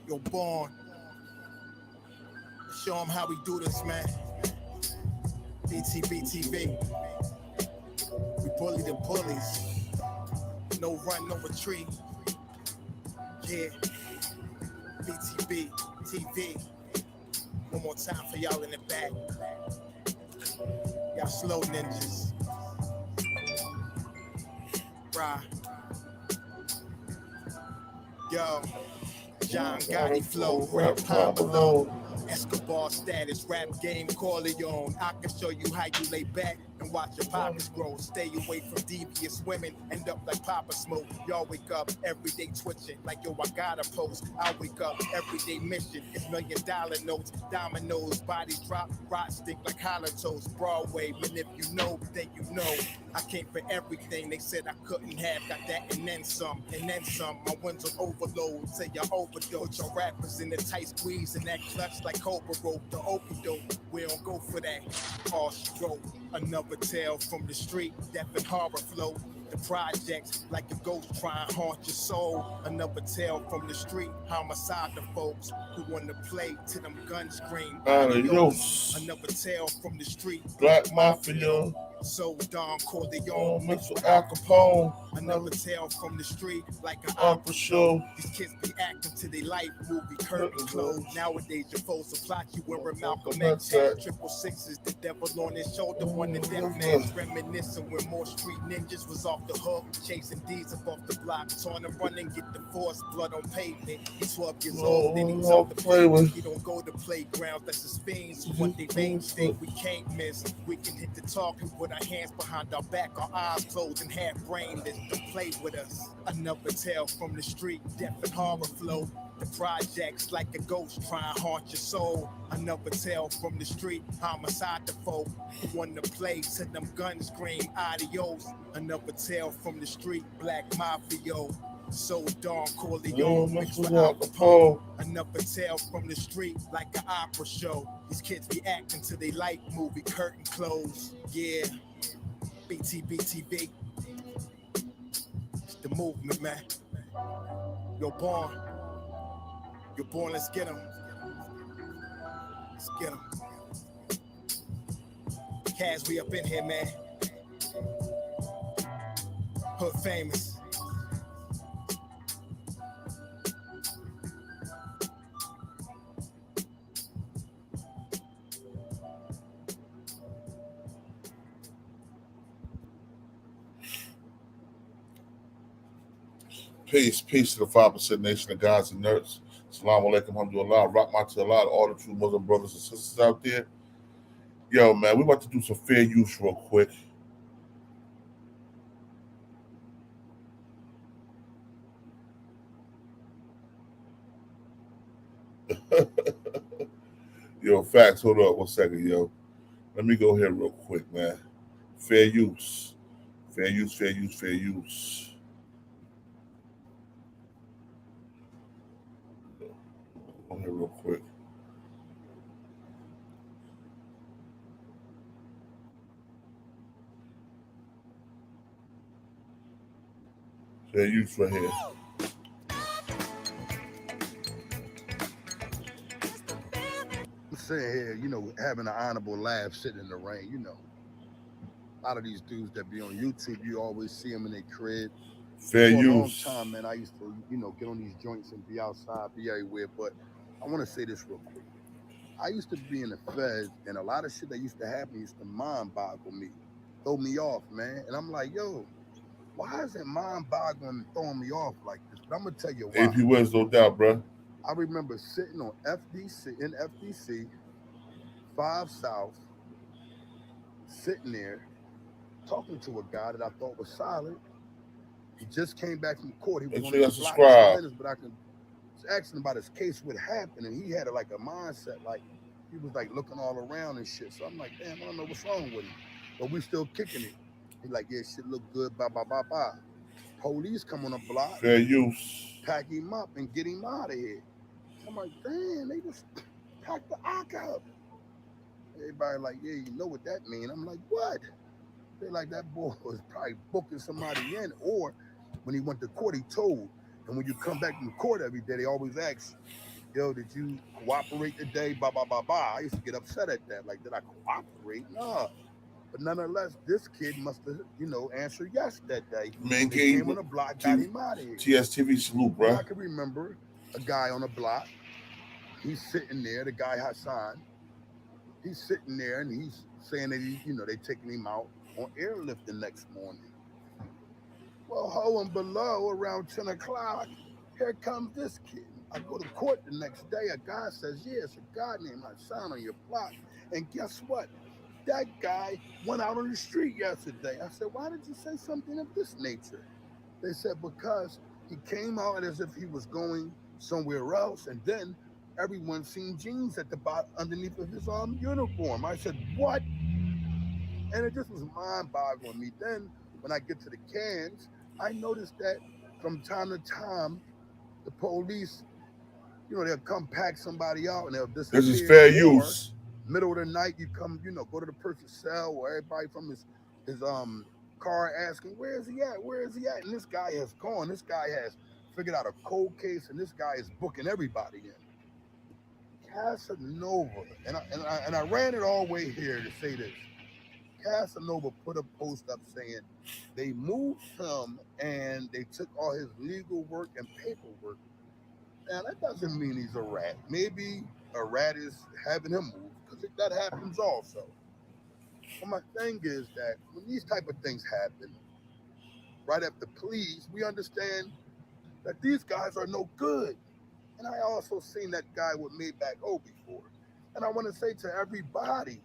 Yo, Born, show them how we do this, man. Btbtv, we bully the bullies. No run, no retreat. Yeah, Btbtv. One more time for y'all in the back. Y'all slow ninjas. Rah. Yo, John Gotti flow, rap Pablo, Escobar status, rap game Corleone. I can show you how you lay back and watch your pockets grow. Stay away from devious women, end up like Papa Smoke. Y'all wake up every day twitching, like yo, I gotta post. I wake up every day mission, it's $1,000,000 notes, dominoes, bodies drop, rot stick like hollow toast. Broadway, man, if you know, then you know. I came for everything they said I couldn't have, got that and then some, and then some. My wins on overload, say you overdose. Your rappers in the tight squeeze and that clutch like Cobra rope. The open we don't go for that. All stroke, another tale from the street, death and horror flow. The projects like a ghost try and haunt your soul. Another tale from the street, homicide the folks who want to play to them guns scream. Adios. Another tale from the street, Black Mafia. So Don Corleone mixed with Al Capone. Another tale from the street, like an opera show. These kids be acting to their life, movie curtain closed. Nowadays your foes will plot you wearing Malcolm X hat. 666 is the devil on his shoulder, one of them names. Reminiscing when more street ninjas was off the hook, chasing D's up off the block, torn and running, get the force, blood on pavement. He's 12 years old, then he's out to play with. He don't go to playgrounds, that's his fiends. What they veins think we can't miss. We can hit the talk and put our hands behind our back, our eyes closed and half brainless. Don't play with us. Another tale from the street, death and horror flow. The projects like a ghost try and haunt your soul. Another tale from the street, homicide the folk who want to play to them guns scream adios. Another tale from the street, black mafia. So Don Corleone mixed with Al Capone. Another tale from the street, like an opera show. These kids be acting till they like movie curtain close. Yeah, Btbtv. It's the movement, man. You're born. You're born, let's get 'em. Let's get 'em. Kaz, we up in here, man. Hood famous. Peace to the 5% nation of gods and nerds. Assalamu alaikum, alhamdulillah, rahmat to Allah, all the true Muslim brothers and sisters out there. Yo, man, we about to do some fair use real quick. Yo, facts, hold up 1 second, yo. Let me go here real quick, man. Fair use. Fair use, fair use, fair use. Go here real quick. Fair use right here. I'm sitting here, having an honorable laugh, sitting in the rain, A lot of these dudes that be on YouTube, you always see them in their crib. Fair For a long use. time, man, I used to, get on these joints and be outside, be everywhere. But I want to say this real quick. I used to be in the feds, and a lot of shit that used to happen used to mind boggle me, throw me off, man. And I'm like, yo, why is it mind boggling and throwing me off like this? But I'm going to tell you why. AP wins, no doubt, bro. I remember sitting on FDC, 5 South, sitting there, talking to a guy that I thought was solid. He just came back from court. He was on the block for minutes, but I was asking about his case, what happened, and he had a mindset, like he was like looking all around and shit. So I'm like, damn, I don't know what's wrong with him, but we still kicking it. He like, yeah, shit look good, blah blah blah blah. Police come on the block, fair use, pack him up and get him out of here. I'm like, damn, they just packed the Ock up. Everybody like, yeah, you know what that mean? I'm like, what? feel like that boy was probably booking somebody in, or when he went to court, he told. And when you come back from court every day, they always ask, yo, did you cooperate today? Blah, blah, blah, blah. I used to get upset at that. Like, did I cooperate? Nah. But nonetheless, this kid must have, answered yes that day. Man, They came on the block, got him out of here. TSTV salute, bro. And I can remember a guy on the block. He's sitting there, the guy Hassan. He's sitting there and he's saying that they taking him out on airlift the next morning. Well, ho and below, around 10 o'clock, here comes this kid. I go to court the next day. A guy says, yeah, it's a guy named Hassan on your block. And guess what? That guy went out on the street yesterday. I said, why did you say something of this nature? They said, because he came out as if he was going somewhere else, and then everyone seen jeans at the bottom underneath of his uniform. I said, what? And it just was mind-boggling me. Then when I get to the cans, I noticed that from time to time, the police, they'll come pack somebody out and they'll disappear. This is fair use. Middle of the night, you come, go to the person's cell, or everybody from his car asking, where is he at? Where is he at? And this guy has gone. This guy has figured out a cold case, and this guy is booking everybody in. Casanova, and I ran it all the way here to say this. Casanova put a post up saying they moved him and they took all his legal work and paperwork. Now, that doesn't mean he's a rat. Maybe a rat is having him move, because that happens also. But my thing is that when these type of things happen, right after pleas, we understand that these guys are no good. And I also seen that guy with Maybach O before. And I want to say to everybody,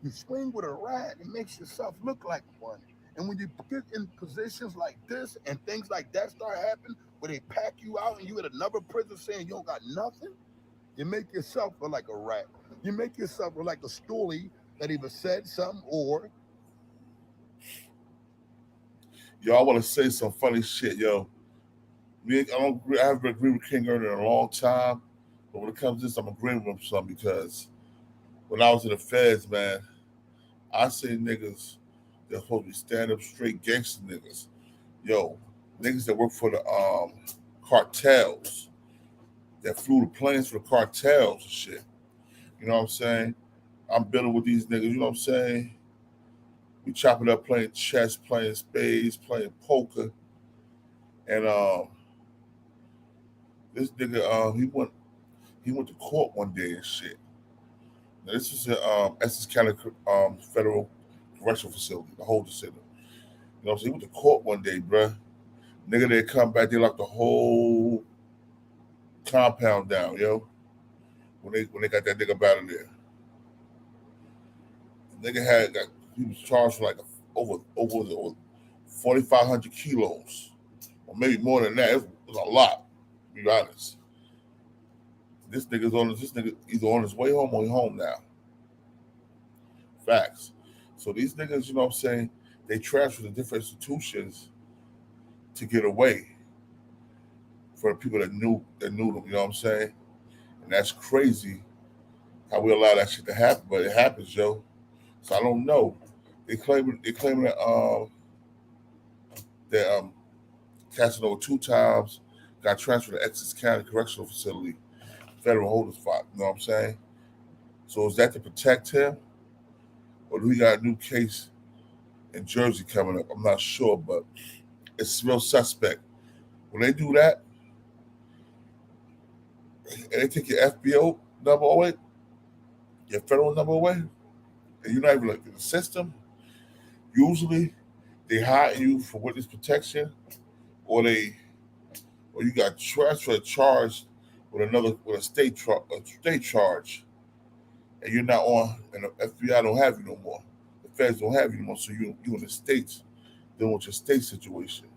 you swing with a rat, it makes yourself look like one. And when you get in positions like this and things like that start happening, where they pack you out and you at another prison saying you don't got nothing, you make yourself look like a rat. You make yourself look like a stoolie that either said something or... Yo, I want to say some funny shit, yo. I haven't agreed with King Earner in a long time, but when it comes to this, I'm agreeing with him some, because when I was in the feds, man, I seen niggas that supposed to be stand-up straight gangster niggas. Yo, niggas that work for the cartels, that flew the planes for the cartels and shit. You know what I'm saying? I'm building with these niggas, you know what I'm saying? We chopping up, playing chess, playing spades, playing poker. And this nigga, he went to court one day and shit. Now, this was at Essex County Federal Correctional Facility, the Holder Center. You know what I'm saying? He went to court one day, bruh. Nigga, they come back, they locked the whole compound down, yo. When they got that nigga out of there. The nigga he was charged for like over 4,500 kilos. Or maybe more than that. It was a lot, to be honest. This nigga either on his way home or home now. Facts. So these niggas, you know what I'm saying, they transfer to different institutions to get away for the people that knew them, you know what I'm saying? And that's crazy how we allow that shit to happen, but it happens, yo. So I don't know. They claim that Casanova 2 times got transferred to Essex County Correctional Facility, federal holding spot, you know what I'm saying? So is that to protect him? Or do we got a new case in Jersey coming up? I'm not sure, but it's real suspect. When they do that, and they take your FBO number away, your federal number away, and you're not even like in the system, usually they hire you for witness protection, or you got transferred charged with a state charge, and you're not on, and the FBI don't have you no more. The feds don't have you no more, so you in the states dealing with your state situation.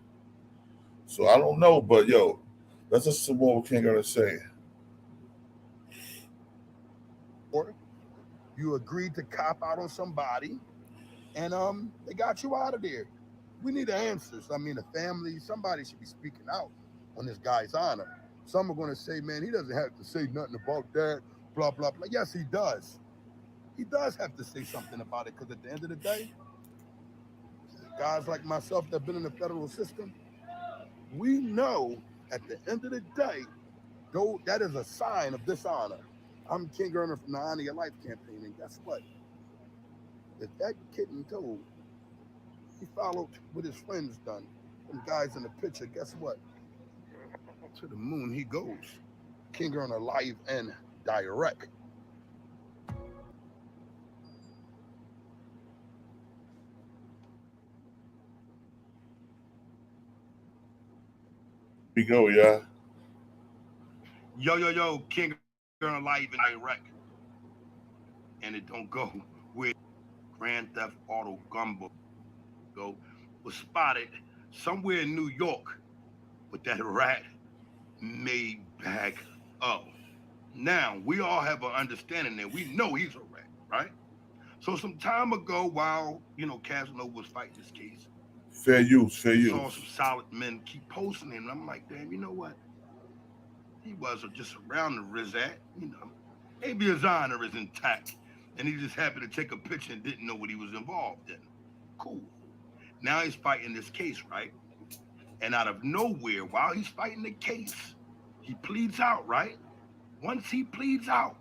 So I don't know, but yo, let's listen to what King gonna say. Or you agreed to cop out on somebody, and they got you out of there. We need answers. I mean, the family, somebody should be speaking out on this guy's honor. Some are going to say, man, he doesn't have to say nothing about that, blah, blah, blah. Yes, he does. he does have to say something about it, because at the end of the day, guys like myself that have been in the federal system, we know at the end of the day, though, that is a sign of dishonor. I'm King Earner from the Honor Your Life campaign, and guess what? If that kitten told, he followed what his friends done. Them guys in the picture, guess what? To the moon he goes. King Earner live and direct. We go, yeah. Yo, King Earner live and direct. And it don't go where Grand Theft Auto Gumbo go was spotted somewhere in New York with that rat made back up. Now, we all have an understanding that we know he's a rat, right? So some time ago, while, Casanova was fighting this case, Fair use. saw some solid men keep posting him. And I'm like, damn, you know what? He wasn't just around the Rizat, Maybe his honor is intact. And he just happened to take a picture and didn't know what he was involved in. Cool. Now he's fighting this case, right? And out of nowhere, while he's fighting the case, he pleads out, right? Once he pleads out,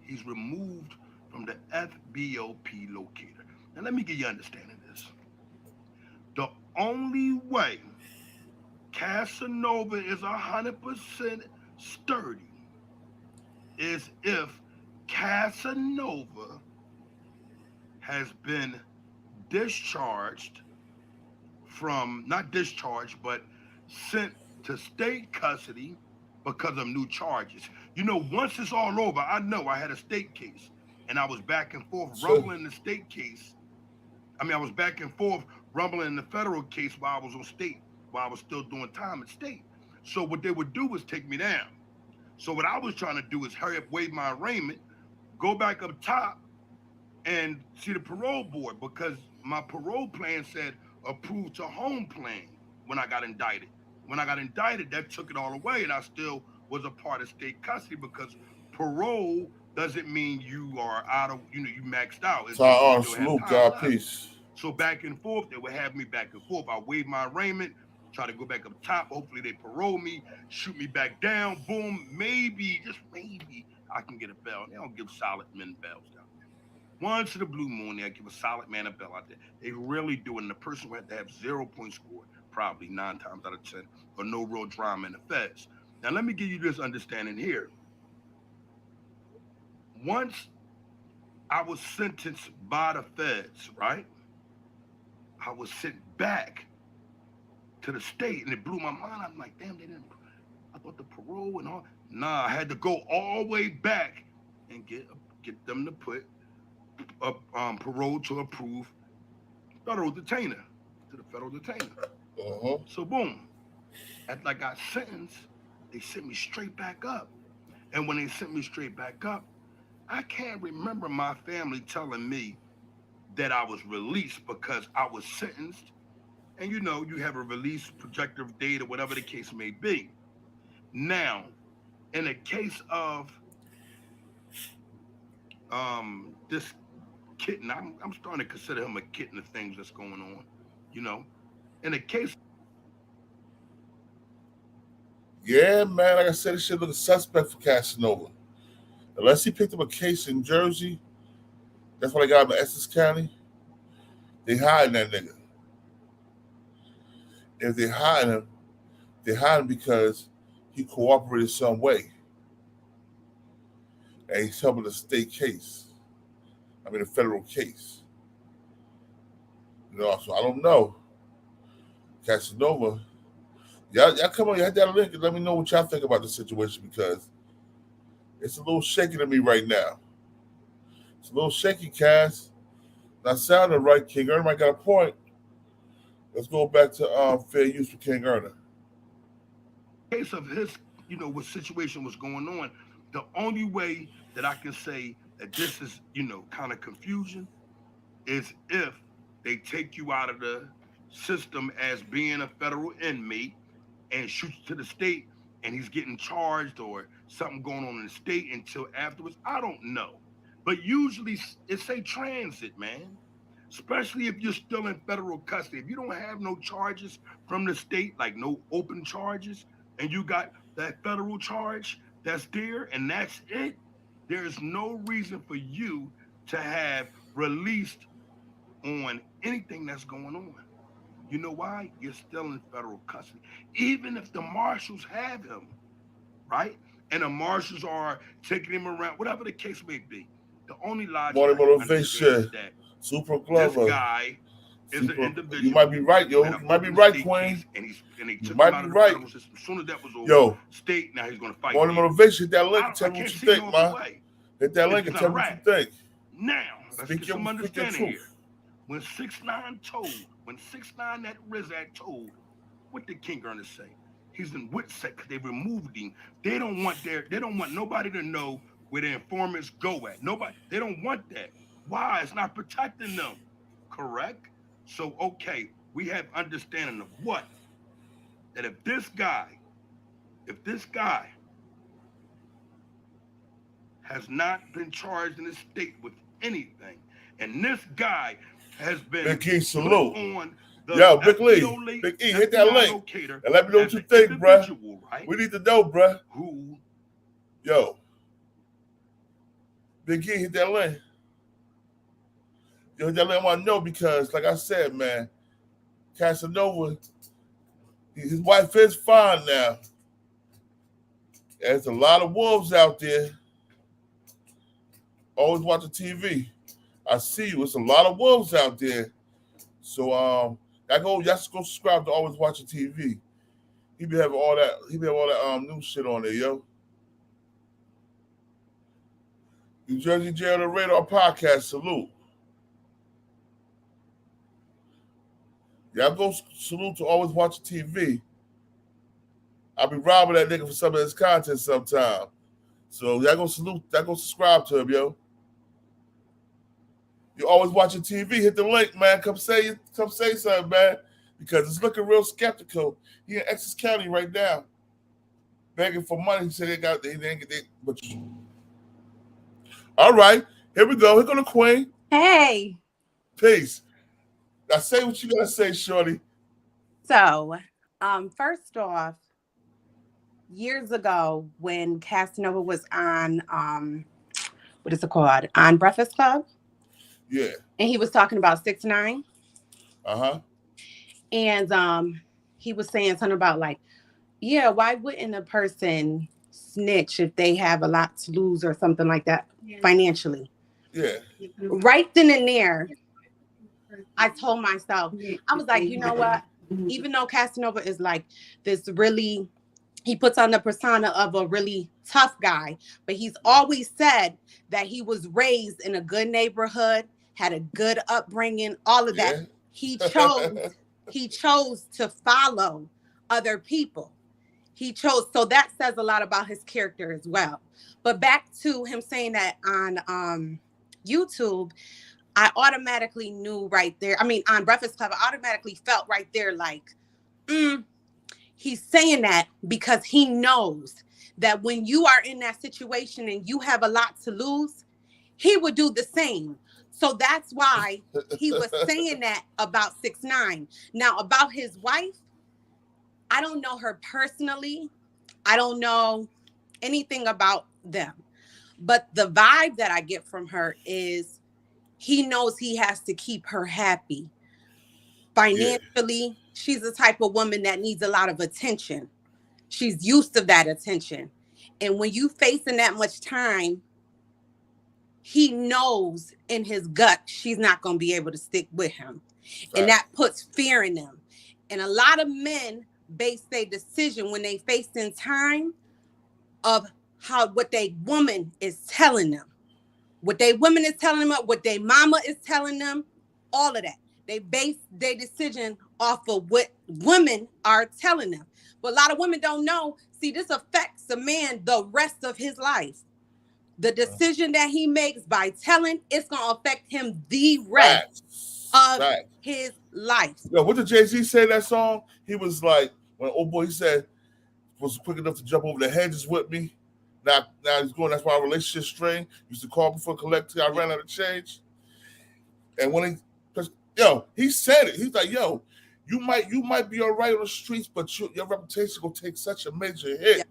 he's removed from the FBOP locator. Now, let me get you understanding this. The only way Casanova is 100% sturdy is if Casanova has been discharged from, not discharged, but sent to state custody because of new charges. Once it's all over, I know I had a state case and I was back and forth rumbling the state case. I was back and forth rumbling in the federal case while I was on state, while I was still doing time at state. So what they would do was take me down. So what I was trying to do is hurry up, waive my arraignment, go back up top and see the parole board, because my parole plan said approved to home plan when I got indicted. When I got indicted, that took it all away, and I still was a part of state custody, because parole doesn't mean you are out of, you maxed out. It's on salute, God, peace. So back and forth, they would have me back and forth. I waived my arraignment, try to go back up top. Hopefully they parole me, shoot me back down. Boom, maybe, just maybe, I can get a bail. They don't give solid men bails down there. Once in the blue moon, they give a solid man a bail out there. They really do it, and the person would have to have 0 point score, probably 9 times out of 10, or no real drama in the feds. Now, let me give you this understanding here. Once I was sentenced by the feds, right? I was sent back to the state, and it blew my mind. I'm like, damn, I thought the parole and all. Nah, I had to go all the way back and get them to put parole to approve federal detainer, to the federal detainer. So boom, after I got sentenced, they sent me straight back up. And when they sent me straight back up, I can't remember my family telling me that I was released, because I was sentenced, and you have a release projective date or whatever the case may be. Now, in a case of this kitten, I'm starting to consider him a kitten of things that's going on, in a case. Yeah, man, like I said, it should look a suspect for Casanova. Unless he picked up a case in Jersey, that's what I got in Essex County. They hiding that nigga. If they hide him because he cooperated some way. And he's helping the state case. A federal case. So I don't know. Casanova, y'all come on, you had that link and let me know what y'all think about the situation, because it's a little shaky to me right now. It's a little shaky, Cass. Not sounding right. King Earner might got a point. Let's go back to fair use for King Earner. Case of his, what situation was going on, the only way that I can say that this is, kind of confusion is if they take you out of the system as being a federal inmate and shoot you to the state and he's getting charged or something going on in the state until afterwards. I don't know. But usually it's a transit, man. Especially if you're still in federal custody. If you don't have no charges from the state, like no open charges, and you got that federal charge that's there and that's it, there's no reason for you to have released on anything that's going on. You know why? You're still in federal custody. Even if the marshals have him, right? And the marshals are taking him around, whatever the case may be. The only logic motivation. That Super clever. this guy is an individual. You might be right, yo. You might be right, Queen. And he took you him might out be of right. the federal system. As soon as that was over, yo, state, now he's going to fight. Morning motivation, hit that link. Tell me what you think, man. Hit that link and tell me what you think. Now, let's get some understanding here. When 6ix9ine told, when 6ix9ine that Rizak told, what did King Ernest say? He's in Witsec because they removed him. They don't want nobody to know where the informants go at. Nobody, they don't want that. Why? It's not protecting them. Correct? So, okay, we have understanding of what? That if this guy has not been charged in the state with anything, and this guy has been Big E, salute. On the yo, Big Lee, Big E, hit that link. And let me know what you think, bruh. Right? We need to know, bruh. Who? Yo. Big E, hit that link. Yo, that link I want to know because, like I said, man, Casanova, his wife is fine now. There's a lot of wolves out there. Always watching TV. I see you. It's a lot of wolves out there. So y'all go subscribe to Always Watching TV. He be having all that new shit on there, yo. New Jersey Jail the Radar Podcast, salute. Y'all go salute to Always Watching TV. I'll be robbing that nigga for some of his content sometime. So y'all go salute, y'all go subscribe to him, yo. You Always Watching TV, hit the link, man. Come say something, man. Because it's looking real skeptical. He in Essex County right now. Begging for money. He said they didn't get it. But all right, here we go. Here go the Queen. Hey. Peace. Now say what you gotta say, shorty. So, first off, years ago when Casanova was on what is it called? On Breakfast Club. Yeah. And he was talking about 6ix9ine. Uh-huh. And he was saying something about like, yeah, why wouldn't a person snitch if they have a lot to lose or something like that financially? Yeah. Right then and there, I told myself, I was like, you know what? Even though Casanova is like this really, he puts on the persona of a really tough guy, but he's always said that he was raised in a good neighborhood, had a good upbringing, all of that. He chose to follow other people. So that says a lot about his character as well. But back to him saying that on YouTube, I automatically knew right there. I mean, on Breakfast Club, I automatically felt right there like, he's saying that because he knows that when you are in that situation and you have a lot to lose, he would do the same. So that's why he was saying that about 6ix9ine. Now, about his wife, I don't know her personally. I don't know anything about them. But the vibe that I get from her is he knows he has to keep her happy. Financially, she's the type of woman that needs a lot of attention. She's used to that attention. And when you facing that much time, he knows in his gut she's not going to be able to stick with him. Right. And that puts fear in them. And a lot of men base their decision when they face in time of what they woman is telling them. What they woman is telling them, what their mama is telling them, all of that. They base their decision off of what women are telling them. But a lot of women don't know. See, this affects a man the rest of his life. The decision that he makes by telling, it's going to affect him the rest of his life. Yo, what did Jay-Z say that song? He was like, when old boy said, was quick enough to jump over the hedges with me. Now he's going. That's why our relationship strained. Used to call me for collecting. I ran out of change. And when he said it. He's like, yo, you might be all right on the streets, but your reputation gonna take such a major hit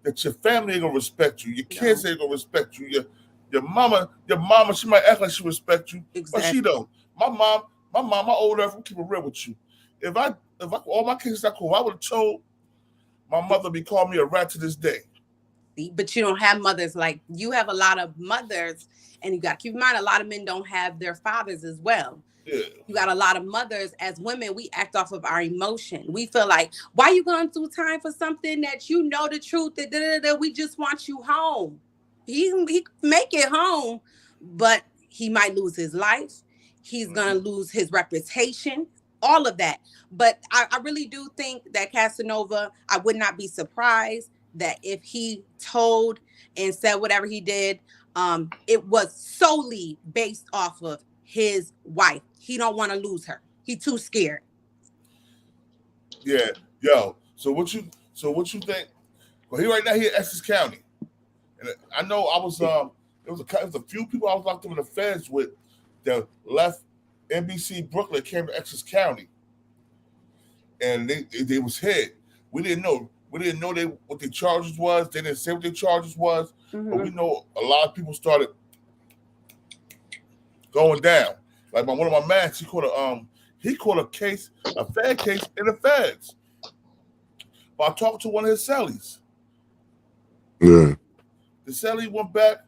that your family ain't gonna respect you. Your kids ain't gonna respect you. Your mama, she might act like she respect you, but she don't. My mom, my old earth, I'm keep it real with you. If I all my kids that cool, I would have told my mother be calling me a rat to this day. But you don't have mothers like you have a lot of mothers, and you got to keep in mind a lot of men don't have their fathers as well. Yeah. You got a lot of mothers. As women, we act off of our emotion. We feel like, why are you going through time for something that you know the truth? We just want you home. He make it home, but he might lose his life. He's gonna lose his reputation. All of that. But I really do think that Casanova, I would not be surprised that if he told and said whatever he did, it was solely based off of his wife. He don't want to lose her. He too scared. Yeah, yo. So what you think? Well, he right now here in Essex County, and I know I was there was a few people I was locked up in the feds with that left NBC Brooklyn, came to Essex County, and they was hit. We didn't know what their charges was. They didn't say what their charges was, but we know a lot of people started going down. Like one of my mans, he caught a case, a fed case in the feds. But I talked to one of his cellies. Yeah. The celly went back,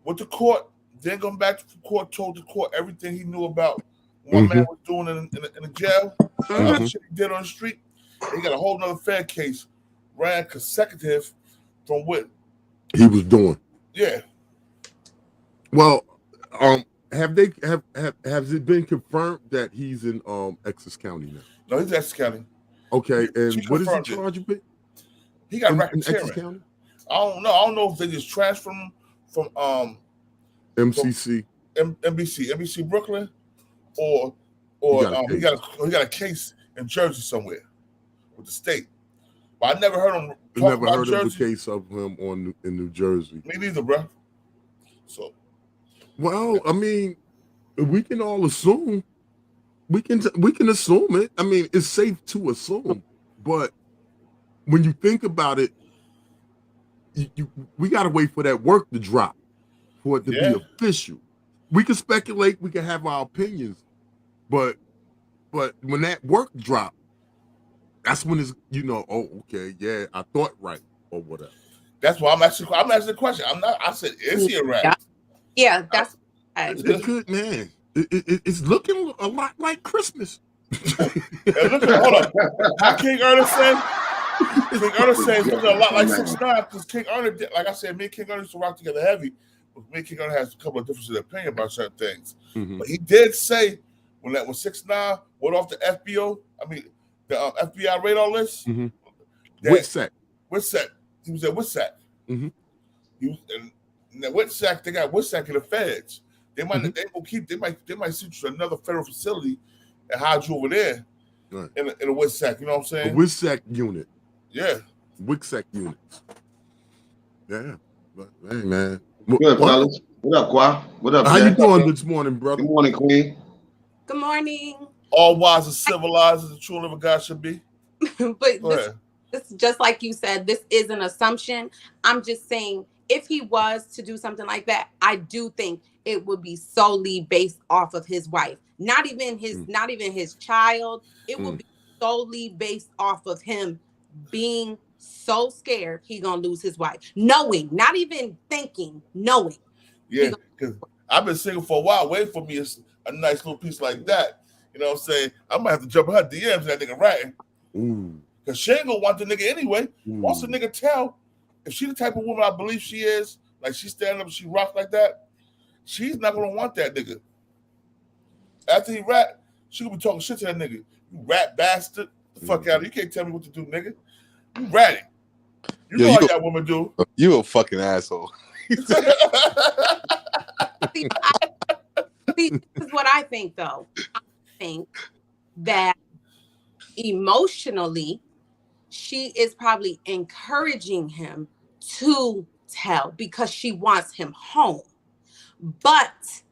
went to court, then come back to court, told the court everything he knew about what my man was doing in the jail, shit he did on the street. And he got a whole nother fed case ran consecutive from what he was doing. Yeah. Well, has it been confirmed that he's in Essex County now? No, he's Essex County. Okay, and what is the charge of it? He got in racketeering. Essex County? I don't know if they just transferred him from MCC, NBC Brooklyn, or he got a case in Jersey somewhere with the state. But I never heard him. Never heard of the case of him in New Jersey. Me neither, bro. So, well, I mean, we can all assume. We can assume it. I mean, it's safe to assume, but when you think about it, we got to wait for that work to drop for it to be official. We can speculate, we can have our opinions, but when that work drop, that's when it's okay, yeah, I thought right or whatever. That's why I'm asking the question. I said, is he a rat? Yeah, that's it could, man. It's looking a lot like Christmas. Hold on. How King Ernest said? King Ernest said it's looking a lot like 6ix9ine because King Ernest did, like I said, me and King Ernest used to rock together heavy. But me and King Ernest has a couple of differences of opinion about certain things. But he did say when 6ix9ine went off the the FBI radar list. WITSEC. He was at WITSEC. He was in that WITSEC. They got WITSEC in the feds. They might they might send you to another federal facility and hide you over there in a WITSEC. You know what I'm saying? A WITSEC unit. Yeah. WITSEC units. Yeah. But, hey, man. Good, fellas. What up, Qua? What up, How Jack? you doing this morning, brother? Good morning, Queen. Good morning. All wise and civilized as a true living God should be. But this, just like you said, this is an assumption. I'm just saying, if he was to do something like that, I do think it would be solely based off of his wife. Not even his child. It would be solely based off of him being so scared he gonna lose his wife. Knowing, not even thinking, knowing. Yeah, because I've been single for a while, waiting for me a nice little piece like that. You know what I'm saying? I might have to jump in her DMs that nigga ratting. Because she ain't gonna want the nigga anyway. Once the nigga tell, if she the type of woman I believe she is, like she stand up and she rock like that, she's not gonna want that nigga. After he rat, she gonna be talking shit to that nigga. You rat bastard. The fuck out of you. Can't tell me what to do, nigga. You ratting. You know how that woman do. You a fucking asshole. See, this is what I think, though. I think that emotionally, she is probably encouraging him to tell because she wants him home. But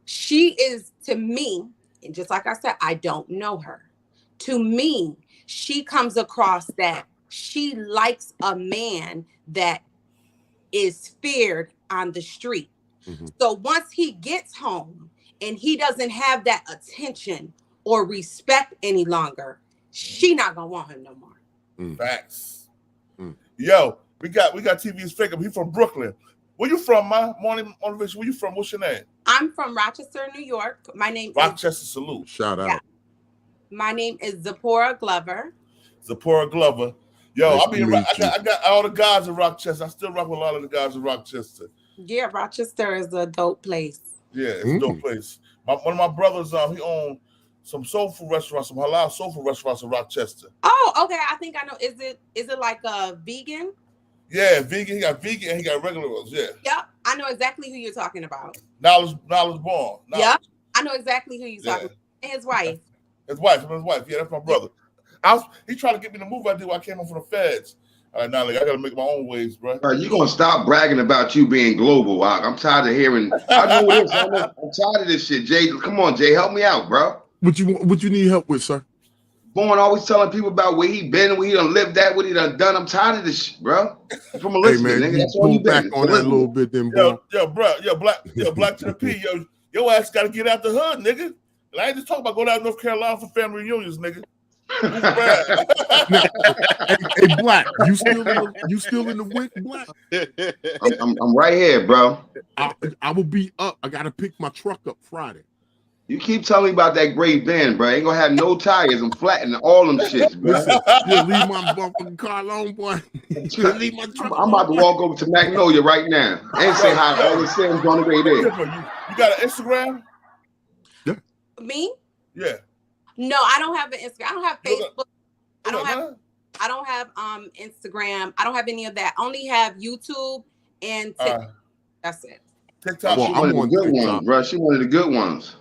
she is, to me, and just like I said, I don't know her. To me, she comes across that she likes a man that is feared on the street. Mm-hmm. So once he gets home and he doesn't have that attention or respect any longer, she not gonna want him no more. Facts. Yo, we got TV's fake. He from Brooklyn. Where you from, ma? Morning motivation. Where you from? What's your name? I'm from Rochester, New York. My name Rochester, salute. Shout out. Yeah. My name is Zipporah Glover. Zipporah Glover. Yo, nice I got all the guys in Rochester. I still rock with a lot of the guys in Rochester. Yeah, Rochester is a dope place. Yeah, it's a dope place. One of my brothers, he owned some soul food restaurants, some halal soul food restaurants in Rochester. Oh, okay. I think I know. Is it like a vegan? Yeah, vegan. He got vegan and he got regular ones. Yeah. Yep, I know exactly who you're talking about. Knowledge born. Yeah, I know exactly who you're talking about. And his wife. His wife. Yeah, that's my brother. He tried to get me to move I did when I came home from the feds. All right, now I gotta make my own waves, bro. All right, you gonna stop bragging about you being global? I'm tired of hearing. I know this. I'm tired of this shit, Jay. Come on, Jay, help me out, bro. What you need help with, sir? Born always telling people about where he been, where he done lived at, what he done done. I'm tired of this shit, bro. From a listener, nigga. That's all you back on that a little bit, then, boy. Yo, bro, black to the P, your ass gotta get out the hood, nigga. And I ain't just talking about going out to North Carolina for family reunions, nigga. hey, Black, you still in the wick, Black? I'm right here, bro. I will be up. I gotta pick my truck up Friday. You keep telling me about that great van, bro. Ain't gonna have no tires and flattening all them shits, bro. Yeah, leave my fucking car alone, boy. Leave my truck. I'm about to walk over to Magnolia right now and say hi. All the Sam's on the way there. You got an Instagram? Yeah. Me? Yeah. No, I don't have an Instagram. I don't have Facebook. I don't have Instagram. I don't have any of that. I only have YouTube and TikTok. That's it. TikTok. She one of the good ones, bro. She one of the good ones.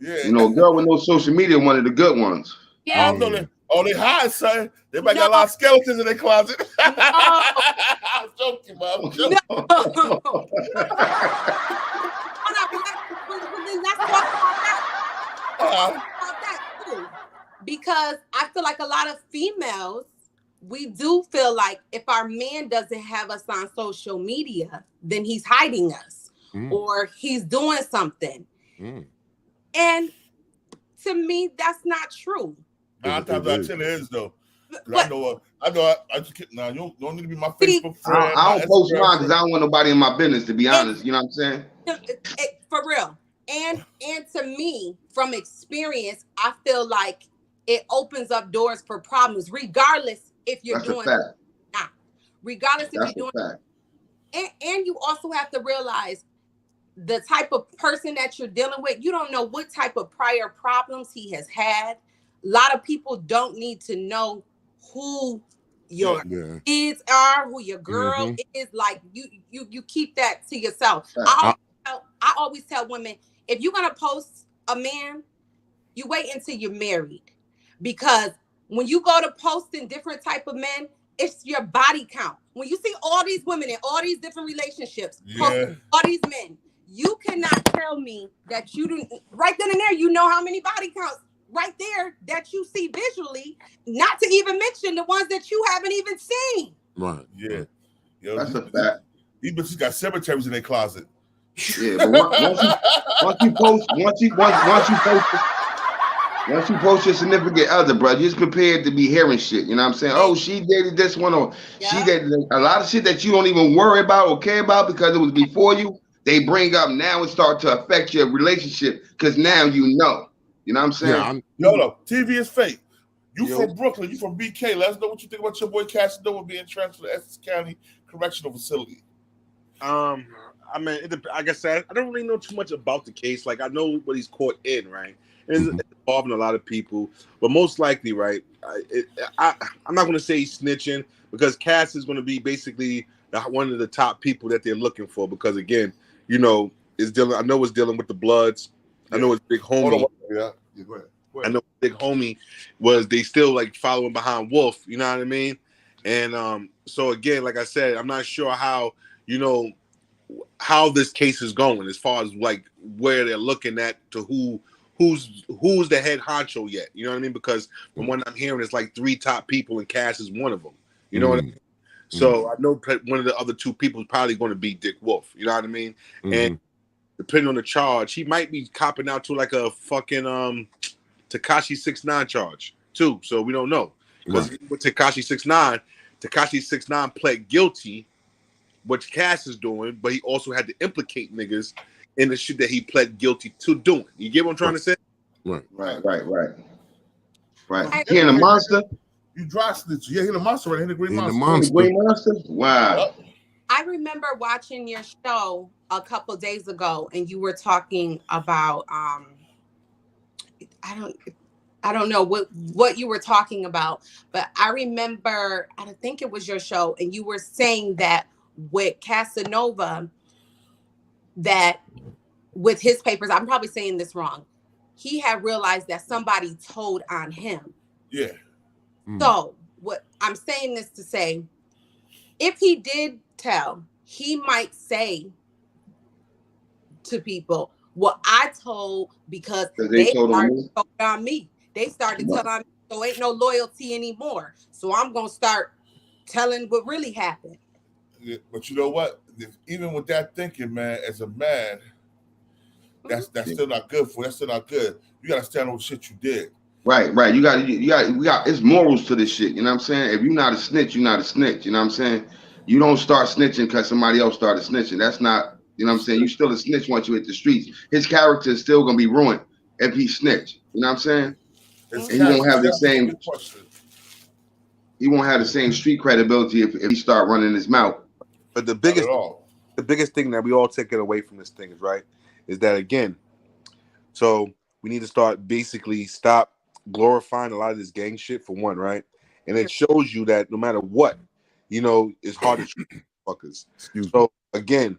Yeah. You know, a girl with no social media, one of the good ones. Yeah. I don't know they hide, son. They might got a lot of skeletons in their closet. I'm joking, man. I'm joking. No. Let's talk about that too. Because I feel like a lot of females, we do feel like if our man doesn't have us on social media, then he's hiding us or he's doing something. And to me, that's not true. 9 times out of 10 it is though. I just can't. Now you don't need to be my Facebook friend. I don't post mine because I don't want nobody in my business. To be honest, you know what I'm saying? For real. And to me, from experience, I feel like it opens up doors for problems, regardless if you're doing it or not. Regardless if you're doing it. And you also have to realize the type of person that you're dealing with. You don't know what type of prior problems he has had. A lot of people don't need to know who your kids are, who your girl is. Like you keep that to yourself. I always tell women, if you're gonna post a man, you wait until you're married, because when you go to posting different type of men, it's your body count. When you see all these women in all these different relationships, posting all these men, you cannot tell me that you didn't. Right then and there, you know how many body counts right there that you see visually, not to even mention the ones that you haven't even seen. Right. Yeah. Yo, that's a fact. These bitches got cemeteries in their closet. Yeah, but once you post your significant other, bro, you're just prepared to be hearing shit. You know what I'm saying? Oh, she dated this one, or she dated a lot of shit that you don't even worry about or care about because it was before you. They bring up now and start to affect your relationship because now you know. You know what I'm saying? No, TV is fake. You from Brooklyn, you from BK. Let us know what you think about your boy Casanova being transferred to Essex County Correctional Facility. I mean, like I said, I don't really know too much about the case. Like, I know what he's caught in, right? It's involving a lot of people, but most likely, right? I'm not going to say he's snitching because Cass is going to be basically one of the top people that they're looking for. Because again, you know, it's dealing. I know it's dealing with the Bloods. I know his big homie. Go ahead. I know big homie was they still like following behind Wolf. You know what I mean? And so again, like I said, I'm not sure how, you know, how this case is going as far as like where they're looking at to who's the head honcho yet. You know what I mean? Because from what I'm hearing, it's like 3 top people and Cass is one of them. You know what I mean? So I know one of the other 2 people is probably going to be Dick Wolf. You know what I mean? And depending on the charge, he might be copping out to like a fucking Tekashi 6ix9ine charge too. So we don't know. Because with Tekashi 6ix9ine pled guilty, what Cass is doing, but he also had to implicate niggas in the shit that he pled guilty to doing. You get what I'm trying to say? Right. He in a monster? You dry snitch. Yeah, he the monster, right? He the green monster. The green monster? Wow. I remember watching your show a couple days ago, and you were talking about I don't know what you were talking about, but I remember, I think it was your show, and you were saying that with Casanova, that with his papers, I'm probably saying this wrong, he had realized that somebody told on him. Yeah. So what I'm saying this to say, if he did tell, he might say to people, well, I told because they started on me. They started telling on me, so ain't no loyalty anymore. So I'm going to start telling what really happened. Yeah, but you know what? Even with that thinking, man, as a man, that's still not good for you. That's still not good. You got to stand on the shit you did. Right. We got, it's morals to this shit. You know what I'm saying? If you're not a snitch, you're not a snitch. You know what I'm saying? You don't start snitching because somebody else started snitching. That's not, you know what I'm saying? You still a snitch once you hit the streets. His character is still going to be ruined if he snitch. You know what I'm saying? And he won't have the same, street credibility if he start running his mouth. But the biggest thing that we all take it away from this thing is that again, so we need to stop glorifying a lot of this gang shit for one, right? And it shows you that no matter what, you know, it's hard to treat motherfuckers. So again,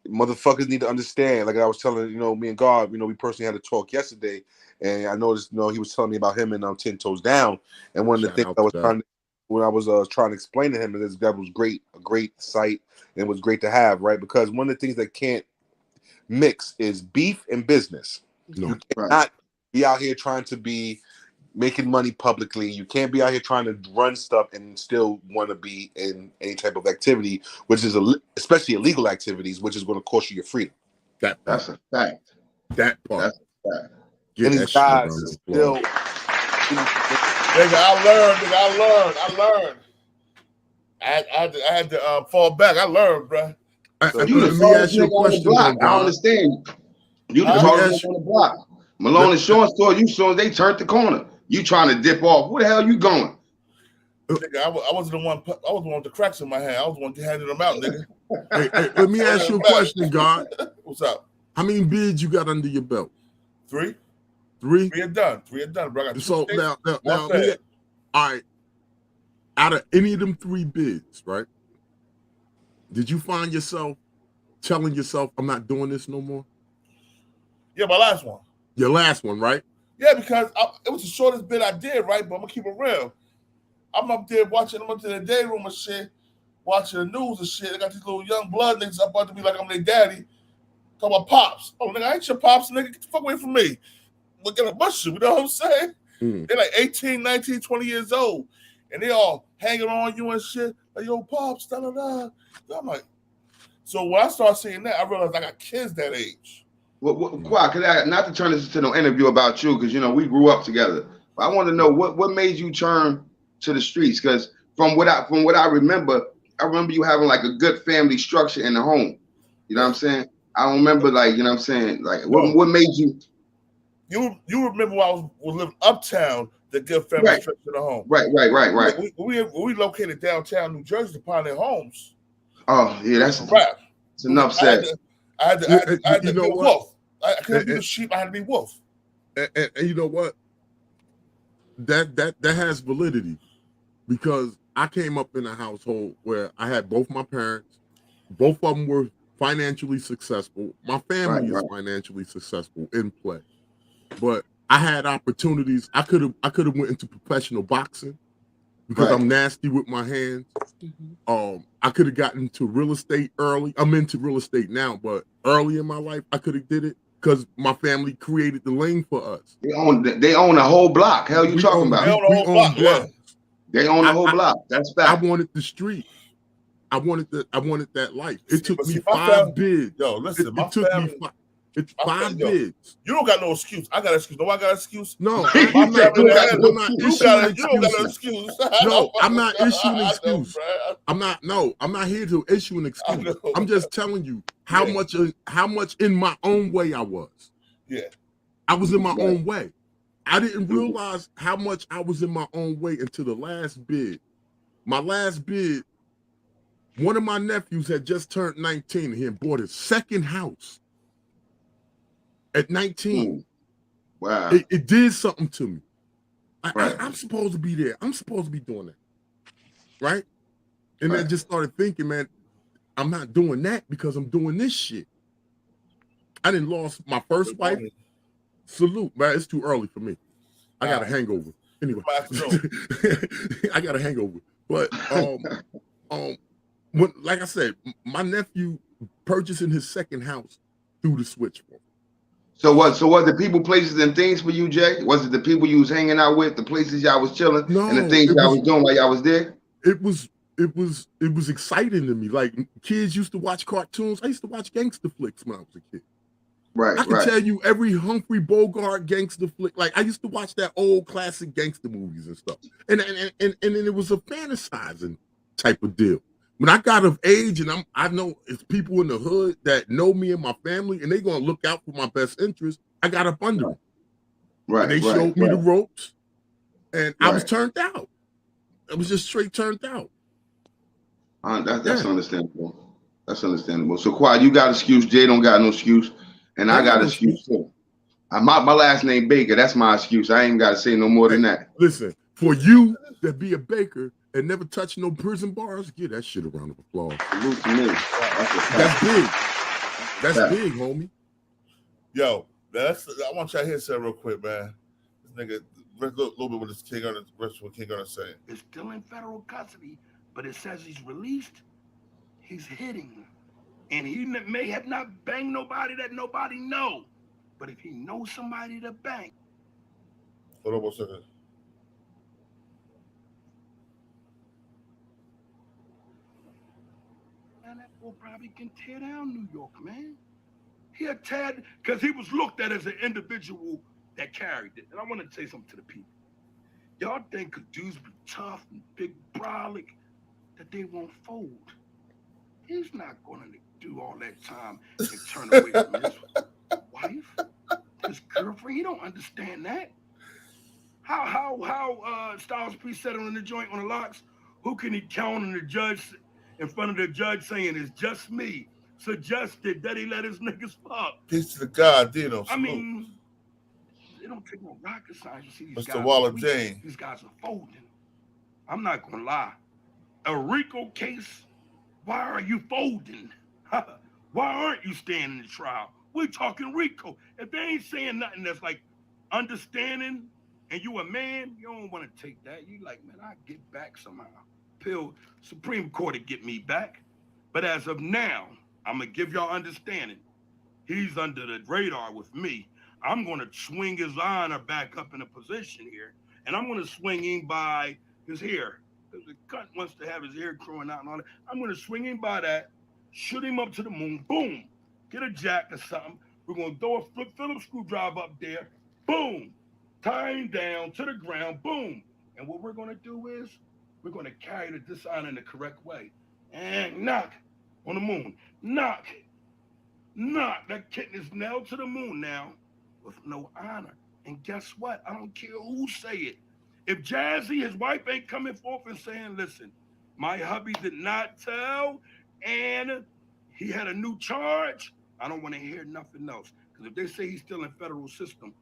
motherfuckers need to understand. Like I was telling, you know, me and God, you know, we personally had a talk yesterday, and I noticed, you know, he was telling me about him and 10 Toes Down, and one of the things I was trying to explain to him is that was a great sight, and it was great to have, right? Because one of the things that can't mix is beef and business. You cannot be out here trying to be making money publicly. You can't be out here trying to run stuff and still want to be in any type of activity, which is especially illegal activities, which is going to cost you your freedom. That's a fact. That part. That's a fact. And these guys still. Nigga, I learned. I had to fall back. I learned, bro. You the tallest nigga on the block. I understand. You the tallest nigga on the block. Malone and Sean saw you soon as they turned the corner. You trying to dip off. Where the hell you going? Nigga, I wasn't the one. I was the one with the cracks in my hand. I was the one handing them out, nigga. Hey, let me ask you a question, God. What's up? How many bids you got under your belt? 3. 3? 3 are done. 3 are done, bro. So now all right. Out of any of them 3 bids, right? Did you find yourself telling yourself, I'm not doing this no more? Yeah, my last one. Your last one, right? Yeah, because it was the shortest bid I did, right? But I'm gonna keep it real. I'm up there watching them up to the day room and shit, watching the news and shit. They got these little young blood niggas up to me like I'm their daddy. Talking about pops. Oh, nigga, I ain't your pops, nigga. Get the fuck away from me. We're gonna bust you, you know what I'm saying? They're like 18, 19, 20 years old. And they all hanging on you and shit. Like, yo, pops, da-da-da. I'm like, so when I start seeing that, I realized I got kids that age. Quad, not to turn this into no interview about you, because, you know, we grew up together. But I want to know what made you turn to the streets? Because from what I remember you having like a good family structure in the home. You know what I'm saying? I don't remember, like, you know what I'm saying? Like, what made you? You remember when I was living uptown, the good family structure in the home. Right. We located downtown New Jersey to Pioneer Homes. Oh, yeah, that's a wrap. It's enough said. I had to be a wolf. I couldn't be the sheep. I had to be wolf. And you know what? That has validity, because I came up in a household where I had both my parents. Both of them were financially successful. My family is financially successful in play, but I had opportunities. I could have went into professional boxing. because I'm nasty with my hands. I could have gotten into real estate early. I'm into real estate now, but early in my life, I could have did it because my family created the lane for us. They own a whole block. Hell, you talking about? They own the whole block. Yeah. They own the whole block. That's fact. I wanted the street. I wanted that life. It took me See, 5 bids. Yo, listen, it took me 5 bids. You don't got no excuse. I got an excuse. No, I got an excuse. No, I'm I'm not you issuing don't got no excuse. No, I'm not issuing an excuse. I'm not here to issue an excuse. I'm just telling you how much in my own way I was. Yeah. I was in my own way. I didn't realize how much I was in my own way until the last bid. My last bid, one of my nephews had just turned 19 and he had bought his second house at 19. Wow. It did something to me. I'm supposed to be there. I'm supposed to be doing that. Right? And I just started thinking, man, I'm not doing that because I'm doing this shit. I didn't lost my first wife. Salute, man. It's too early for me. I got a hangover. Anyway, I got a hangover. But like I said, my nephew purchasing his second house through the switch. So was the people, places, and things for you, Jay? Was it the people you was hanging out with, the places y'all was chilling, and the things y'all was doing while y'all was there? It was exciting to me. Like kids used to watch cartoons. I used to watch gangster flicks when I was a kid. Right. I can tell you every Humphrey Bogart gangster flick. Like I used to watch that old classic gangster movies and stuff. And it was a fantasizing type of deal. When I got of age and I know it's people in the hood that know me and my family and they're gonna look out for my best interest, I got up under them. Right. And they showed me the ropes and I was turned out. I was just straight turned out. That's understandable. That's understandable. So Quad, you got an excuse. Jay don't got no excuse. And I got an excuse too. My last name Baker. That's my excuse. I ain't got to say no more than that. Listen, for you to be a baker and never touch no prison bars, give that shit a round of applause. Salute to me. That's big. That's big, homie. Yo, I want y'all to hear something real quick, man. This nigga, a little bit what this King Gunner saying. Is still in federal custody, but it says he's released. He's hitting. And he may have not banged nobody that nobody know. But if he knows somebody to bang. Hold on 1 second. Man, that boy probably can tear down New York, man. He a tad, because he was looked at as an individual that carried it. And I want to say something to the people. Y'all think because dudes be tough and big brolic that they won't fold. He's not going to do all that time and turn away from his wife, his girlfriend. He don't understand that. How Styles P said on the joint on the locks, who can he count on the judge in front of the judge saying it's just me? Suggested that he let his niggas fuck. Peace to the God, Dino. I mean, it don't take no rocket science. You see these Mr. guys. Waller Jane. These guys are folding. I'm not gonna lie. A RICO case. Why are you folding? Why aren't you staying in the trial? We're talking RICO. If they ain't saying nothing that's like understanding and you a man, you don't want to take that. You like, man, I get back somehow. Supreme Court to get me back. But as of now, I'm going to give y'all understanding. He's under the radar with me. I'm going to swing his honor back up in a position here. And I'm going to swing him by his hair. Because the cunt wants to have his hair growing out and all that. I'm going to swing him by that, shoot him up to the moon, boom, get a jack or something. We're going to throw a Phillips screwdriver up there, boom, tie him down to the ground, boom. And what we're going to do is we're going to carry the dishonor in the correct way. And knock on the moon. Knock. That kitten is nailed to the moon now with no honor. And guess what? I don't care who say it. If Jazzy, his wife, ain't coming forth and saying, listen, my hubby did not tell and he had a new charge, I don't want to hear nothing else. Because if they say he's still in federal system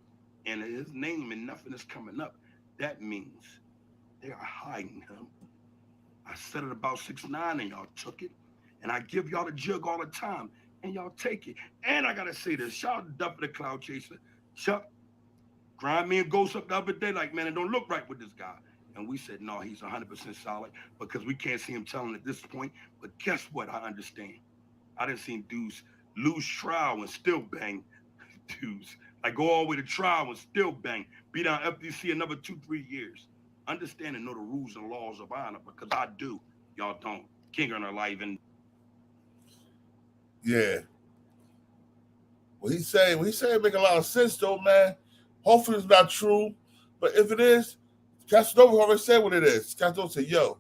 and his name and nothing is coming up, that means they are hiding him. I said it about 6ix9ine and y'all took it. And I give y'all the jug all the time and y'all take it. And I got to say this, shout out to Duff the Cloud Chaser. Chuck, grind me and Ghost up the other day like, man, it don't look right with this guy. And we said, no, he's 100% solid because we can't see him telling at this point. But guess what? I understand. I didn't see dudes lose trial and still bang dudes. Like go all the way to trial and still bang. Be down FDC another 2-3 years. Understand and know the rules and laws of honor because I do. Y'all don't. King on our life and yeah. What he said make a lot of sense though, man. Hopefully it's not true, but if it is, Casanova already said what it is. Casanova said, "Yo,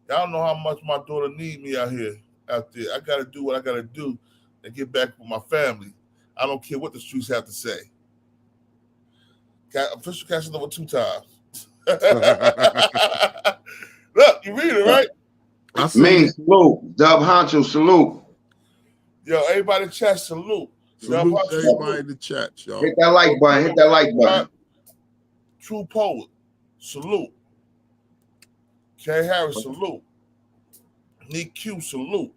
y'all know how much my daughter need me out there. I gotta do what I gotta do and get back with my family. I don't care what the streets have to say." Official Casanova 2 times. Look, you read it, right? I see. Main salute. Dub Honcho, salute. Yo, everybody in chat, salute. Salute everybody in the chat, y'all. Hit that like button. Hit that like button. True Poet, salute. K. Harris, salute. Nick Q, salute.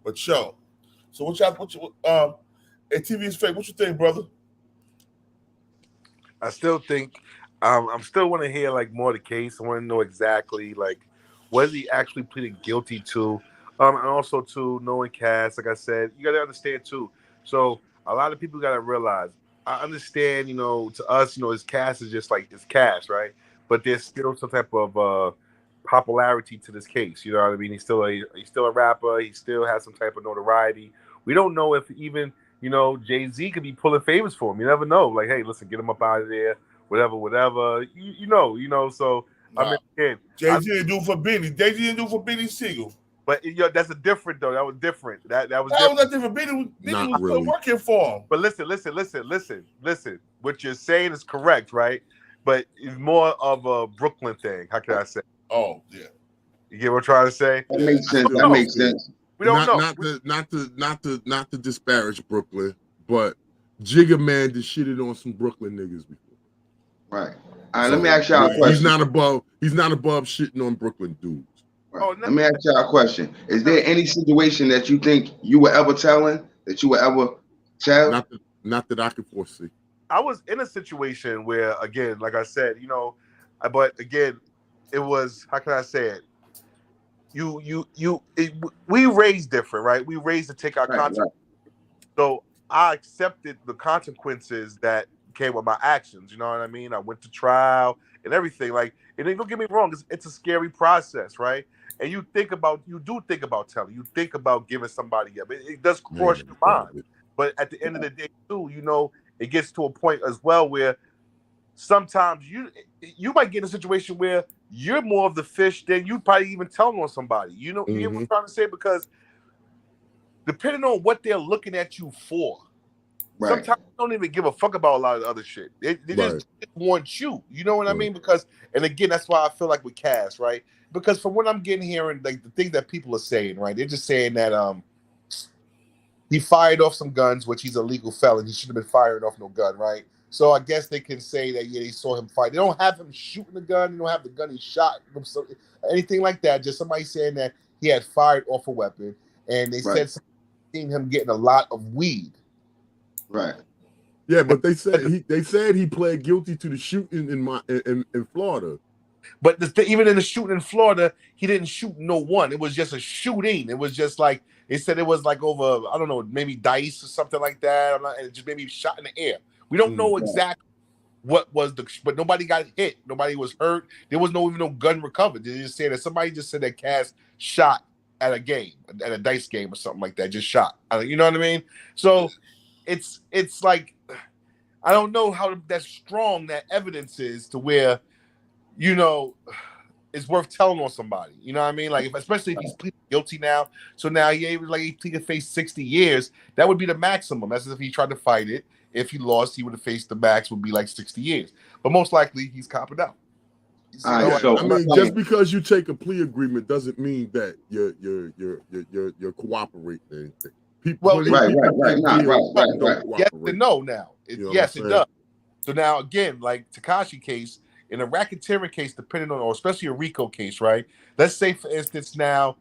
But yo, so what you TV is fake. What you think, brother? I still think I'm still want to hear like more of the case. I want to know exactly like what he actually pleaded guilty to. And also to knowing Cass, like I said, you gotta understand too. So a lot of people gotta realize, I understand, to us, his Cass is just like it's Cass, right? But there's still some type of popularity to this case. You know what I mean? He's still a rapper. He still has some type of notoriety. We don't know if even Jay-Z could be pulling favors for him. You never know. Like, hey, listen, get him up out of there. Whatever. You know. So nah. I mean, again, Jay-Z didn't do it for Benny. Jay-Z didn't do it for Benny Siegel. But that's a different though. That was different. That was not different. Benny was still working for him. But listen. What you're saying is correct, right? But it's more of a Brooklyn thing. How can I say? Oh yeah. You get what I'm trying to say? That makes sense. That makes sense. We don't know. Not to disparage Brooklyn, but Jigga Man did shitted on some Brooklyn niggas before. Right. All right. Let me ask y'all a question. He's not above shitting on Brooklyn dudes. Right. Oh, let me ask y'all a question. Is there any situation that you think you were ever telling that you were ever tell? Not that I can foresee. I was in a situation where, again, like I said, but again, it was, how can I say it? We raised different, right? We raised to take our consequences. Right. So I accepted the consequences that came with my actions. You know what I mean? I went to trial and everything. Like, and don't get me wrong, it's a scary process, right? And you do think about telling. You think about giving somebody up. It does cross your mind. But at the end of the day, too, it gets to a point as well where sometimes you might get in a situation where you're more of the fish than you probably even telling on somebody. You know what I'm trying to say? Because depending on what they're looking at you for, right. Sometimes they don't even give a fuck about a lot of the other shit. They just want you. You know what I mean? Because, and again, that's why I feel like with Cass, right? Because from what I'm getting here and like the things that people are saying, right? They're just saying that he fired off some guns, which he's a legal felon. He shouldn't have been firing off no gun, right? So I guess they can say that they saw him fight. They don't have him shooting the gun. They don't have the gun he shot, anything like that. Just somebody saying that he had fired off a weapon, and they said seen him getting a lot of weed. Right. Yeah, but they said he pled guilty to the shooting in Florida. But even in the shooting in Florida, he didn't shoot no one. It was just a shooting. It was just like they said it was like over, I don't know, maybe dice or something like that, and just maybe shot in the air. We don't know exactly what was but nobody got hit. Nobody was hurt. There was even no gun recovered. They just said that somebody just said that Cass shot at a game, at a dice game or something like that. Just shot. You know what I mean? So it's like I don't know how that strong that evidence is to where it's worth telling on somebody. You know what I mean? Like, especially if he's pleading guilty now. So now he could face 60 years. That would be the maximum. That's if he tried to fight it. If he lost, he would have faced the max would be like 60 years. But most likely, he's copping out. Just because you take a plea agreement doesn't mean that you're cooperating. People, right. Yes and no. Now, yes, it does. So now again, like Tekashi case. In a racketeering case, depending on, or especially a RICO case, right? Let's say, for instance, now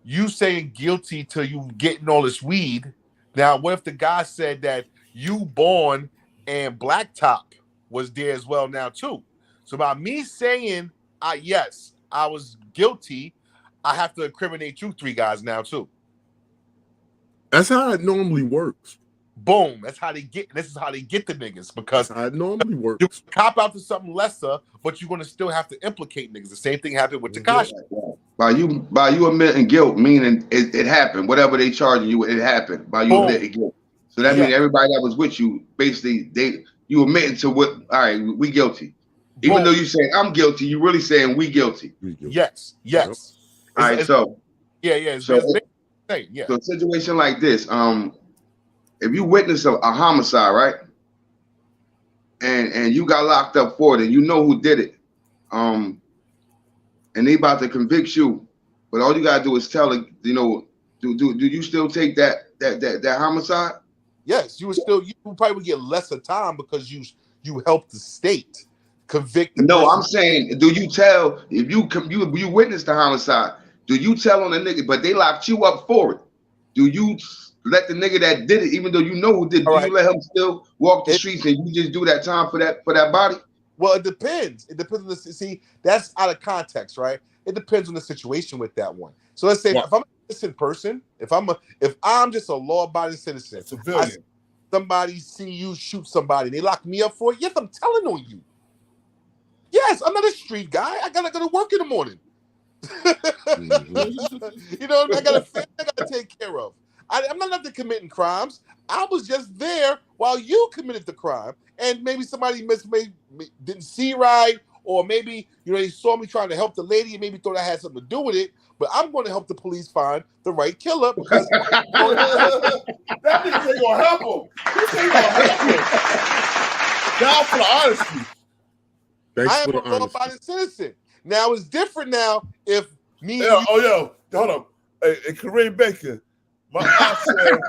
you saying guilty to you getting all this weed. Now, what if the guy said that you born and Blacktop was there as well now too? So by me saying, yes, I was guilty, I have to incriminate you 3 guys now too. That's how it normally works. Boom. That's how they get. This is how they get the niggas, because that's how it normally works. You cop out to something lesser, but you're gonna still have to implicate niggas. The same thing happened with Tekashi. By you admitting guilt, meaning it happened. Whatever they charging you, it happened. By you admitting guilt. So that means everybody that was with you, basically, you admitting to what? All right, we guilty. Even though you say I'm guilty, you really saying we guilty. Yes. All right, so So a situation like this, if you witness a homicide, right, and you got locked up for it, and you know who did it, and they about to convict you, but all you gotta do is tell it, do you still take that homicide? Yes, you probably would get lesser time because you helped the state convict the person. I'm saying, do you tell if you witnessed the homicide? Do you tell on the nigga? But they locked you up for it. Do you let the nigga that did it, even though you know who did? You let him still walk the streets and you just do that time for that body? Well, it depends. It depends on the that's out of context, right? It depends on the situation with that one. So let's say if I'm a innocent person, if I'm just a law-abiding citizen, civilian, somebody see you shoot somebody, they lock me up for it. Yes, I'm telling on you. Yes, I'm not a street guy. I gotta go to work in the morning. You know, I got a family I gotta take care of. I'm not out there committing crimes. I was just there while you committed the crime, and maybe somebody didn't see right, or maybe they saw me trying to help the lady and maybe thought I had something to do with it. But I'm going to help the police find the right killer because that nigga ain't gonna help him. This ain't gonna help him. Down for the honesty. I am a law-abiding citizen. Now it's different now if me. Hold on. Hey, Kareem Baker. My aunt said,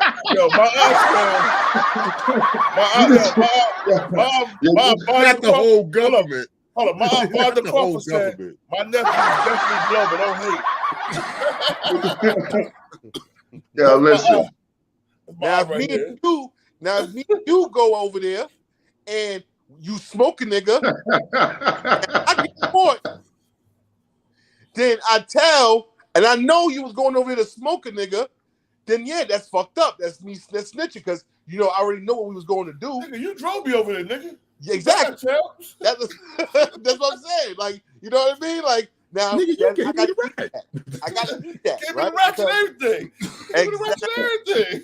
not the whole government. Hold on, my aunt Barney Crawford said, my nephew is definitely global, don't hate. Yo, listen. Now if me and you go over there and you smoke a nigga, I get caught. Then I tell, and I know you was going over there to smoke a nigga, then that's fucked up. That's me snitching because I already know what we was going to do. Nigga, you drove me over there, nigga. Yeah, exactly. That's what I'm saying. Like, you know what I mean? Like, now nigga, you gave me the right. I gotta eat that. Give me the rats and everything. Give me the rats and everything.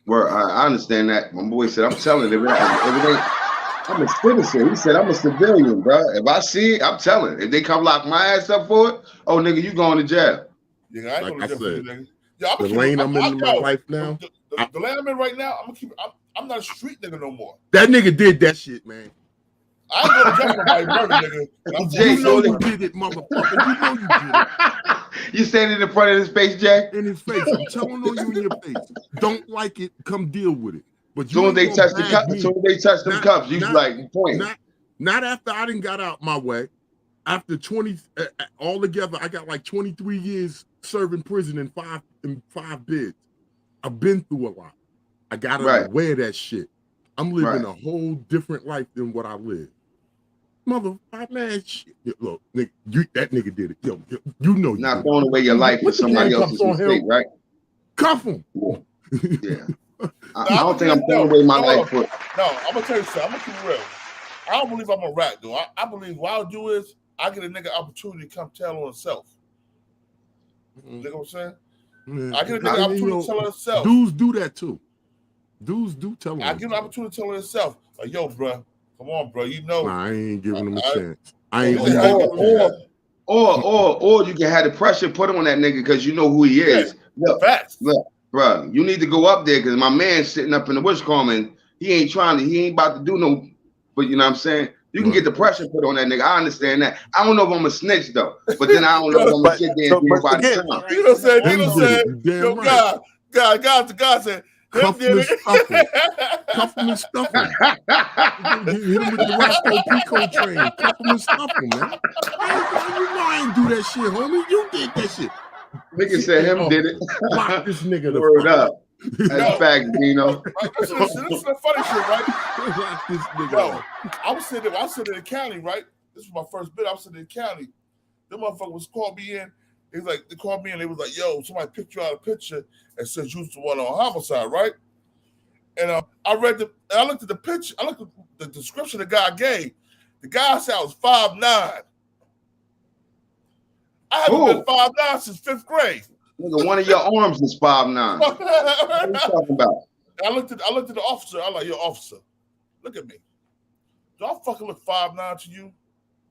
Well, I understand that. My boy said, I'm telling you, I'm a citizen. He said, I'm a civilian, bro. If I see it, I'm telling. If they come lock my ass up for it, oh, nigga, you going to jail. Yeah, I ain't going to jail for you, nigga. The lane I'm in my life now. The lane I'm in right now, I'm not a street nigga no more. That nigga did that shit, man. I ain't going to jail for my murder, nigga. You know you did it, motherfucker. You know you did it. You standing in front of his face, Jay? In his face. I'm telling on you in your face. Don't like it, come deal with it. But as soon as they touch the cups, them cups, you like point. Not after I didn't got out my way. After 20, altogether, I got like 23 years serving prison in five bids. I've been through a lot. I gotta wear that shit. I'm living a whole different life than what I live. Motherfucker, man, shit. Look, nigga, that nigga did it. Yo, you know you not throwing away your life for somebody else's mistake, right? Cuff him. Yeah. I don't think I'm throwing away my life for. No, I'm gonna tell you something. I'm gonna keep it real. I don't believe I'm a rat, dude. I believe what I'll do is I get a nigga opportunity to come tell on himself. You know what I'm saying? Yeah. I get a nigga opportunity to tell on himself. Dudes do that too. Dudes do tell on I give an opportunity to tell on himself. Like, yo, bro, come on, bro. You know. Nah, I ain't giving him a chance. I ain't. Or you can have the pressure put on that nigga because you know who he is. Yeah. Look, bro, you need to go up there because my man's sitting up in the wish and he ain't about to do no. But you know what I'm saying? You can get the pressure put on that nigga. I understand that. I don't know if I'm a snitch though, but then I don't know if I'm gonna sit there and do nobody's time. You know what I'm saying? Yo, God said, cuff him and stuff him. Cuff him and stuff him. Hit him with the Roscoe Pico train. Cuff him and stuff him, man. You know I ain't do that shit, homie. You did that shit. Nigga said him did it. Lock this nigga the word up. That's fact, Dino. This is the funny shit, right? This nigga. Yo, I was sitting in the county, right? This was my first bit. I was sitting in the county. The motherfucker was called me in. They called me in. They was like, "Yo, somebody picked you out a picture and said you was the one on homicide, right?" And I looked at the picture. I looked at the description the guy gave. The guy said I was 5'9". I haven't been 5'9" since 5th grade. Nigga, one of your arms is 5'9". What are you talking about? I looked at the officer. I like, "Yo, officer, look at me. Do I fucking look 5'9" to you?"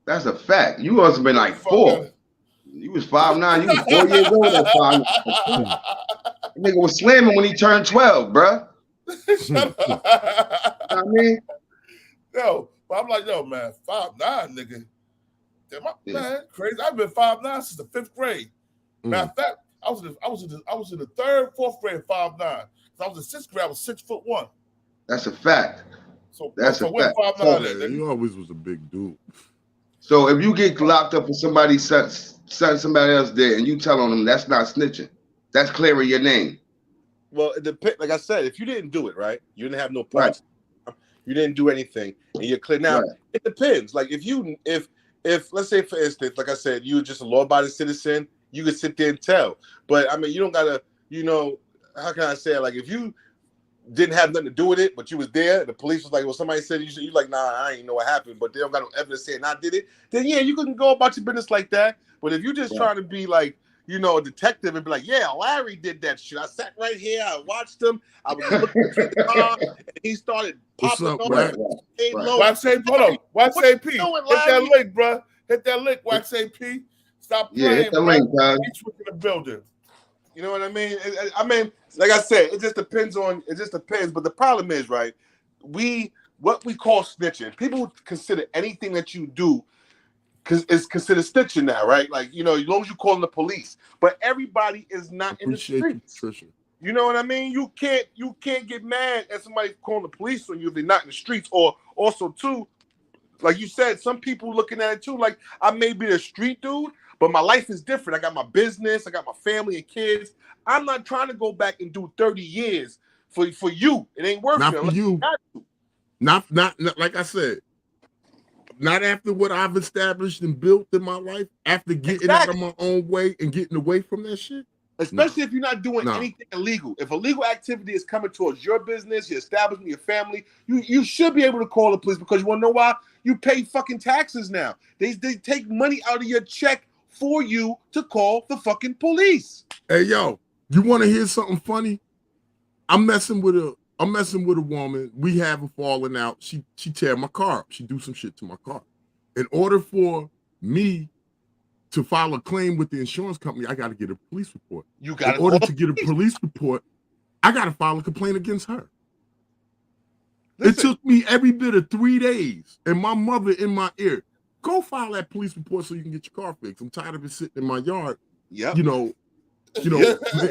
That's a fact. You must have been like 4. You was 5'9". You was 4 years old at 5'9". Nigga was slamming when he turned 12, bruh. I mean, yo, but I'm like, yo, man, 5'9", nigga. Damn, man, crazy. I've been 5'9" since the 5th grade. Matter of fact, I was in the 3rd, 4th grade 5'9". I was in 6th grade. I was 6'1". That's a fact. So that's so a fact. 5'9". You always was a big dude. So if you get locked up for somebody somebody else did, and you tell on them, that's not snitching. That's clearing your name. Well, it depends. Like I said, if you didn't do it, right, you didn't have no parts, you didn't do anything, and you're clear. Now, it depends. Like if let's say, for instance, like I said, you're just a law-abiding citizen, you could sit there and tell. But I mean, you don't gotta, how can I say it? Like if you didn't have nothing to do with it, but you was there, the police was like, well, somebody said you like, nah, I ain't know what happened, but they don't got no evidence saying I did it, then yeah, you can go about your business like that. But if you just trying to be like, a detective and be like, yeah, Larry did that shit. I sat right here, I watched him, I was looking at the car, and he started popping off. Wax AP, hold on. Wax AP, hit that link, bro. Hit that link, Wax AP. Stop playing, hit the link, guys. Each in the building. You know what I mean? I mean, like I said, it just depends. But the problem is, right? What we call snitching. People consider anything that you do is considered snitching now, right? Like, as long as you call the police. But everybody is not in the streets. You know what I mean? You can't get mad at somebody calling the police on you if they're not in the streets. Or also too, like you said, some people looking at it too, like I may be a street dude, but my life is different. I got my business, I got my family and kids. I'm not trying to go back and do 30 years for you. It ain't worth it. Not for you. Not like I said. Not after what I've established and built in my life. After getting out of my own way and getting away from that shit. Especially if you're not doing anything illegal. If illegal activity is coming towards your business, your establishment, your family, you should be able to call the police, because you want to know why? You pay fucking taxes now. They take money out of your check for you to call the fucking police. Hey, yo, you want to hear something funny? I'm messing with a woman. We have a falling out. She tear my car up. She do some shit to my car. In order for me to file a claim with the insurance company, I got to get a police report. You got in order to get a police report, I got to file a complaint against her. Listen. It took me every bit of 3 days, and my mother in my ear, go file that police report so you can get your car fixed. I'm tired of it sitting in my yard. Yep.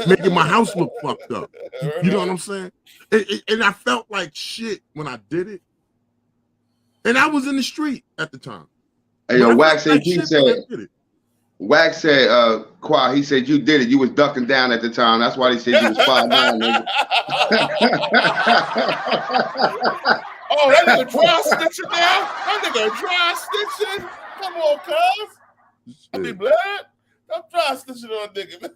Making my house look fucked up. You know what I'm saying? And I felt like shit when I did it. And I was in the street at the time. Hey, yo, Wax said, Qua, he said you did it. You was ducking down at the time. That's why he said you was 5'9", nigga. Oh, that nigga dry snitching now? That nigga dry snitching? Come on, cuz. I be blood. I'm dry snitching on a nigga, man.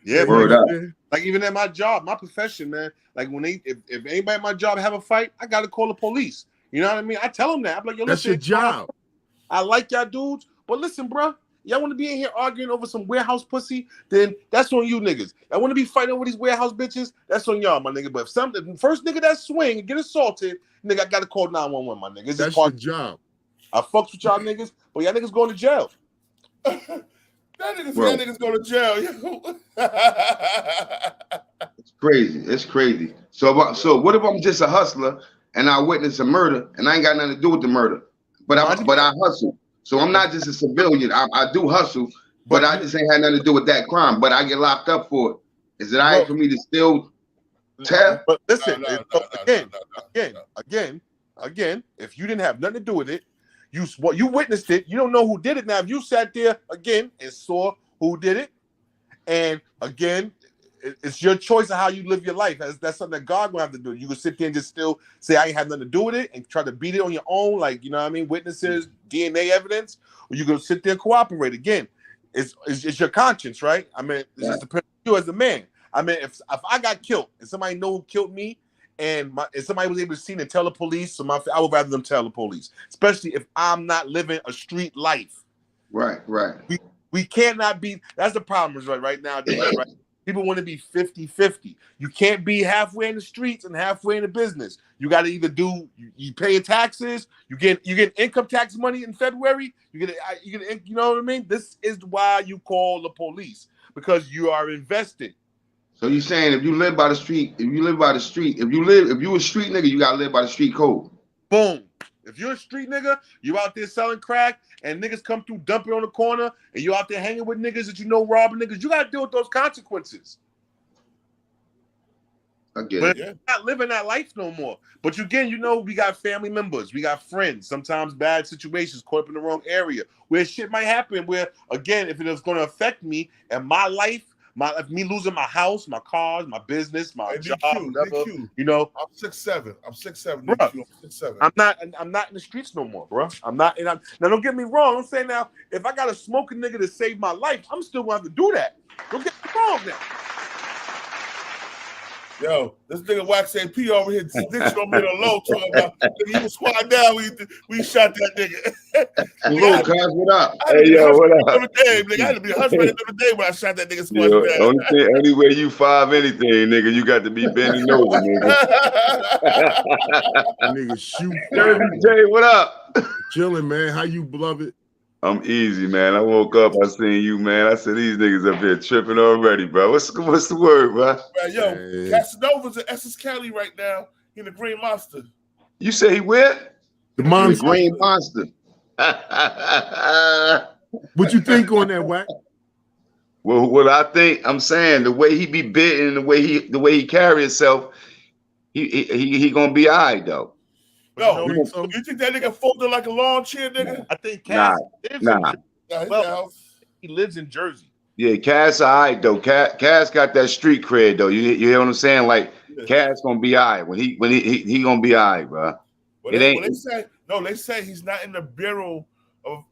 Yeah, man. Like even at my job, my profession, man. Like when if anybody at my job have a fight, I gotta call the police. You know what I mean? I tell them that. I'm like, yo, that's listen, your job. I like y'all dudes, but listen, bro. Y'all want to be in here arguing over some warehouse pussy? Then that's on you niggas. I want to be fighting over these warehouse bitches? That's on y'all, my nigga. But if the first nigga that swing and get assaulted, nigga, I gotta call 911, my nigga. That's your job. I fucks with y'all niggas, but y'all niggas going to jail. That niggas go to jail, yo. It's crazy. It's crazy. So what if I'm just a hustler and I witness a murder and I ain't got nothing to do with the murder, but I hustle. So I'm not just a civilian. I do hustle, but I just ain't had nothing to do with that crime. But I get locked up for it. Is it all right for me to still tell? But listen, again, if you didn't have nothing to do with it, you witnessed it. You don't know who did it. Now, if you sat there again and saw who did it, and again, it's your choice of how you live your life. That's something that God will have to do. You can sit there and just still say I ain't have nothing to do with it and try to beat it on your own, like, you know what I mean, witnesses, DNA evidence, or you can sit there and cooperate. Again, it's your conscience, right? I mean, it's just depends on you as a man. I mean, if I got killed and somebody know who killed me, and somebody was able to see and tell the police, I would rather them tell the police, especially if I'm not living a street life. Right. We cannot be. That's the problem right now. Right? People want to be 50-50. You can't be halfway in the streets and halfway in the business. You got to either do you pay your taxes. You get income tax money in February. You know what I mean. This is why you call the police, because you are invested. So you saying if you live by the street, if you a street nigga, you gotta live by the street code. Boom. If you're a street nigga, you out there selling crack and niggas come through dumping on the corner and you out there hanging with niggas that you know robbing niggas, you gotta deal with those consequences. I get but it. You're not living that life no more. But again, you know, we got family members, we got friends, sometimes bad situations, caught up in the wrong area where shit might happen where, again, if it is gonna affect me and my life, me losing my house, my cars, my business, my job, whatever, you know. I'm 6'7". I'm 6'7". Bro, I'm 6'7". I'm not in the streets no more, bro. I'm not. Now, don't get me wrong. I'm saying now, if I got to smoke a nigga to save my life, I'm still gonna have to do that. Don't get me wrong now. Yo, this nigga Wax AP over here snitching on me in a low talking about he was squatting down when we shot that nigga. Hello, cuz, what up? Hey, yo, what up? I had to be a husband the other day when I shot that nigga squatting down. Only way you 5 anything, nigga, you got to be bending over, nigga. Nigga, shoot. Jersey J, what up? Chilling, man. How you, beloved? I'm easy, man. I woke up, I seen you, man. I said, these niggas up here tripping already, bro. What's the word, bro? Yo, Casanova's in Essex County right now. He in the Green Monster. You say he where? The Monster. Green Monster. What you think on that, Wack? Well, what I think, I'm saying the way he be bitten, the way he carry himself, he gonna be all right though. No, you think that nigga folded like a lawn chair, nigga? I think Cass he lives in Jersey. Yeah, Cass all right though. Cass got that street cred though. You hear what I'm saying? Like Cass gonna be all right when he gonna be all right, bro. They say he's not in the bureau of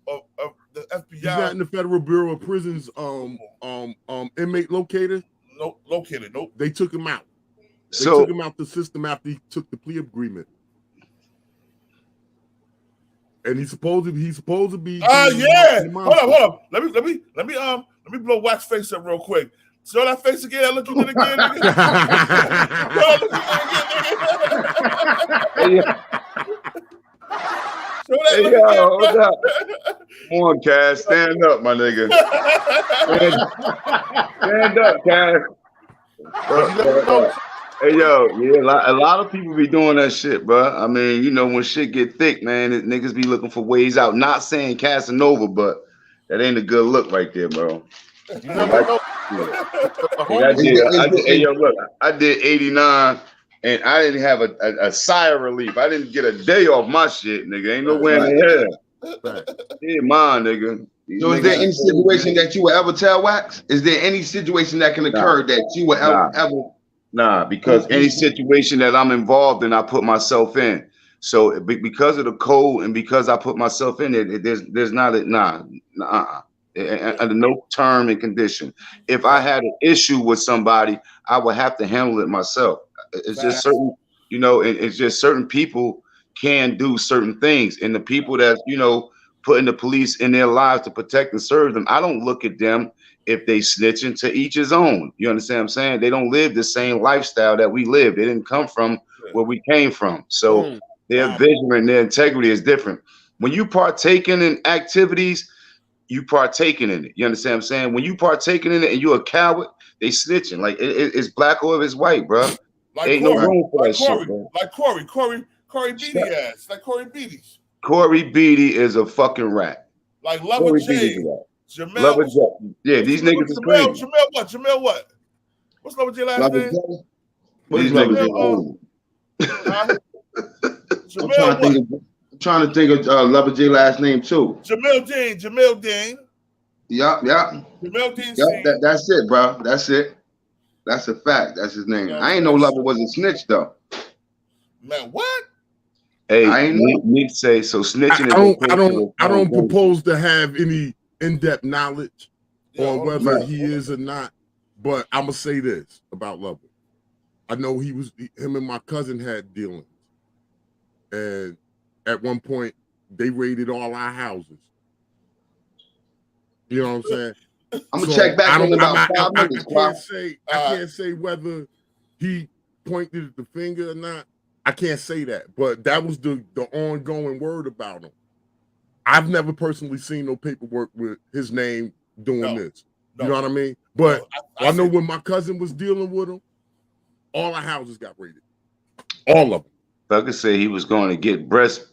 the FBI. He's not in the Federal Bureau of Prisons inmate locator. No, locator. Nope. They took him out. They took him out the system after he took the plea agreement. And he's supposed to be. Yeah. Hold up. Let me blow Wax face up real quick. Show that face again. I look at it again. Hold up. Come on, Cass. Stand up, my nigga. Stand up, Cass. Hey, yo, yeah, a lot of people be doing that shit, bro. I mean, you know, when shit get thick, man, niggas be looking for ways out. Not saying Casanova, but that ain't a good look right there, bro. Hey, yo, look, I did 89, and I didn't have a sigh of relief. I didn't get a day off my shit, nigga. Ain't no way in the hell. Yeah, mine, nigga. So is there any situation that you will ever tell Wax? Is there any situation that can occur that you will ever? Nah, because any situation that I'm involved in, I put myself in. So because of the code and because I put myself in it, there's not under no term and condition. If I had an issue with somebody, I would have to handle it myself. It's just certain, you know, it's just certain people can do certain things, and the people that, you know, putting the police in their lives to protect and serve them, I don't look at them if they snitching. To each his own. You understand what I'm saying? They don't live the same lifestyle that we live. They didn't come from where we came from. So their vision and their integrity is different. When you partaking in activities, you partaking in it. You understand what I'm saying? When you partaking in it and you're a coward, they snitching. Like it's black or it's white, bro. Like ain't no room for that shit, bro. Like Corey Beatty ass. Like Corey Beatty's. Corey Beatty is a fucking rat. Like Lover J. Jamel, yeah, these niggas is crazy. Jamel what? What's Lover J last name? These niggas is old. I'm trying to think of Lover J last name too. Jamel Dean. Yeah. Jamel Dean. That's it, bro. That's it. That's a fact. That's his name. You know I ain't know Lover was a snitch though. Man, what? Hey, I ain't know. Nick say so. Snitching I don't propose to have any in-depth knowledge on whether he is or not, but I'm gonna say this about Lover. I know him and my cousin had dealings, and at one point they raided all our houses. You know what I'm saying? I'm gonna check back in about 5 minutes. I can't say whether he pointed the finger or not. I can't say that, but that was the ongoing word about him. I've never personally seen no paperwork with his name doing this. You know what I mean? But I know when my cousin was dealing with him, all our houses got raided. All of them. Fucker said he was going to get breast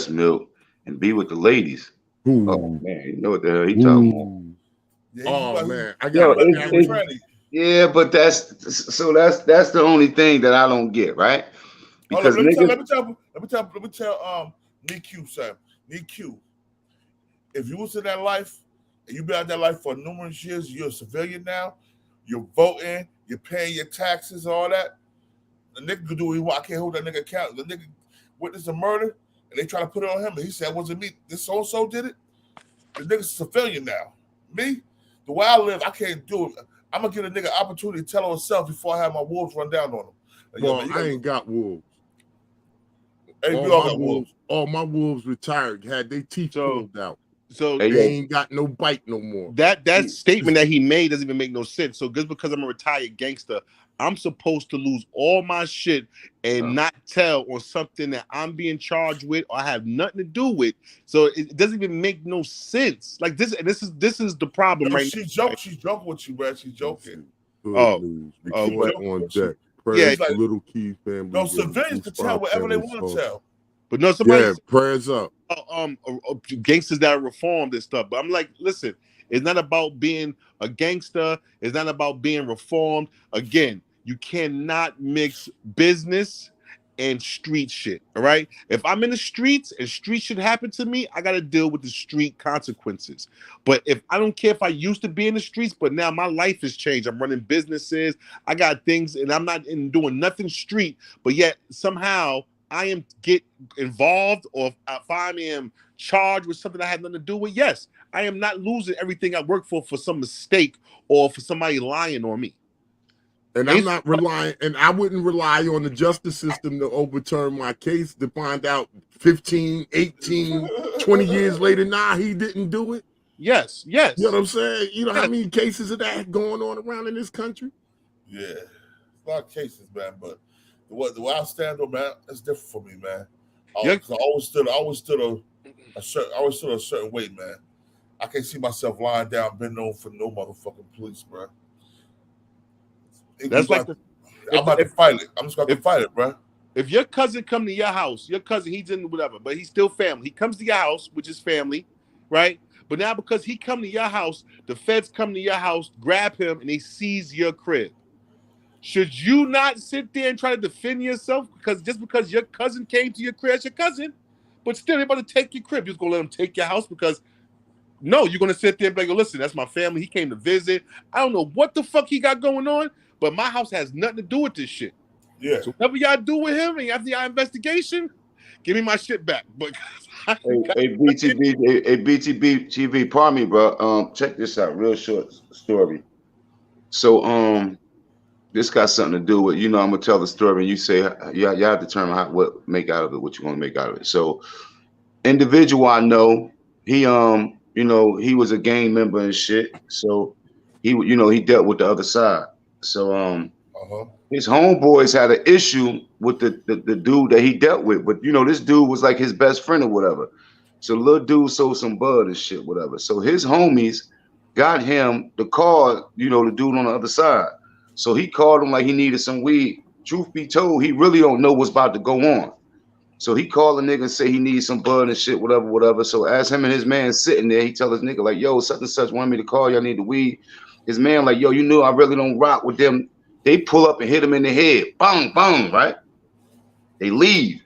milk and be with the ladies. Ooh. Oh man, you know what the hell he talking about? Oh man, I got yeah, but that's the only thing that I don't get, right? Because let me tell Nick Q, sir. Nick Q, if you was in that life and you've been out that life for numerous years, you're a civilian now, you're voting, you're paying your taxes, all that. The nigga could do what he want. I can't hold that nigga account. The nigga witnessed a murder and they try to put it on him, and he said it wasn't me. This so-and-so did it. The nigga's a civilian now. Me, the way I live, I can't do it. I'm gonna give a nigga an opportunity to tell on himself before I have my wolves run down on him. Like, well, I ain't got wolves. Hey, we all got wolves. All my wolves retired, had their teeth pulled out. So they ain't got no bite no more. That statement that he made doesn't even make no sense. So just because I'm a retired gangster, I'm supposed to lose all my shit and not tell on something that I'm being charged with or I have nothing to do with. So it doesn't even make no sense. Like this is the problem, right? She's joking with you, man. She's joking. On deck. Prayers for Little Key family. No, civilians can tell whatever they want to tell. But no, somebody prayers up. Gangsters that are reformed and stuff. But I'm like, listen, it's not about being a gangster. It's not about being reformed. Again, you cannot mix business and street shit. All right. If I'm in the streets and street shit happen to me, I got to deal with the street consequences. But if I don't care if I used to be in the streets, but now my life has changed. I'm running businesses. I got things and I'm not doing nothing street, but yet somehow I am get involved, or if I am charged with something I had nothing to do with, yes, I am not losing everything I work for some mistake or for somebody lying on me. And I'm not relying, and I wouldn't rely on the justice system to overturn my case to find out 15, 18, 20 years later, nah, he didn't do it. Yes. You know what I'm saying? You know how many cases of that going on around in this country? Yeah, a lot of cases, man, but the way I stand on, man, it's different for me, man. I always stood a certain way, man. I can't see myself lying down, bending over for no motherfucking police, bro. That's like I'm about to fight it. I'm just going to fight it, bro. If your cousin come to your house, he's in whatever, but he's still family. He comes to your house, which is family, right? But now because he come to your house, the feds come to your house, grab him, and they seize your crib. Should you not sit there and try to defend yourself? Because just because your cousin came to your crib, it's your cousin, but still they're about to take your crib. You're just going to let them take your house because, no, you're going to sit there and be like, listen, that's my family. He came to visit. I don't know what the fuck he got going on, but my house has nothing to do with this shit. Yeah. So whatever y'all do with him and after y'all investigation, give me my shit back. But hey, Btbtv, pardon me, bro. Check this out, real short story. So, this got something to do with, I'm gonna tell the story and you say, y'all determine what make out of it, what you want to make out of it. So, individual I know, he he was a gang member and shit. So, he dealt with the other side. So, his homeboys had an issue with the dude that he dealt with, but this dude was like his best friend or whatever. So, the little dude sold some bud and shit, whatever. So, his homies got him the call, the dude on the other side. So he called him like he needed some weed. Truth be told, he really don't know what's about to go on. So he called the nigga and say he needs some bud and shit, whatever. So as him and his man sitting there, he tell his nigga like, yo, such and such wanted me to call you. I need the weed. His man like, yo, I really don't rock with them. They pull up and hit him in the head. Bang, bang, right? They leave.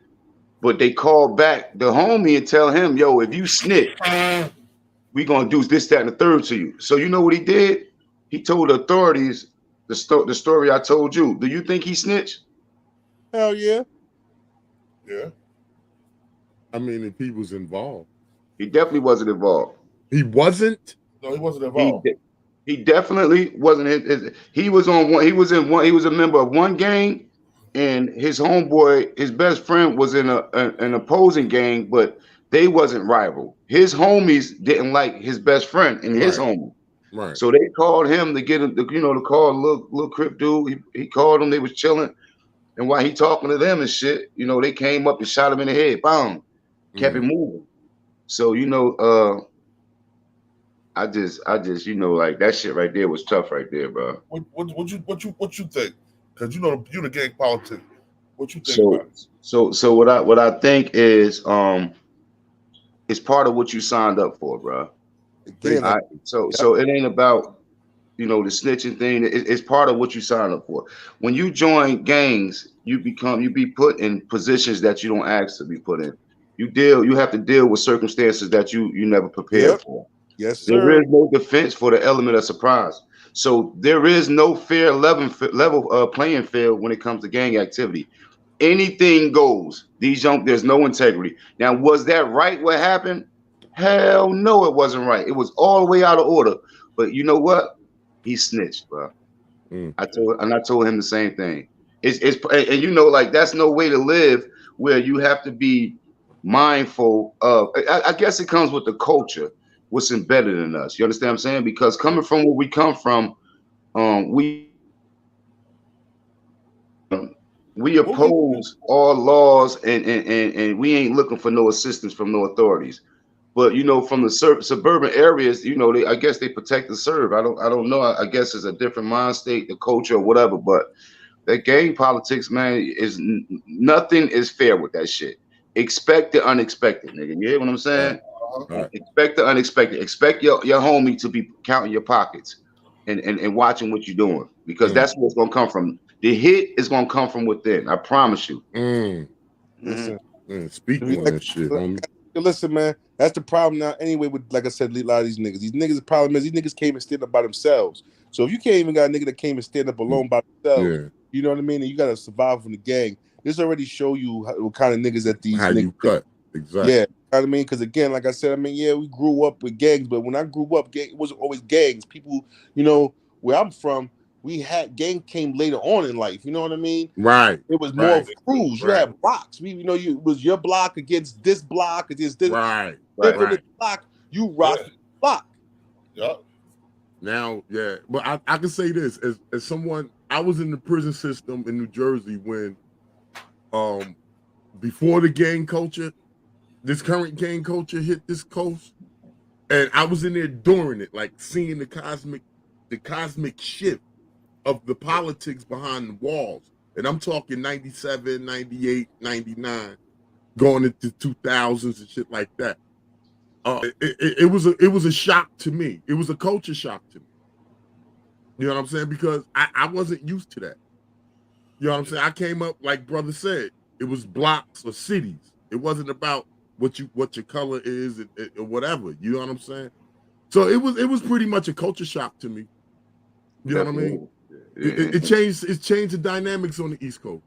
But they call back the homie and tell him, yo, if you snitch, we gonna do this, that, and the third to you. So you know what he did? He told the authorities, The story I told you. Do you think he snitched? Hell yeah. Yeah. I mean, if he was involved. He definitely wasn't involved. He wasn't? No, he wasn't involved. He definitely wasn't. He was on one. He was in one. He was a member of one gang, and his homeboy, his best friend, was in an opposing gang, but they wasn't rival. His homies didn't like his best friend and his homie. Right. So they called him to get him, to call little Crip dude. He called him. They was chilling, and while he talking to them and shit, they came up and shot him in the head. Boom, kept it moving. So I just like that shit right there was tough right there, bro. What you think? Because you the gang politics. What you think about it? So what I think is it's part of what you signed up for, bro. Again, so it ain't about the snitching thing. It's part of what you signed up for. When you join gangs, you be put in positions that you don't ask to be put in. You have to deal with circumstances that you never prepared for. Yes, sir. There is no defense for the element of surprise. So there is no fair level playing field when it comes to gang activity. Anything goes. There's no integrity. Now, was that right what happened? Hell no, it wasn't right. It was all the way out of order. But you know what? He snitched, bro. I told him the same thing. It's that's no way to live where you have to be mindful of. I guess it comes with the culture. What's embedded in us. You understand what I'm saying? Because coming from where we come from, we oppose all laws and we ain't looking for no assistance from no authorities. But from the suburban areas, I guess they protect the serve. I don't know. I guess it's a different mind state, the culture or whatever. But that gang politics, man, nothing is fair with that shit. Expect the unexpected, nigga. You hear what I'm saying? Right. Expect the unexpected. Expect your homie to be counting your pockets and watching what you're doing, because that's what's gonna come from. The hit is gonna come from within. I promise you. Listen, speak on that shit, homie. Listen, man, that's the problem now. Anyway, with like I said, a lot of these niggas. The problem is these niggas came and stand up by themselves. So if you can't even got a nigga that came and stand up alone by themselves, you know what I mean, and you gotta survive from the gang. This already show you what kind of niggas that these niggas you cut. Exactly. Yeah. You know what I mean? Because again, like I said, we grew up with gangs, but when I grew up, it wasn't always gangs. People, where I'm from, gang came later on in life. You know what I mean? Right. It was more of crews. You had blocks. It was your block against this block against this. Right. Block. You rock the block. Yep. Now, but I can say this as someone. I was in the prison system in New Jersey when, before the gang culture. This current gang culture hit this coast, and I was in there during it, like seeing the cosmic shift of the politics behind the walls. And I'm talking 97, 98, 99, going into 2000s and shit like that. It was a shock to me. It was a culture shock to me. You know what I'm saying? Because I wasn't used to that. You know what I'm saying? I came up, like brother said, it was blocks or cities. It wasn't about what your color is or whatever. You know what I'm saying? So it was pretty much a culture shock to me. You know what I mean? It changed the dynamics on the East Coast.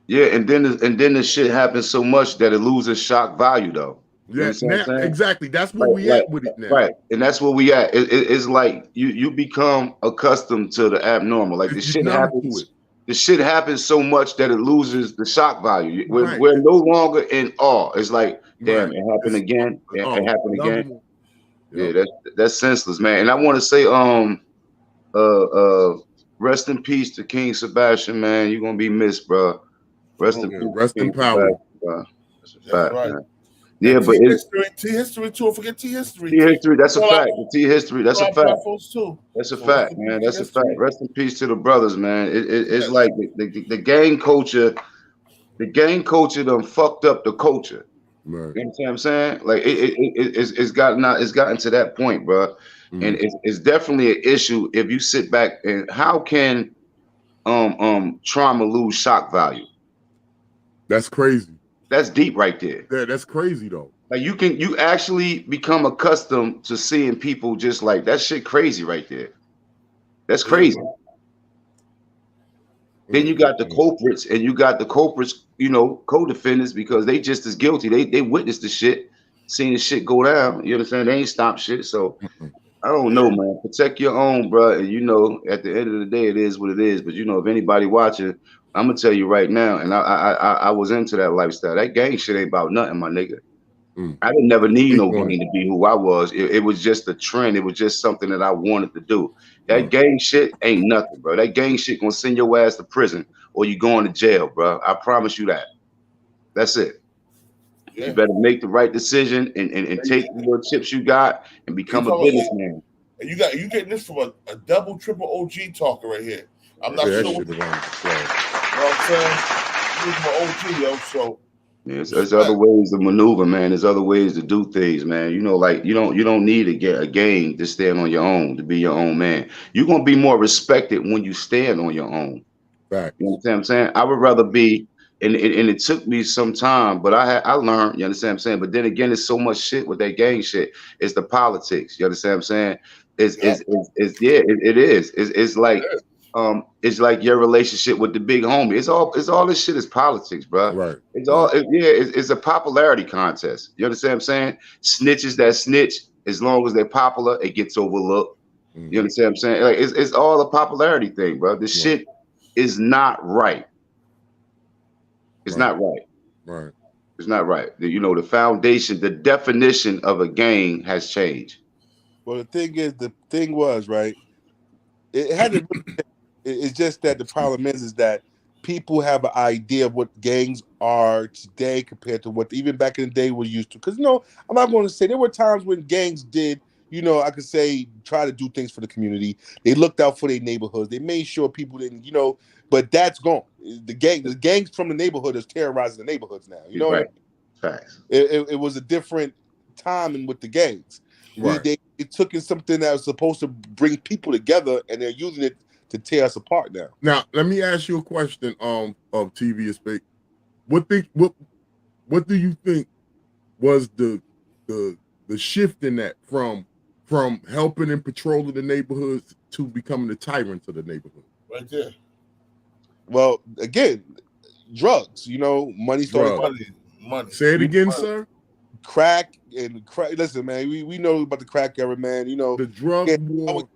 Yeah, and then the shit happens so much that it loses shock value though. Yeah, exactly. That's where we at with it now. Right, and that's where we at. It's like you become accustomed to the abnormal. Like the shit happens. The shit happens so much that it loses the shock value. We're no longer in awe. It's like, damn, it happened again. It happened again. Yeah, that's senseless, man. And I want to say, rest in peace to King Sebastian, man. You're gonna be missed, bro. Rest in peace. Rest in power. That's a fact, right. Man. Yeah, but T history too. Forget T history. T history, that's a fact. T history, that's a fact. Too. That's a fact, man. That's a fact. Rest in peace to the brothers, man. It's like the gang culture. The gang culture done fucked up the culture. Right. You know what I'm saying? Like it's gotten to that point, bro. And it's definitely an issue if you sit back and how can trauma lose shock value? That's crazy. That's deep right there. Yeah, that's crazy though. Like you actually become accustomed to seeing people just like that shit crazy right there. That's crazy. Then you got the culprits, and you got the culprits, you know, co-defendants, because they just as guilty. They witnessed the shit, seen the shit go down. You understand? They ain't stopped shit. So I don't know, man. Protect your own, bro. And you know, at the end of the day, it is what it is. But you know, if anybody watching, I'm gonna tell you right now, and I was into that lifestyle. That gang shit ain't about nothing, my nigga. I didn't never need no gang to be who I was. It was just a trend. It was just something that I wanted to do. That gang shit ain't nothing, bro. That gang shit gonna send your ass to prison or you going to jail, bro. I promise you that. That's it. You better make the right decision and take the little chips you got and become a businessman. And you getting this from a double, triple OG talker right here. I'm not sure what you know what I'm saying? He's my OG, yo. So there's other ways to maneuver, man. There's other ways to do things, man. You know, like you don't need to get a gang to stand on your own, to be your own man. You're gonna be more respected when you stand on your own. Right. You understand what I'm saying? I would rather be, and it took me some time, but I learned. You understand what I'm saying? But then again, there's so much shit with that gang shit. It's the politics. You understand what I'm saying? It is. It's like your relationship with the big homie. It's all this shit is politics, bro. Right. It's a popularity contest. You understand what I'm saying? Snitches that snitch, as long as they're popular, it gets overlooked. You understand what I'm saying? Like it's all a popularity thing, bro. The shit is not right. It's not right. Right. It's not right. You know, the foundation, the definition of a gang has changed. Well, the thing was, right? It hadn't. It's just that the problem is that people have an idea of what gangs are today compared to what even back in the day were used to. Because, you know, I'm not going to say there were times when gangs did, you know, I could say try to do things for the community. They looked out for their neighborhoods. They made sure people didn't, you know, but that's gone. The gangs from the neighborhood is terrorizing the neighborhoods now. You know what I mean? Facts. It was a different time with the gangs. Right. They took in something that was supposed to bring people together, and they're using it to tear us apart now. Now, let me ask you a question. Of TV Speak. What do you think was the shift in that from helping and patrolling the neighborhoods to becoming the tyrant of the neighborhood? Right there. Well, again, drugs. You know, money started. Money. Say it again, sir. Crack. Listen, man, we know about the crack era, man. You know, the drug war.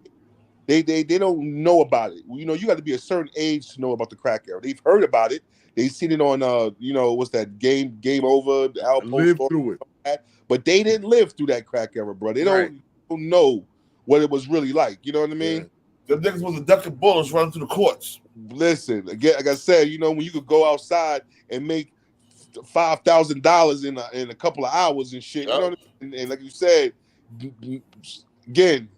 They don't know about it. You know, you got to be a certain age to know about the crack era. They've heard about it. They've seen it on you know, what's that game over, the Outpost. Lived through it. But they didn't live through that crack era, bro. They don't know what it was really like. You know what I mean? The niggas was a ducking bullets running through the courts. Listen, again, like I said, you know, when you could go outside and make $5,000 in a couple of hours and shit, you know what I mean? And like you said, again,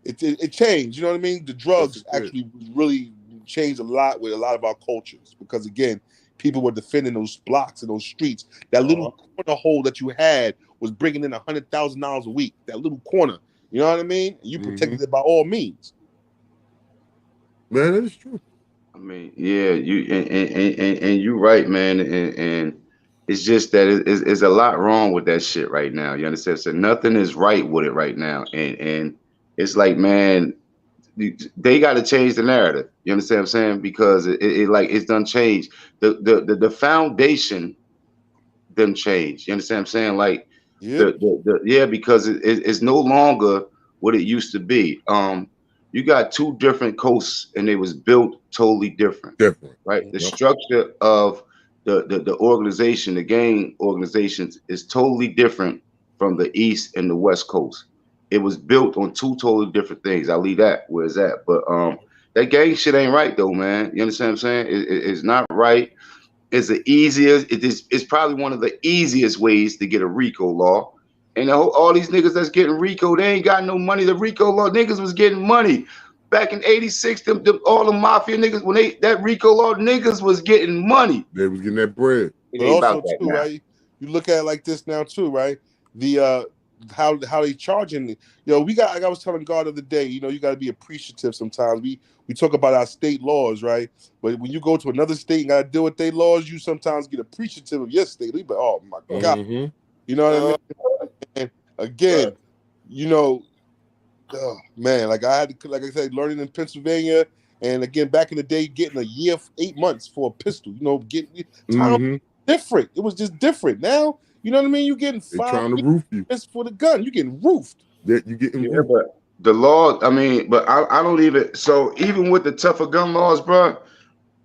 it changed. You know what I mean? The drugs actually really changed a lot with a lot of our cultures because, again, people were defending those blocks and those streets. That little corner hole that you had was bringing in $100,000 a week. That little corner, you know what I mean? And you protected it by all means. Man, that is true. I mean, yeah, and you're right, man. And it's just that it's a lot wrong with that shit right now. You understand? So nothing is right with it right now, and it's like, man, they got to change the narrative. You understand what I'm saying? Because it's done changed. The foundation done changed. You understand what I'm saying? Like because it's no longer what it used to be. You got two different coasts, and they was built totally different. Right? The structure of the organization, the gang organizations, is totally different from the East and the West Coast. It was built on two totally different things. I'll leave that where it's at. But that gang shit ain't right though, man. You understand what I'm saying? It's not right. It's the easiest. It's probably one of the easiest ways to get a RICO law. And all these niggas that's getting RICO, they ain't got no money. The RICO law niggas was getting money back in '86. All the mafia niggas, when that RICO law, niggas was getting money. They was getting that bread. But also too, right? You look at it like this now too, right? The how they charging. You know, like I was telling God the other day, you know, you got to be appreciative sometimes. We talk about our state laws, right? But when you go to another state and got to deal with their laws, you sometimes get appreciative of your state. But oh my God, you know what I mean? And again, you know, man, like I said, learning in Pennsylvania And again, back in the day, getting a year, 8 months for a pistol, you know, getting time different. It was just different. Now, you know what I mean? You're getting 5 trying to roof you. just for the gun. You're getting roofed. Yeah, you getting roofed. But the law, I mean, but I don't even. So even with the tougher gun laws, bro,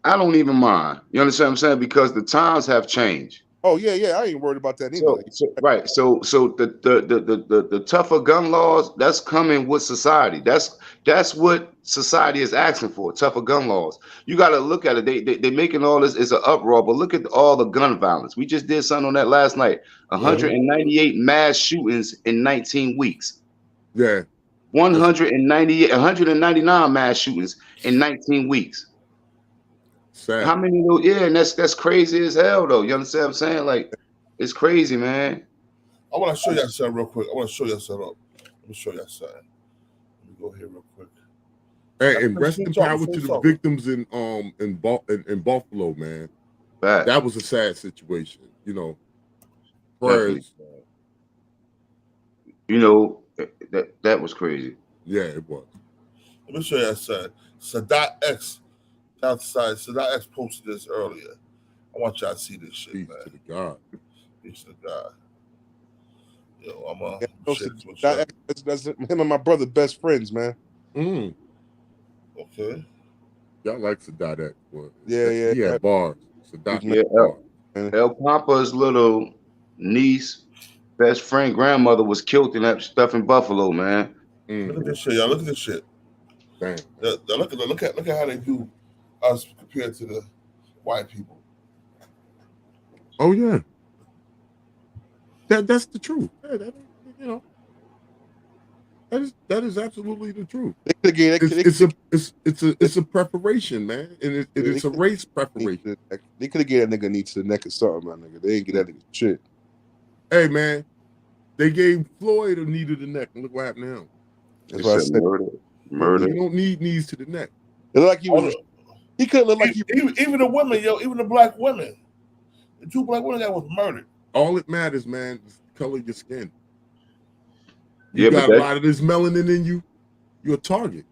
I don't even mind. You understand what I'm saying? Because the times have changed. Oh yeah, I ain't worried about that either. Right. So the tougher gun laws, that's coming with society. That's what society is asking for. Tougher gun laws. You got to look at it. They making all this is an uproar, but look at all the gun violence. We just did something on that last night. 198 mass shootings in 19 weeks. Yeah. 199 mass shootings in 19 weeks. Sad. How many? Yeah, and that's crazy as hell, though. You understand what I'm saying? Like, it's crazy, man. I want to show you something real quick. I want to show you something. Let me show you something. Let me go here real quick. Hey, and rest in power to the victims in Buffalo, man. That was a sad situation, you know. Prayers. You know, that was crazy. Yeah, it was. Let me show you something. Sadat X. Outside, Sadat X posted this earlier. I want y'all to see this shit, man. To the God. Peace to God. Yo, I'm that's him and my brother best friends, man. Okay. Y'all like Sadat X, boy. Yeah. Yeah, bars. Sadat X. El Papa's little niece, best friend, grandmother was killed in that stuff in Buffalo, man. Look at this shit, y'all. Look at this shit. Damn. Look at how they do us compared to the white people. Oh yeah, that's the truth. Yeah, you know, that is absolutely the truth. It's a preparation, man, and it's a race preparation. They could have gave that nigga a knee to the neck or something, my nigga. They didn't get that nigga shit. Hey man, they gave Floyd a knee to the neck, and look what happened to him. That's what I said. Murder. You don't need knees to the neck. It looked like he was. He couldn't look like even the women, yo, even the black women. The 2 black women that was murdered. All it matters, man, is the color of your skin. You got a lot of this melanin in you, you're a target.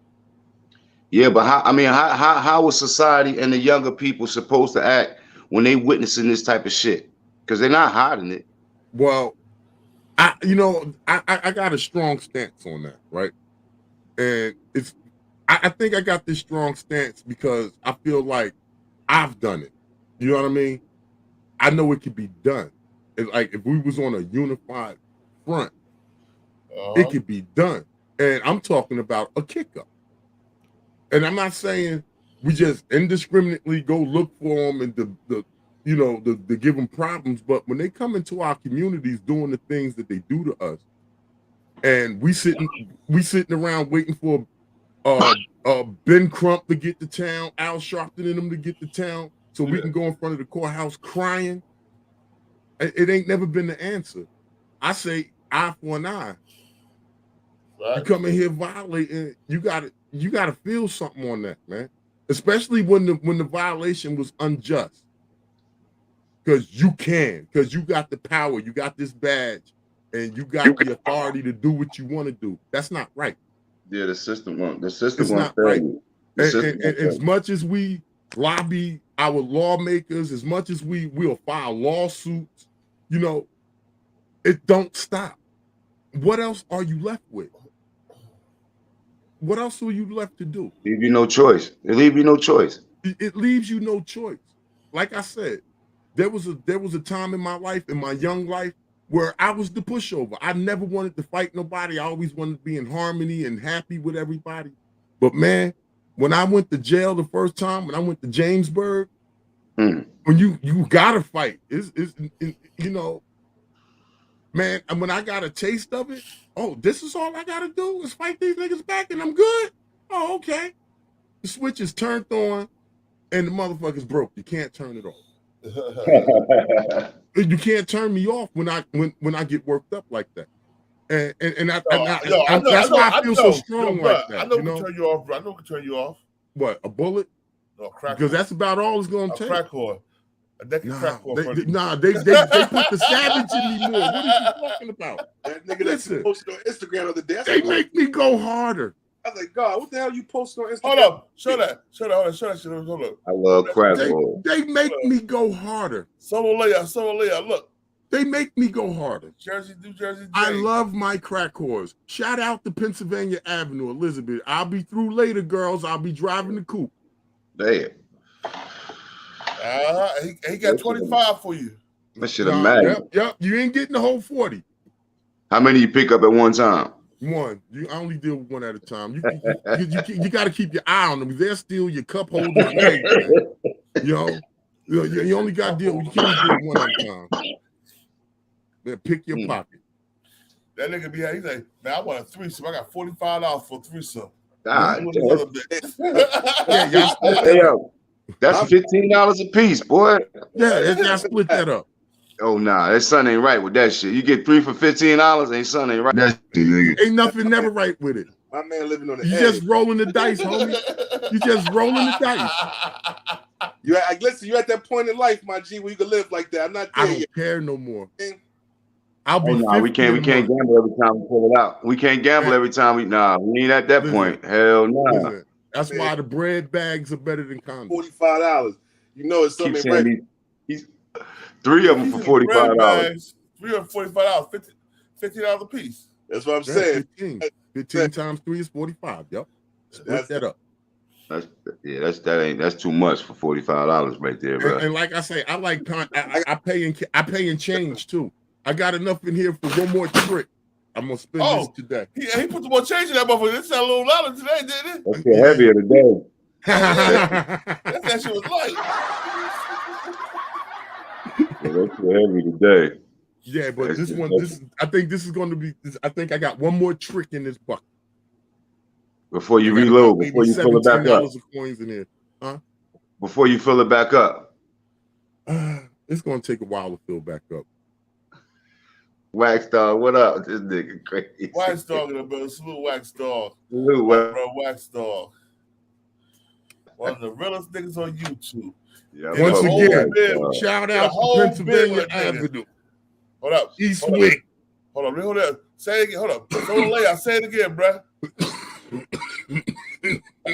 Yeah, but how was society and the younger people supposed to act when they witnessing this type of shit? Because they're not hiding it. Well, I got a strong stance on that, right? And I think I got this strong stance because I feel like I've done it. You know what I mean? I know it could be done. It's like if we was on a unified front, it could be done. And I'm talking about a kick-up. And I'm not saying we just indiscriminately go look for them and the give them problems. But when they come into our communities doing the things that they do to us, and we sitting around waiting for Ben Crump to get to town, Al Sharpton and them to get to town, so we can go in front of the courthouse crying. It ain't never been the answer. I say eye for an eye. Right. You come in here violating, you gotta feel something on that, man. Especially when the violation was unjust. Because you got the power, you got this badge, and you got the authority to do what you want to do. That's not right. Yeah, the system won't. It's not right. And as much as we lobby our lawmakers, as much as we'll file lawsuits, you know, it don't stop. What else are you left with? What else are you left to do? Leave you no choice. It leaves you no choice. It leaves you no choice. Like I said, there was a time in my life, in my young life, where I was the pushover. I never wanted to fight nobody. I always wanted to be in harmony and happy with everybody. But man, when I went to jail the first time, when I went to Jamesburg, when you gotta fight, you know, man, and when I got a taste of it, oh, this is all I gotta do is fight these niggas back and I'm good. Oh, okay. The switch is turned on and the motherfucker's broke. You can't turn it off. You can't turn me off when I get worked up like that. And that's why I feel so strong like that. I know can turn you off, bro. I know can turn you off. What, a bullet? No, crack. Because that's about all it's gonna take. A crack whore. A naked crack whore. They put the savage in me more. What are you talking about? That nigga that posted on Instagram the other day. They make me go harder. I was like, God, what the hell you posting on Instagram? Hold up, show that shit. Hold up. I love crack They, boys. they make me go harder. Solo layout. Look, They make me go harder. New Jersey. J. I love my crack whores. Shout out to Pennsylvania Avenue, Elizabeth. I'll be through later, girls. I'll be driving the coupe. Damn. He got 25 for you. That shit imagine. Yep. You ain't getting the whole 40. How many you pick up at one time? One. I only deal with one at a time. You got to keep your eye on them. They're still your cup holders. And everything. You only got to deal. You can't deal with one at a time. Then pick your pocket. That nigga be he's like, man, I want a threesome. I got $45 for a threesome. God, yo, that's $15 a piece, boy. Yeah, y'all split that up. Oh nah, that son ain't right with that shit. You get 3 for $15, ain't son ain't right. That shit, nigga. Ain't nothing never right with it. My man living on the You edge. just rolling the dice, homie. You just rolling the dice. Listen, you're at that point in life, my G, where you can live like that. I'm not there I don't yet. care no more. Man. I'll be we can't gamble every time we pull it out. We can't gamble every time we ain't at that point. Hell no. Listen, that's why the bread bags are better than condoms. $45. You know it's something right. He's 3 of them for $45. 3 of them $45, $50 a piece. That's what I'm saying. 15 times 3 is 45. Yep. Split that up. That's too much for $45 right there, bro. And like I say, I like I pay in change too. I got enough in here for one more trick. I'm gonna spend this today. He put the more change in that motherfucker. This is a little louder today, didn't it? That's the heavier today. That shit was light. That's too heavy today. Yeah, but I think this is going to be. I think I got one more trick in this bucket. Before you reload, before you fill it back up. Of coins in here, huh? Before you fill it back up. It's going to take a while to fill back up. Wax Dog, what up? This nigga crazy. Wax Dog in the building. Salute Wax Dog. Salute, bro, Wax Dog. One of the realest niggas on YouTube. Yeah, once again, shout out to Pennsylvania Avenue. Hold up. Eastwick. Hold up. Say it again. Hold up. Don't lay out. Say it again, bro.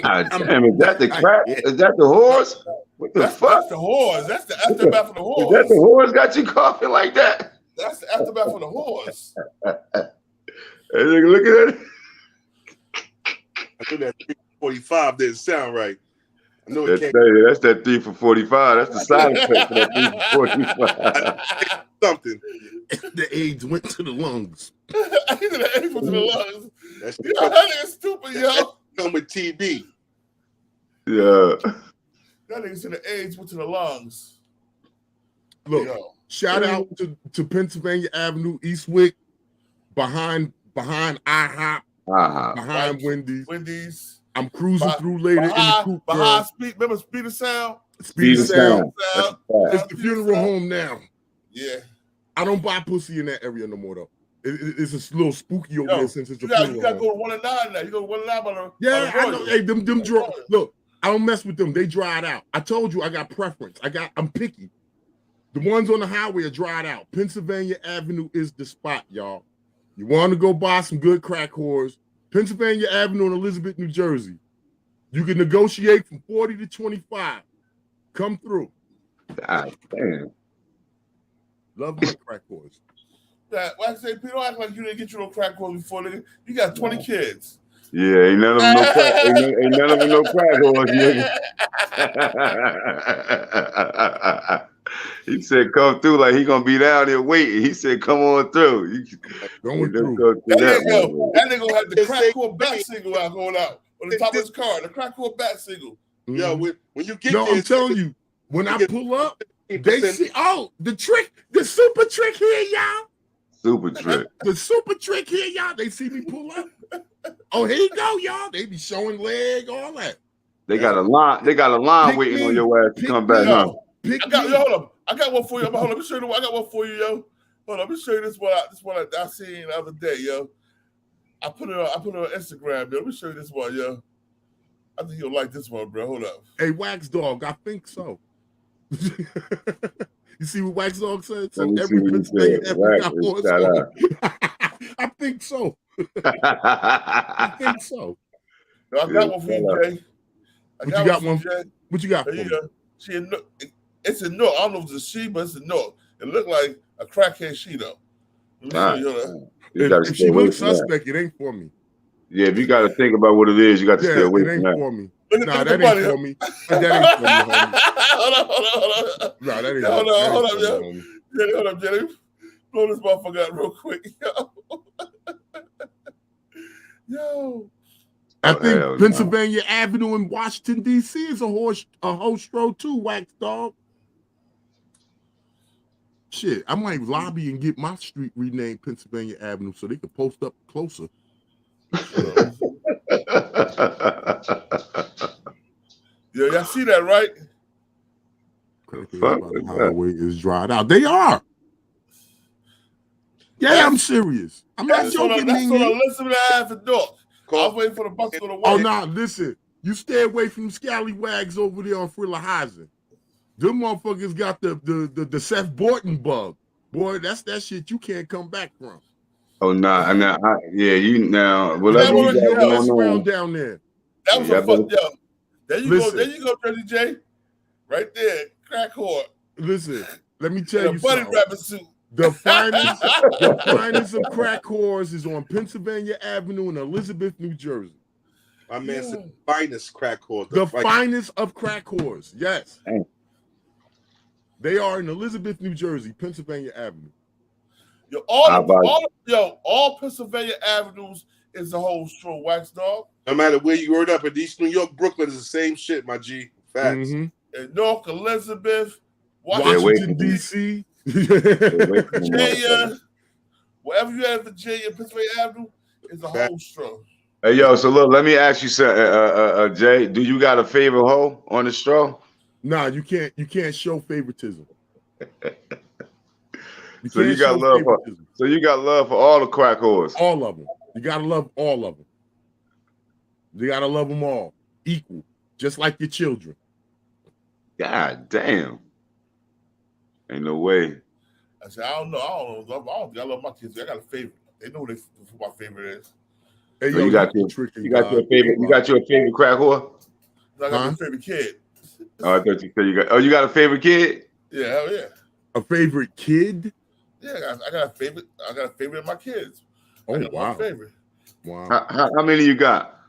God damn, is that the crack? Is that the horse? What the fuck? That's the horse. That's the aftermath of the horse. Is that the horse got you coughing like that? That's the aftermath of the horse. Hey, nigga, look at it. I think that 45 didn't sound right. I know that's that 3 for 45. That's the side effect for that 3 for 45. Something. The AIDS went to the lungs. The AIDS went to the lungs. That nigga stupid, yo. Come with TB. Yeah. That nigga said the AIDS went to the lungs. Look, shout out to Pennsylvania Avenue, Eastwick, behind IHOP, behind Wendy's. I'm cruising through later in the coupe. Behind Speed, remember Speed of Sound? Speed of Sound. It's the funeral home now. Yeah. I don't buy pussy in that area no more though. It's a little spooky over there since it's a funeral home. You gotta go to 1 and 9 now. You go to 1 and 9 by the I know. Hey, them look, I don't mess with them. They dried out. I told you I got preference. I'm picky. The ones on the highway are dried out. Pennsylvania Avenue is the spot, y'all. You want to go buy some good crack whores? Pennsylvania Avenue in Elizabeth, New Jersey. You can negotiate from 40 to 25. Come through. God damn. Love my crack whores. Why I say, Peter, don't act like you didn't get you no crack whores before, nigga. You got 20 kids. Yeah, ain't none of them no crack. Ain't none of them no crack whores, nigga. He said, "Come through," like he gonna be down there waiting. He said, "Come on through." Going through. That nigga gonna have the crack whore back single out going out on the top of his car. The crack whore back single. Mm-hmm. Yo, when you get there, I'm telling you, when I pull up, they see. Oh, the super trick here, y'all. Super trick. The super trick here, y'all. They see me pull up. Oh, here you go, y'all. They be showing leg, all that. They got a line. They got a line waiting on your ass to come back. Hold up. I got one for you. Hold on. Let me show you. I got one for you, yo. Hold on. Let me show you this one. I seen the other day, yo. I put it on Instagram, yo. Let me show you this one, yo. I think you'll like this one, bro. Hold up. Hey, Wax Dog, I think so. You see what Wax Dog said? So every Pennsylvania I think so. I think so. I got one for you, Jay. What you got one? What you got for me? It's a note. I don't know if it's a she, but it's a note. It looked like a crackhead she though. Let me show you that. If she looks suspect, it ain't for me. Yeah, if you got to think about what it is, you got to stay away from that. It ain't for me. Nah, that ain't for me. That ain't for me, homie. Hold on. Nah, that ain't hold on, yo. Jenny, hold up, Jenny. Blow this motherfucker out real quick, yo. I think Pennsylvania Avenue in Washington, D.C. is a host road too, Wax Dog. Shit, I might lobby and get my street renamed Pennsylvania Avenue so they can post up closer. Yeah, y'all see that, right? The highway is dried out. They are. Yeah, I'm serious. I'm not joking. That's on Elizabeth Ave and North. I was waiting for the bus to go to work. Oh, nah, listen. You stay away from scallywags over there on Frilla-Heiser. Them motherfuckers got the Seth Borton bug. Boy, that's that shit you can't come back from. Oh, nah. You now. Whatever you got going on down there. That was a fuck, yo. There you go, Jersey J. Right there, crack whore. Listen, let me tell you something. Bunny rabbit suit. The finest of crack whores is on Pennsylvania Avenue in Elizabeth, New Jersey. My man said finest crack whore. The finest of crack whores, yes. They are in Elizabeth, New Jersey, Pennsylvania Avenue. Yo, all Pennsylvania avenues is the whole straw, Wax Dog. No matter where you growing up in East New York, Brooklyn is the same shit, my G. Facts. In North Elizabeth, Washington D.C., Virginia, wherever you have Virginia, Pennsylvania Avenue is a whole straw. Hey, yo, so look, let me ask you something, Jay. Do you got a favorite hoe on the straw? Nah, you can't show favoritism. So you got love for all the crack whores. All of them. You gotta love all of them. You gotta love them all equal, just like your children. God damn. Ain't no way. I said, I don't know. I don't think I love my kids. I got a favorite. They know who my favorite is. Hey, yo, you got your favorite crack whore? I got my favorite kid. Oh, I thought you said you got a favorite kid? Yeah, hell yeah. A favorite kid? Yeah, I got a favorite. I got a favorite of my kids. Oh, wow. Favorite. Wow. How many you got?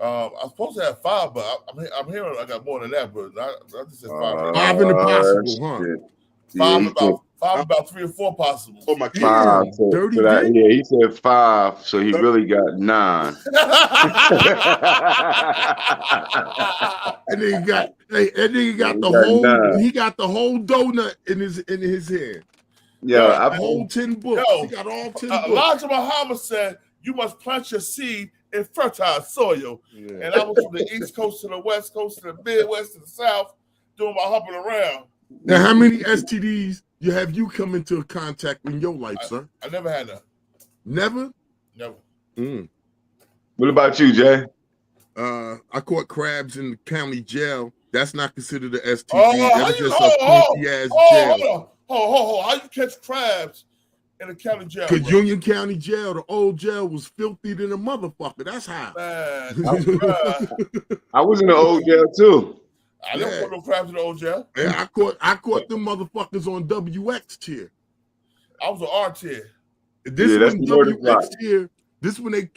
I'm supposed to have 5, but I'm hearing I got more than that. But I just said 5. 5 in the possible, huh? 5 about 3 or 4 possible. Oh my God! He said 5, so he really got 9. And then he got the whole donut in his hand. Yeah, the whole 10 books. He got all 10 books. Elijah Muhammad said, "You must plant your seed in fertile soil." Yeah. And I was from the East Coast to the West Coast to the Midwest to the South, doing my hopping around. Now, how many STDs have you come into contact in your life, sir? I never had none. Never? Never. What about you, Jay? I caught crabs in the county jail. That's not considered an STD. That's just a funky-ass jail. How you catch crabs in the county jail? Because Union County Jail, the old jail, was filthy than a motherfucker. That's how. Man, I was in the old jail too. I never caught no crabs in the old jail. Yeah, I caught them motherfuckers on WX tier. I was on R tier. This WX tier. This when they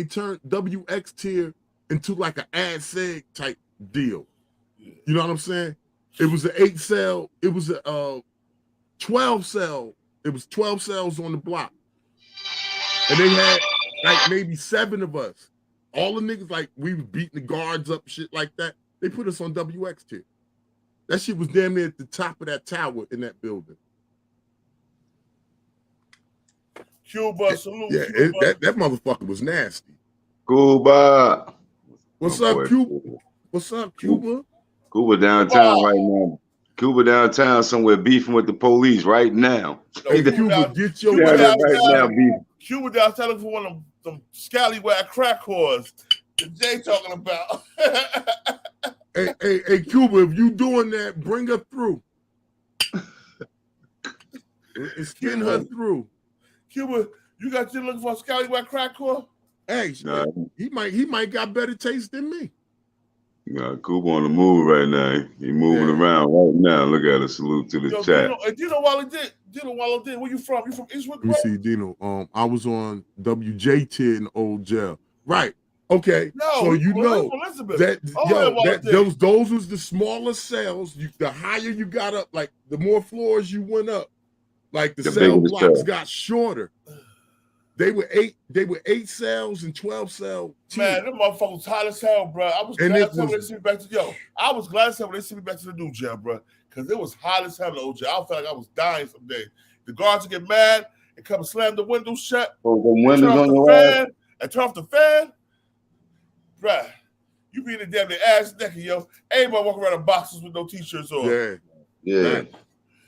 turned WX tier into like an ad seg type deal. You know what I'm saying? It was an 8 cell. It was a 12 cell. It was 12 cells on the block, and they had like maybe 7 of us. All the niggas, like, we was beating the guards up, shit like that. They put us on WX tier. That shit was damn near at the top of that tower in that building. Cuba, salute. Yeah, Cuba. that motherfucker was nasty. Cuba. What's up, Cuba? What's up, Cuba? Cuba downtown right now. Cuba downtown somewhere beefing with the police right now. Hey, Cuba, get your right now, Cuba downtown looking for one of them scallywag crack whores that Jay talking about. Hey, Cuba, if you doing that, bring her through. Skin her through. Cuba, you got you looking for a scallywag crack whore? Hey, He might got better taste than me. Coop on the move right now. He moving around right now. Look at us. Salute to the chat. Dino Wallow did. Where you from? You from Eastwood? Let me see, Dino. I was on WJT in the old jail. Right. Okay. So you know that those was the smaller cells. The higher you got up, like the more floors you went up, like the cell blocks got shorter. They were 8 cells and 12 cell. Man, them motherfuckers was hot as hell, bro. I was glad when they see me back to I was glad when they see me back to the new jail, bro, because it was hot as hell in the old jail. I felt like I was dying some days. The guards would get mad and come and slam the windows shut. The windows on the fan and turn off the fan, bro. You be the damn ass naked, yo. Everybody walking around in boxes with no t-shirts on. Yeah.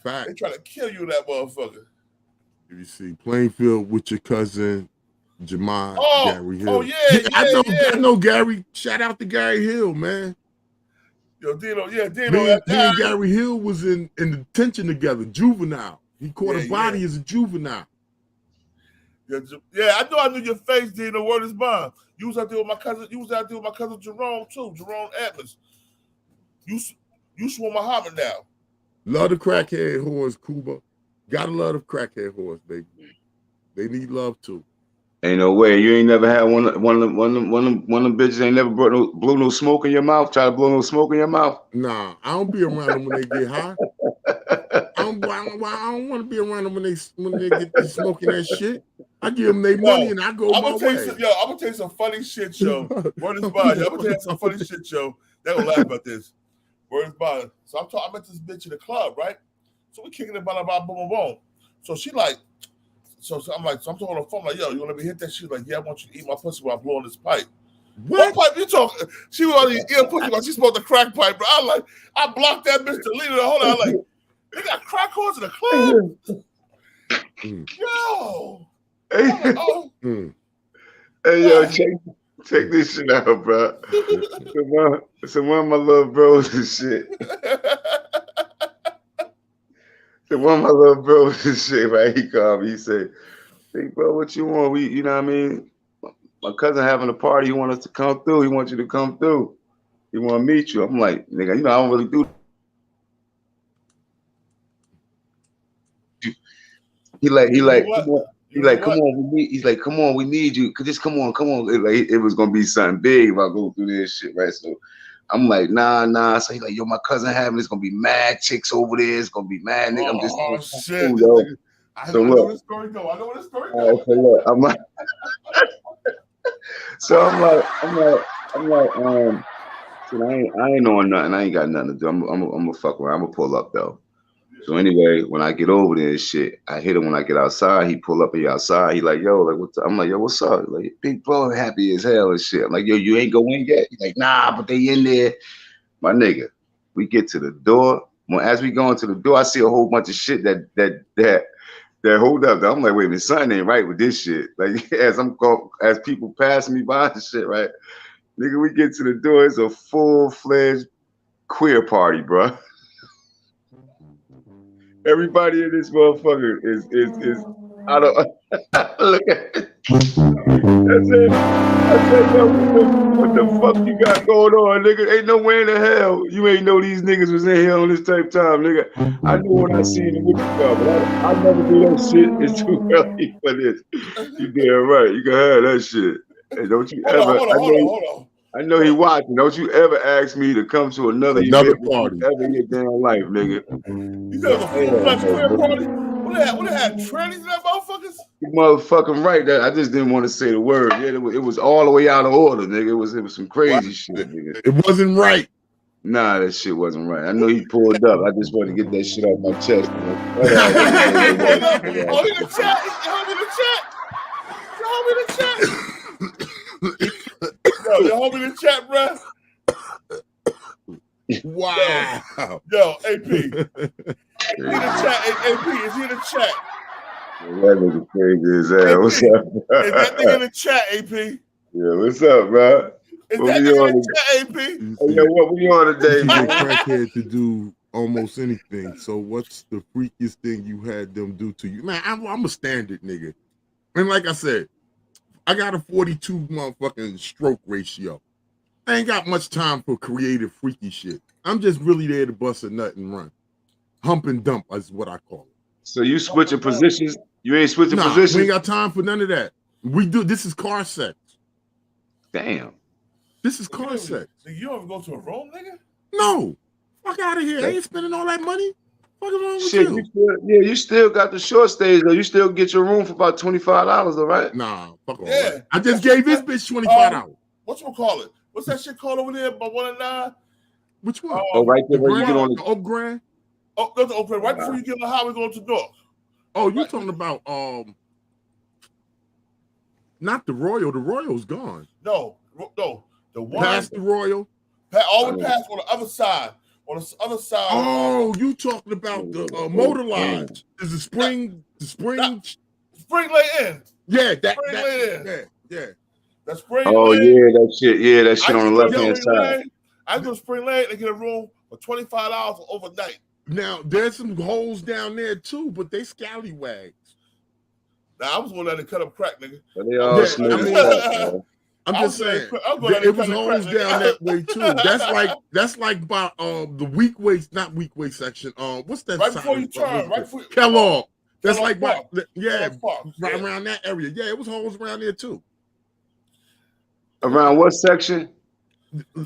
Fact. They try to kill you, that motherfucker. You see, Plainfield with your cousin Jamal Gary Hill. Oh yeah, I know Gary. Shout out to Gary Hill, man. Yo, Dino, Dino. Me and Gary Hill was in detention together, juvenile. He caught a body as a juvenile. Yeah, I knew your face, Dino. Word is bond. You was out there with my cousin. You was out there with my cousin Jerome too, Jerome Atlas. You swore Muhammad now. Love the crackhead horse, Cuba. Gotta love the crackhead horse, baby. They need love too. Ain't no way. You ain't never had one of them bitches ain't never blew no smoke in your mouth. Try to blow no smoke in your mouth. Nah, I don't be around them when they get high. I don't want to be around them when they get to smoking that shit. I give them their money and I go my way. I'm gonna tell you some funny shit, yo. Word is bond. I'm gonna tell you some funny shit, yo. They gonna laugh about this. Word is bond. So I met this bitch in the club, right? So we kicking it about boom, boom, boom. So she like, so I'm talking on the phone, like, yo, you want to let me hit that shit? Like, yeah, I want you to eat my pussy while I'm blowing this pipe. What pipe you talking? She was on the ear pussy while she smoked the crack pipe, bro. I blocked that bitch to leave it. Hold on, I'm like, they got crack horns in the club? Yo. Hey, yo, check this shit out, bro. So one of my little bros and shit. So one of my little bros and shit, right? He called me. He said, "Hey, bro, what you want? You know what I mean? My cousin having a party. He want us to come through. He wants you to come through. He want to meet you." I'm like, nigga, you know, I don't really do. He like, come on, he's like, come on, we need you. Just come on. It was gonna be something big if I go through this shit, right? So I'm like, nah. So he's like, yo, my cousin having, it's gonna be mad chicks over there. It's gonna be mad, nigga. I'm just shit. Yo. I know where the story go. I know where the story go. Right, so look, I'm like, so I ain't knowing nothing. I ain't got nothing to do. I'm gonna fuck around. I'm gonna pull up though. So anyway, when I get over there and shit, I hit him when I get outside. He pull up and he outside. He like, yo, like what's up? I'm like, yo, what's up? Like, big bro, happy as hell and shit. I'm like, yo, you ain't go in yet? He's like, nah, but they in there. My nigga, we get to the door. Well, as we go into the door, I see a whole bunch of shit that hold up. I'm like, wait a minute, something ain't right with this shit. Like as people passing me by and shit, right? Nigga, we get to the door. It's a full-fledged queer party, bro. Everybody in this motherfucker is I don't look at it. I said, yo, what the fuck you got going on, nigga? Ain't no way in the hell you ain't know these niggas was in here on this type time, nigga. I knew when I seen them with you, but I never do that shit. It's too early for this. You damn right. You can have that shit. And don't you hold on. I know he watching. Don't you ever ask me to come to another party ever in your damn life, nigga. You got a full-fledged queer party? What they had trannies in that motherfuckers? You motherfucking right. That I just didn't want to say the word. Yeah, it was all the way out of order, nigga. It was some crazy shit, nigga. It wasn't right. Nah, that shit wasn't right. I know he pulled up. I just wanted to get that shit off my chest. Hold me the chat. Yo, you hold me in the chat, bro. Wow. Yo, AP. Is he in the chat? AP, is he in the chat? That nigga crazy as hell. What's up, bro? Is that nigga in the chat, AP? Yeah, what's up, bro? Is that nigga in the chat, AP? Hey, yo, what we on today, man? Crackhead to do almost anything. So what's the freakiest thing you had them do to you? Man, I'm a standard nigga. And like I said, I got a 42 motherfucking stroke ratio. I ain't got much time for creative, freaky shit. I'm just really there to bust a nut and run. Hump and dump is what I call it. So you switching positions? You ain't switching Nah, positions? we ain't got time for none of that. This is car sex. Damn. This is car sex. You don't even go to a room, nigga? No. Fuck out of here. I ain't spending all that money. Fuck is wrong with Shit, you? you still got the short stage though. You still get your room for about $25 though, right? Nah, fuck all Yeah. that. I just gave this bitch $25. Whatchamacallit? What's that shit called over there by 1 and 9? Which one? Oh, right there where you get on the Oak Grand? Oh, that's the Oak Grand. Right before you get on the highway going to North. Oh, you're talking about not the Royal. The Royal's gone. No. The one past the Royal. All the way past on the other side. On the other side. Oh, you talking about the Motor Lodge? Is the spring? Spring Lane Inn. Yeah, Spring Lane Inn. Yeah. That Spring Oh Lane. yeah, that shit on the left hand side. I go to Spring Lane and get a room for $25 overnight. Now there's some holes down there too, but they scallywags. Now I was going to cut up crack, nigga. But they all I'm just saying, it was holes down that way too. That's like by the weak waste, not weak waste section. What's that? Right before you turn, right before Kellogg. That's Kellogg like Park. right around that area. Yeah, it was holes around there too. Around what section?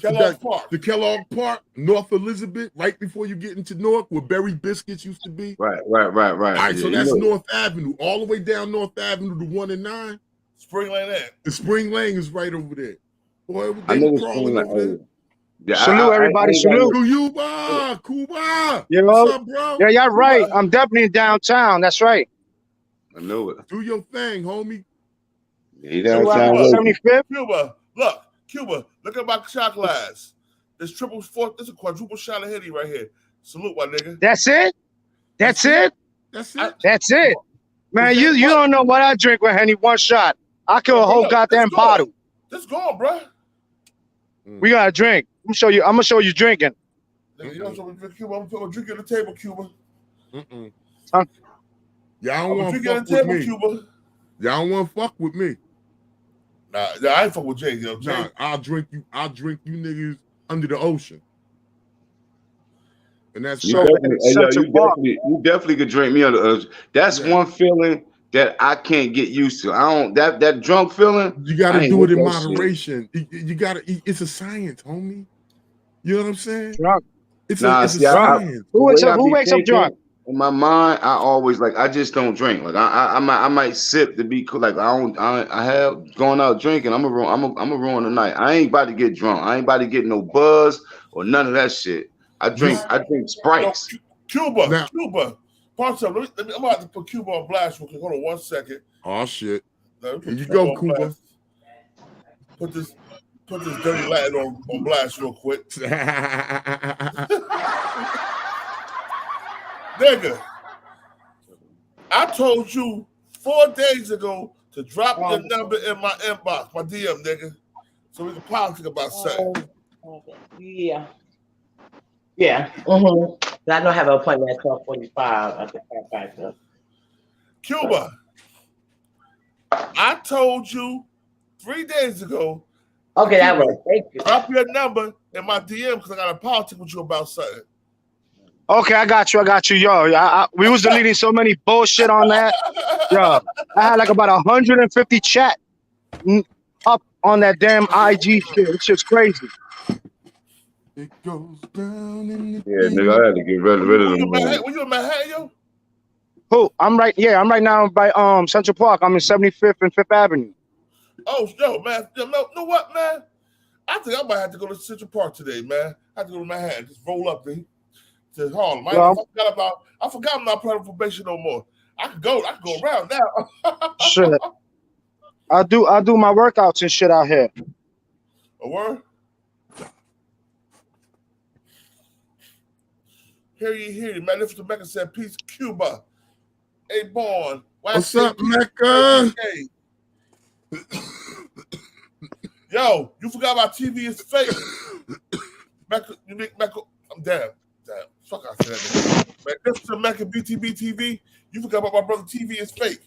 Kellogg Park. The Kellogg Park, North Elizabeth, right before you get into North, where Berry Biscuits used to be. Right. All right, so that's North Avenue, all the way down North Avenue to 1 and 9. Spring Lane Inn. The Spring Lane is right over there. Boy, I they know were the crawling over there. Yeah, salute everybody, salute. Cuba. You know, what's up, bro? Yeah, y'all right. I'm definitely in downtown. That's right. I know it. Do your thing, homie. He downtown. 75th. Cuba, look at my shot glass. This this a quadruple shot of Henny right here. Salute, my nigga. That's it? That's it? That's it? That's it. Man, you don't know what I drink with Henny. One shot. I kill a whole goddamn bottle. It's gone, bro. We got to drink. I'm gonna show you drinking. You don't show me Cuba. I'm gonna drink at the table, Cuba. Huh? Y'all don't want to fuck with me. Cuba. Y'all don't want to fuck with me. Nah, I ain't fuck with Jay. Jay. Nah, I'll drink you niggas under the ocean. And that's you definitely could drink me under the ocean. That's one feeling that I can't get used to. I don't that drunk feeling. You gotta do it in moderation. You gotta it's a science, homie. You know what I'm saying? Drunk. It's a science. Who wakes up drunk? In my mind, I always I just don't drink. Like I might sip to be cool. Like I have going out drinking. I'm a ruin the night. I ain't about to get drunk. I ain't about to get no buzz or none of that shit. I drink Sprites. Cuba. Parts of I'm about to put Cuba on blast real quick. Hold on 1 second. Oh shit. Here you go, Cuba. Put this dirty Latin on blast real quick. Nigga, I told you 4 days ago to drop your number in my inbox, my DM, nigga, so we can politic about something. Yeah. I don't have an appointment at 12:45 at the chiropractor. Cuba, I told you 3 days ago. Okay, that works. Thank you. Drop your number in my DM because I got a politic with you about something. Okay, I got you. Yo, we was deleting so many bullshit on that. Yo, I had like about 150 chat up on that damn IG shit. It's just crazy. It goes down in the nigga, I had to get rid of them. Were you in Manhattan, yo? Who? I'm right now by Central Park. I'm in 75th and 5th Avenue. Oh, yo, man. You know what, man? I think I might have to go to Central Park today, man. I have to go to Manhattan. Just roll up to Harlem. I forgot I'm not part of probation no more. I could go around now. Shit. I do my workouts and shit out here. A word? Hear you. Magnificent Mecca said, peace, Cuba. Hey, born. What's up, Mecca? Yo, you forgot my TV is fake. Mecca, I'm damn. Fuck I said that. Magnificent Mecca Btbtv. You forgot about my brother TV is fake.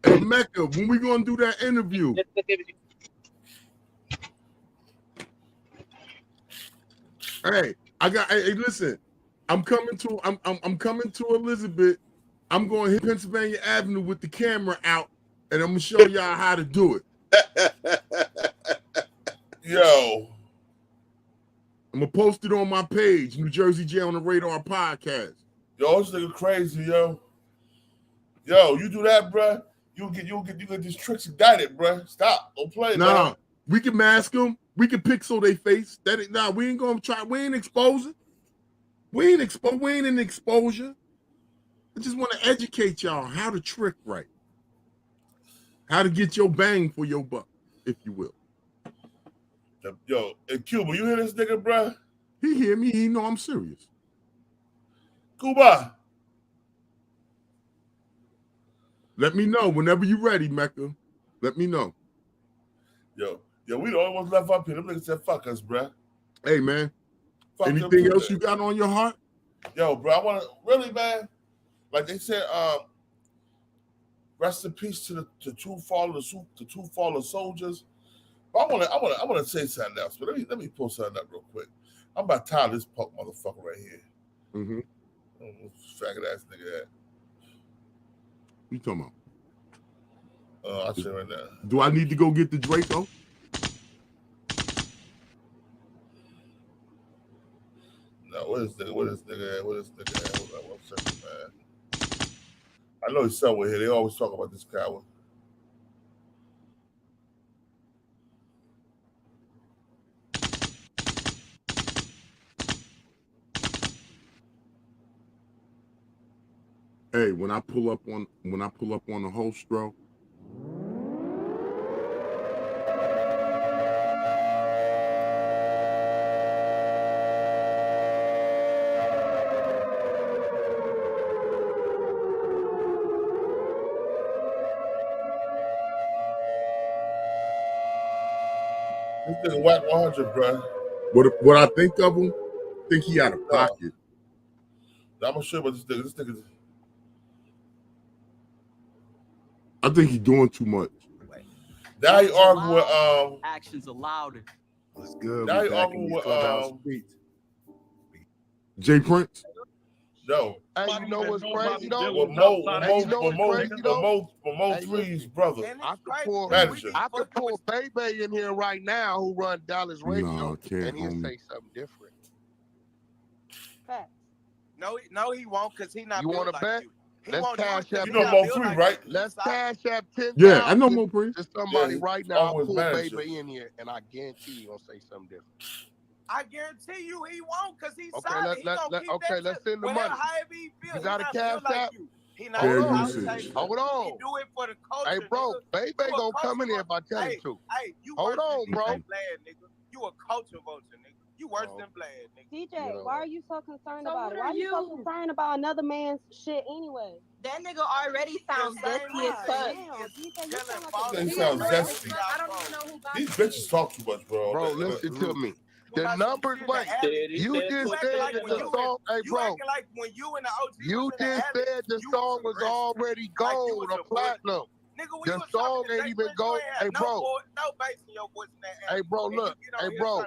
Hey, Mecca, when we gonna do that interview? Hey, hey, listen, I'm coming to Elizabeth. I'm going to hit Pennsylvania Avenue with the camera out, and I'm gonna show y'all how to do it. Yo. I'm gonna post it on my page, New Jersey Jail on the Radar podcast. Yo, this nigga crazy, yo. Yo, you do that, bruh. You get these tricks indicted, bruh. Stop. Don't play, Nah, man. we can mask them. We can pixel their face. We ain't gonna try. We ain't exposing. We ain't in exposure. I just want to educate y'all how to trick right. How to get your bang for your buck, if you will. Yo, in Cuba, you hear this nigga, bruh? He hear me. He know I'm serious. Cuba. Let me know whenever you ready, Mecca. Let me know. Yo, we the only ones left up here. Them niggas said, fuck us, bruh. Hey, man. Fuck anything else you got on your heart? Yo, bro, I want to, really, man, like they said, rest in peace to the two fallen soldiers. But I want to say something else, but let me pull something up real quick. I'm about tired of this punk motherfucker right here. Mm-hmm. Faggot ass nigga at. You talking about? I'll say right now. Do I need to go get the Draco? No, what is nigga at? Hold on 1 second, man. I know he's somewhere here. They always talk about this coward. Hey, when I pull up on the Holstro, this nigga whack 100, bro. What I think of him? I think he out of pocket. I'm gonna show you about this nigga. This nigga. I think he's doing too much. Now he arguing with actions allowed. What's good? Now he arguing with Jay Prince. No. Hey, you know what's crazy though? With Mo 3's brother. I could pull Bebe in here right now who run Dallas Radio, and he'll say something different. No, he won't, because he not. You want to bet? Let's cash up. You know Mo 3, right? Let's cash up 10,000. Yeah, I know Mo 3. To somebody right now. I'll pull manager. Bebe in here, and I guarantee he's gonna say something different. I guarantee you he won't, because he's Okay, solid. let's send the money. You got a cash app? He not Hold on. He do it for the culture. Hey, bro, Bebe gonna come in here if I tell him to. Hey, you hold on, bro. Vlad, nigga. You a culture vulture, nigga. You worse than Vlad, nigga. DJ, why are you so concerned about it? Why are you so concerned about another man's shit anyway? That nigga already sounds zesty as fuck. They sound zesty. These bitches talk too much, bro. Bro, listen to me. The numbers, wait. You just said that the song, hey, bro. You just said the song was already gold or platinum. The song ain't even gold. Hey, bro. Hey, bro, look. Hey, bro.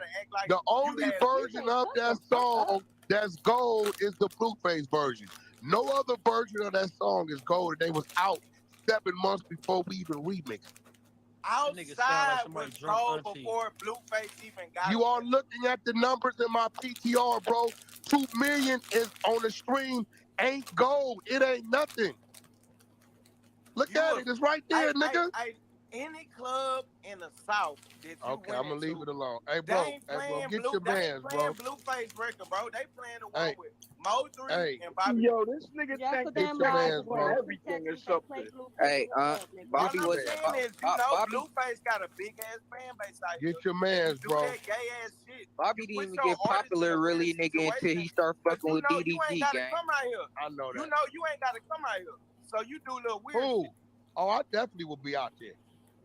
The only version of that song that's gold is the Blueface version. No other version of that song is gold. They was out 7 months before we even remixed. Outside was gold before Blueface even got. You are looking at the numbers in my PTR, bro. 2 million is on the stream. Ain't gold. It ain't nothing. Look at it. It's right there, nigga. Any club in the South that you okay, I'm gonna leave it alone. Hey, bro, get your mans, bro. Blueface record, bro. They playing the one with Mo 3 and Bobby. Yo, this nigga think get your mans, bro. Everything is something. Hey, Bobby what I'm was. saying is, you know, Blueface got a big ass fan base out here. Get your mans, bro. That gay ass shit. Bobby didn't even get popular really, nigga, until he started fucking with DDG, You ain't gotta gang. come out here. I know that. You know you ain't gotta come out here. So you do a little weird shit. Oh, I definitely will be out there.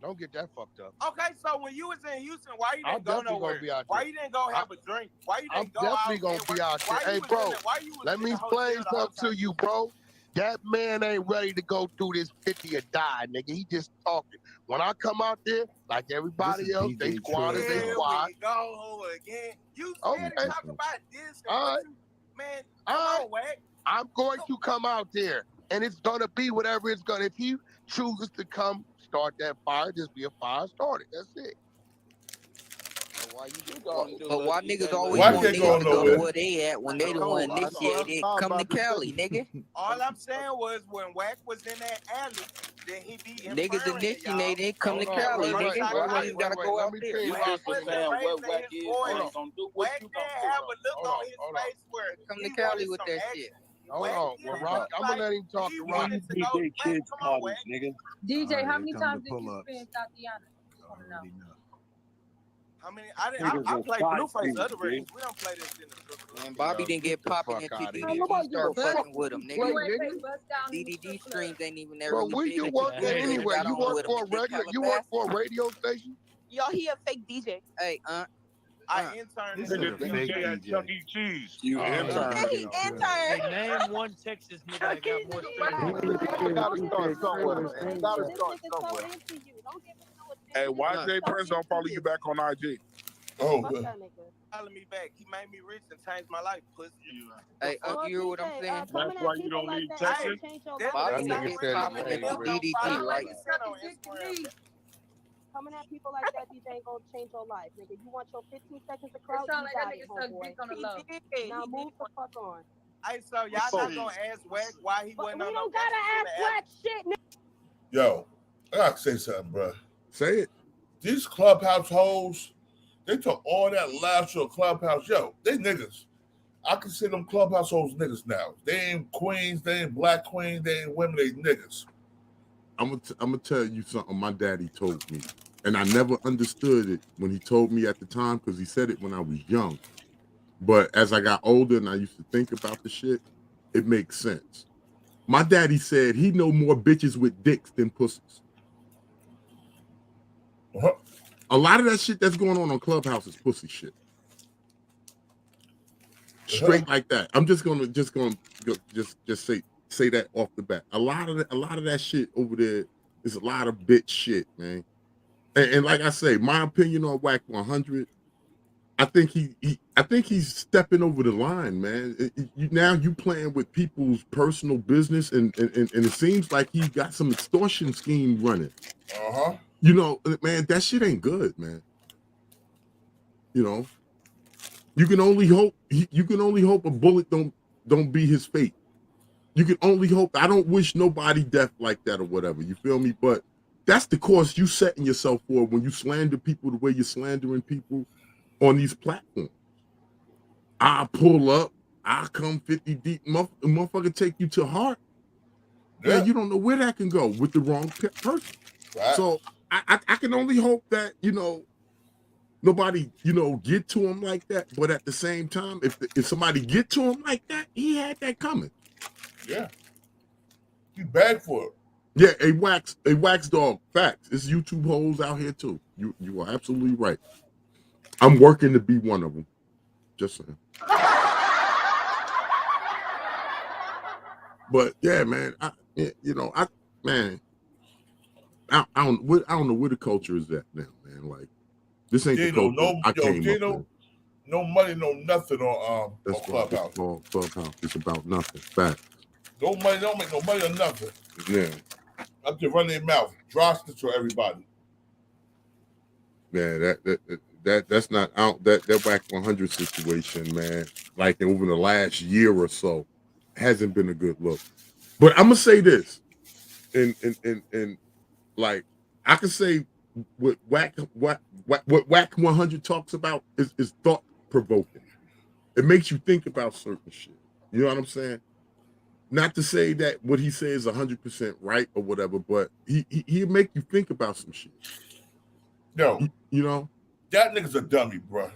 Don't get that fucked up. Okay, so when you was in Houston, why you didn't go nowhere? Be out why you didn't go have a drink? Why you didn't go out? I'm definitely gonna be out there. Hey, bro, let me explain something to you, bro. That man ain't ready to go through this 50 or die, nigga. He just talking. When I come out there, like everybody else, they squatters, they squad. Go again. You Okay. talk about this. All right. Man, come on, Wack. I'm going to come out there, and it's gonna be whatever it's gonna. If he chooses to come start that fire, just be a fire started. That's it. But why niggas always want niggas to go to where they at when they the one initiated? Come to Cali, nigga. All I'm saying was when Wack was in that alley, then he be Niggas initiated, come to Cali, nigga. Why you gotta go out there? You just was saying what Wack is gonna do. Wack can't have a look on his face where come to Cali with that shit. Hold on, well, Rock, I'm gonna let him talk to Rock. DJ, how many times did you spend Tatiana? I mean, I play Blueface other races. We don't play this in the strip. And Bobby didn't get popping until DDD start fucking with him, nigga. DDD streams ain't even there. Bro, where you work at anyway? You work for a regular? You work for a radio station? Y'all, he a fake DJ. Hey, I interned. This is a DJ at Chuck E. Cheese. You intern. Hey, name one Texas nigga that got more You gotta start somewhere. You gotta start somewhere. Hey, YJ Prince don't follow you back on IG. Oh, follow me back. He made me rich and changed my life, pussy. Hey, you hear what I'm saying? That's why you don't leave Texas. That nigga said DDT, right? Coming at people like that, DJ ain't gonna change your life, nigga. You want your 15 seconds of clout, you got it, homeboy. Now move the fuck on. Hey, so y'all not gonna ask Wack why he wasn't on. We don't gotta ask Wack shit, nigga. Yo, I gotta say something, bro. Say it. These Clubhouse hoes, they took all that loud shit Clubhouse. Yo, they niggas. I consider them Clubhouse hoes niggas now. They ain't queens, they ain't black queens, they ain't women, they niggas. I'm gonna tell you something my daddy told me, and I never understood it when he told me at the time because he said it when I was young. But as I got older and I used to think about the shit, it makes sense. My daddy said he know more bitches with dicks than pussies. A lot of that shit that's going on Clubhouse is pussy shit. Straight like that. I'm just gonna say that off the bat. A lot of that shit over there is a lot of bitch shit, man. And like I say, my opinion on Wack 100, I think he's stepping over the line, man. Now you playing with people's personal business, and it seems like he got some extortion scheme running. You know, man, that shit ain't good, man. You know, you can only hope a bullet don't be his fate. You can only hope. I don't wish nobody death like that or whatever. You feel me? But that's the course you setting yourself for when you slander people the way you're slandering people on these platforms. I pull up, I come 50 deep, motherfucker take you to heart. Yeah, you don't know where that can go with the wrong person. Right. So I can only hope that, you know, nobody, you know, get to him like that. But at the same time, if somebody get to him like that, he had that coming. Yeah. You bad for it. Yeah, a wax dog. Facts. It's YouTube hoes out here too. You are absolutely right. I'm working to be one of them. Just saying. But yeah, man, I don't know where the culture is at now, man. Like, this ain't the culture I came up with. No money, no nothing on Clubhouse. Clubhouse. It's about nothing. Fact. No money, don't make no money or nothing. Yeah. I'm just running their mouth. Dry snitch for everybody. Yeah, that's not out. That Wack 100 situation, man. Like over the last year or so, hasn't been a good look. But I'm gonna say this, and like I can say what Wack 100 talks about is thought provoking. It makes you think about certain shit. You know what I'm saying? Not to say that what he says is 100% right or whatever, but he'll make you think about some shit. Yo, you know, that nigga's a dummy, bro.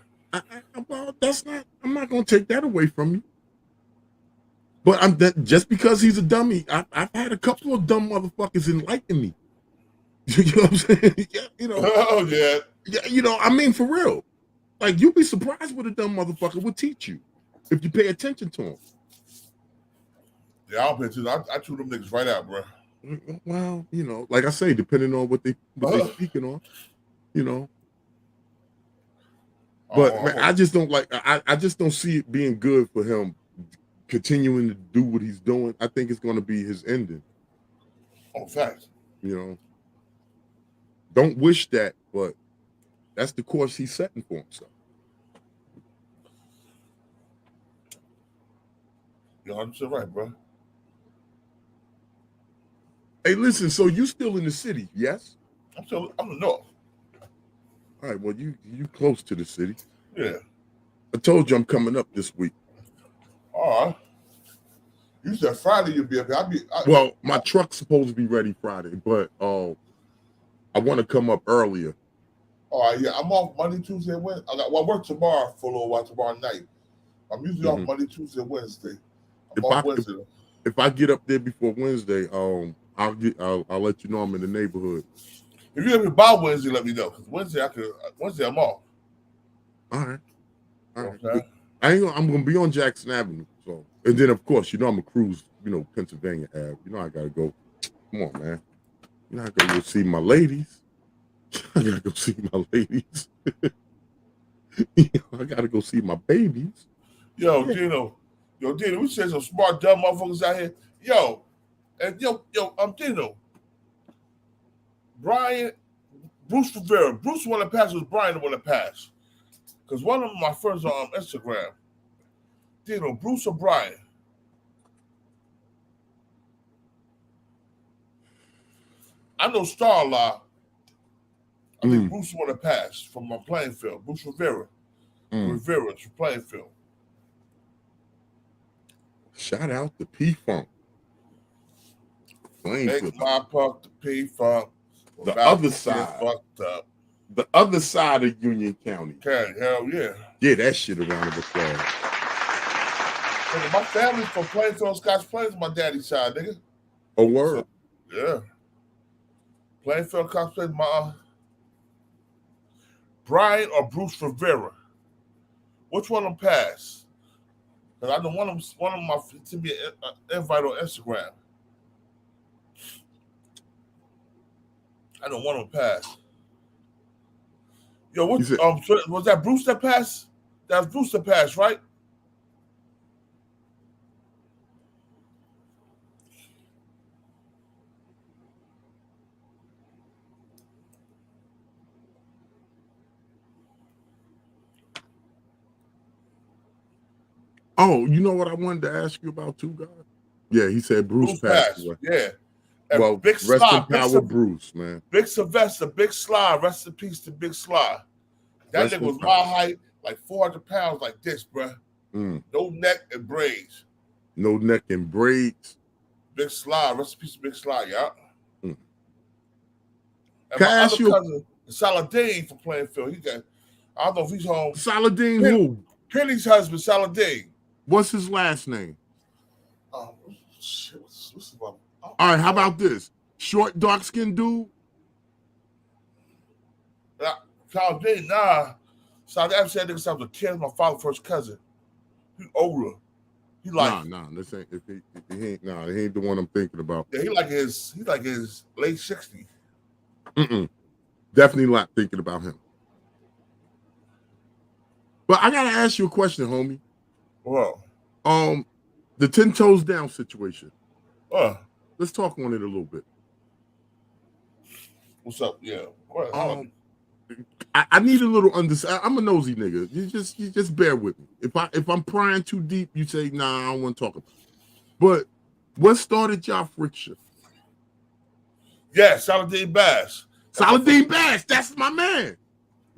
Well, I'm not gonna take that away from you. But just because he's a dummy, I've had a couple of dumb motherfuckers enlighten me. You know what I'm saying? Yeah, you know. Oh yeah. Yeah, you know, I mean, for real. Like, you'd be surprised what a dumb motherfucker would teach you if you pay attention to him. Yeah, I don't pay attention. I chew them niggas right out, bro. Well, you know, like I say, depending on what they speaking on, you know. But man, I just don't like. I just don't see it being good for him continuing to do what he's doing. I think it's going to be his ending. Oh, facts. You know, don't wish that, but that's the course he's setting for himself. You're 100% right, bro. Hey, listen. So you still in the city? Yes. I'm in the north. All right. Well, you close to the city. Yeah. I told you I'm coming up this week. All right. You said Friday you'll be up here. Well, my truck's supposed to be ready Friday, but I want to come up earlier. All right, yeah, I'm off Monday, Tuesday, Wednesday. I work tomorrow for a little while, tomorrow night. I'm usually off Monday, Tuesday, Wednesday. If I get up there before Wednesday, I'll let you know I'm in the neighborhood. If you're gonna be by Wednesday, let me know. Because Wednesday I'm off. All right. Okay. I'm gonna be on Jackson Avenue. So, and then of course, you know, I'm gonna cruise, you know, Pennsylvania Ave. You know, I gotta go. Come on, man. You know, I gotta go see my ladies. I gotta go see my ladies. You know, I gotta go see my babies. Yo, Dino, we said some smart dumb motherfuckers out here. Yo, Dino. Bruce Rivera. Bruce the one that passed was Brian the one that passed. Because one of my friends on Instagram, Dino, Bruce or Brian? I know Starlaw. I think Bruce the one that passed from my playing field. Bruce Rivera. Rivera's playing field. Shout out to P-Funk. Make my puck to P-Funk. The other side. Fucked up. The other side of Union County. Okay, hell yeah. Yeah, that shit around the applause. Nigga, my family's from Plainfield, Scotch Plains, my daddy's side, nigga. Oh, word. So, yeah. Plainfield, Scotch Plains, my Brian or Bruce Rivera. Which one of them passed? Because I know one of them sent me an invite on Instagram. I know one of them passed. Yo, what was that Bruce that passed? That was Bruce that passed, right? Oh, you know what I wanted to ask you about too, God? Yeah, he said Bruce passed away. Yeah. And well, Big rest Sly, in power, Bruce, man. Big Sylvester, Big Sly, rest in peace to Big Sly. That nigga was my height, like 400 pounds, like this, bruh. No neck and braids. No neck and braids. Big Sly, rest in peace to Big Sly, yeah. And Can my I ask other you cousin, Saladin from Plainfield, he got, I don't know if he's home. Saladin who? Penny's husband, Saladin. What's his last name? Oh, shit. What's his name? All right, how about this? Short, dark-skinned dude? Saladin, nah. Saladin said nigga was a kid, my father's first cousin. He older. He like this ain't he ain't he ain't the one I'm thinking about. Yeah, he like his late 60s. Definitely not thinking about him. But I gotta ask you a question, homie. Well, the 10 toes down situation. Let's talk on it a little bit. What's up? Yeah. I need a little understanding. I'm a nosy nigga. You just bear with me. If I'm prying too deep, you say, nah, I don't want to talk about it. But what started y'all friction? Yeah, Saladin Bass. Saladin Bass, that's my man.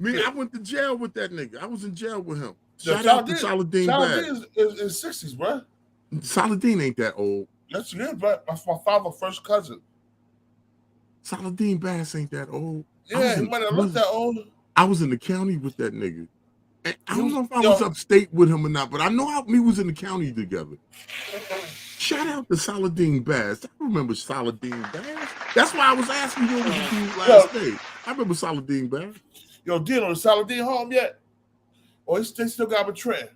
I went to jail with that nigga. I was in jail with him. Shout out to Saladin Bass. Saladin is 60s, bro. Saladin ain't that old. That's good, bro. That's my father's first cousin. Saladin Bass ain't that old. Yeah, he might not look that old. I was in the county with that nigga. And I don't know if I was upstate with him or not, but I know we was in the county together. Shout out to Saladin Bass. I remember Saladin Bass. That's why I was asking you what was the dude last day. I remember Saladin Bass. Yo, Dino, is Saladin home yet? Or they still got a trend?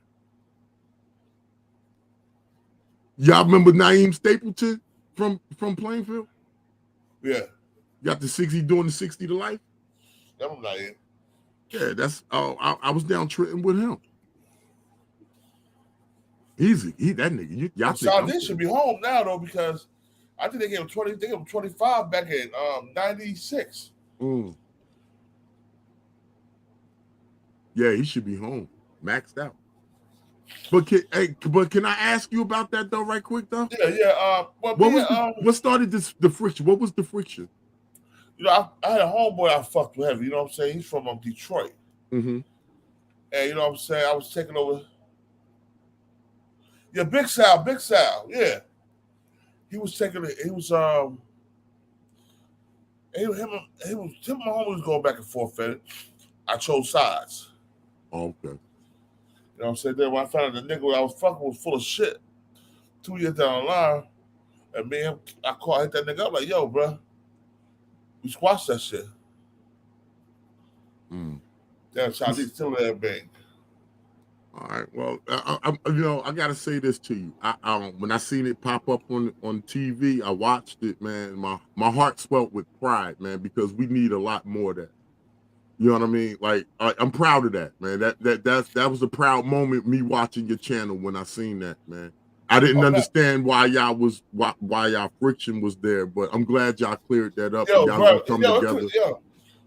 Y'all remember Naeem Stapleton from Plainfield? Yeah. Got the 60 doing the 60 to life? That was Naeem. Yeah, that's I was down Trenton with him. Easy. That nigga. Y'all think Sardine should be home now though, because I think they gave him 20, they gave him 25 back in 96. Yeah, he should be home. Maxed out. But can I ask you about that though, right quick though? Yeah. What started the friction? What was the friction? You know, I had a homeboy I fucked with heavy. You know what I'm saying? He's from Detroit. Mm-hmm. And you know what I'm saying? I was taking over. Yeah, Big Sal. Yeah. He was taking it. He was him and my homie was going back and forth at it. I chose sides. Oh, okay. You know what I'm saying? Then when I found out the nigga I was fucking was full of shit, 2 years down the line, and me and him, I hit that nigga up like, yo, bro, we squashed that shit. Damn, Charlie still there, bang. All right. Well, I gotta say this to you. When I seen it pop up on TV, I watched it, man. My heart swelled with pride, man, because we need a lot more of that. You know what I mean? Like I'm proud of that, man. That was a proud moment. Me watching your channel when I seen that, man. I didn't understand why y'all friction was there, but I'm glad y'all cleared that up. Yo, and y'all bro, come together.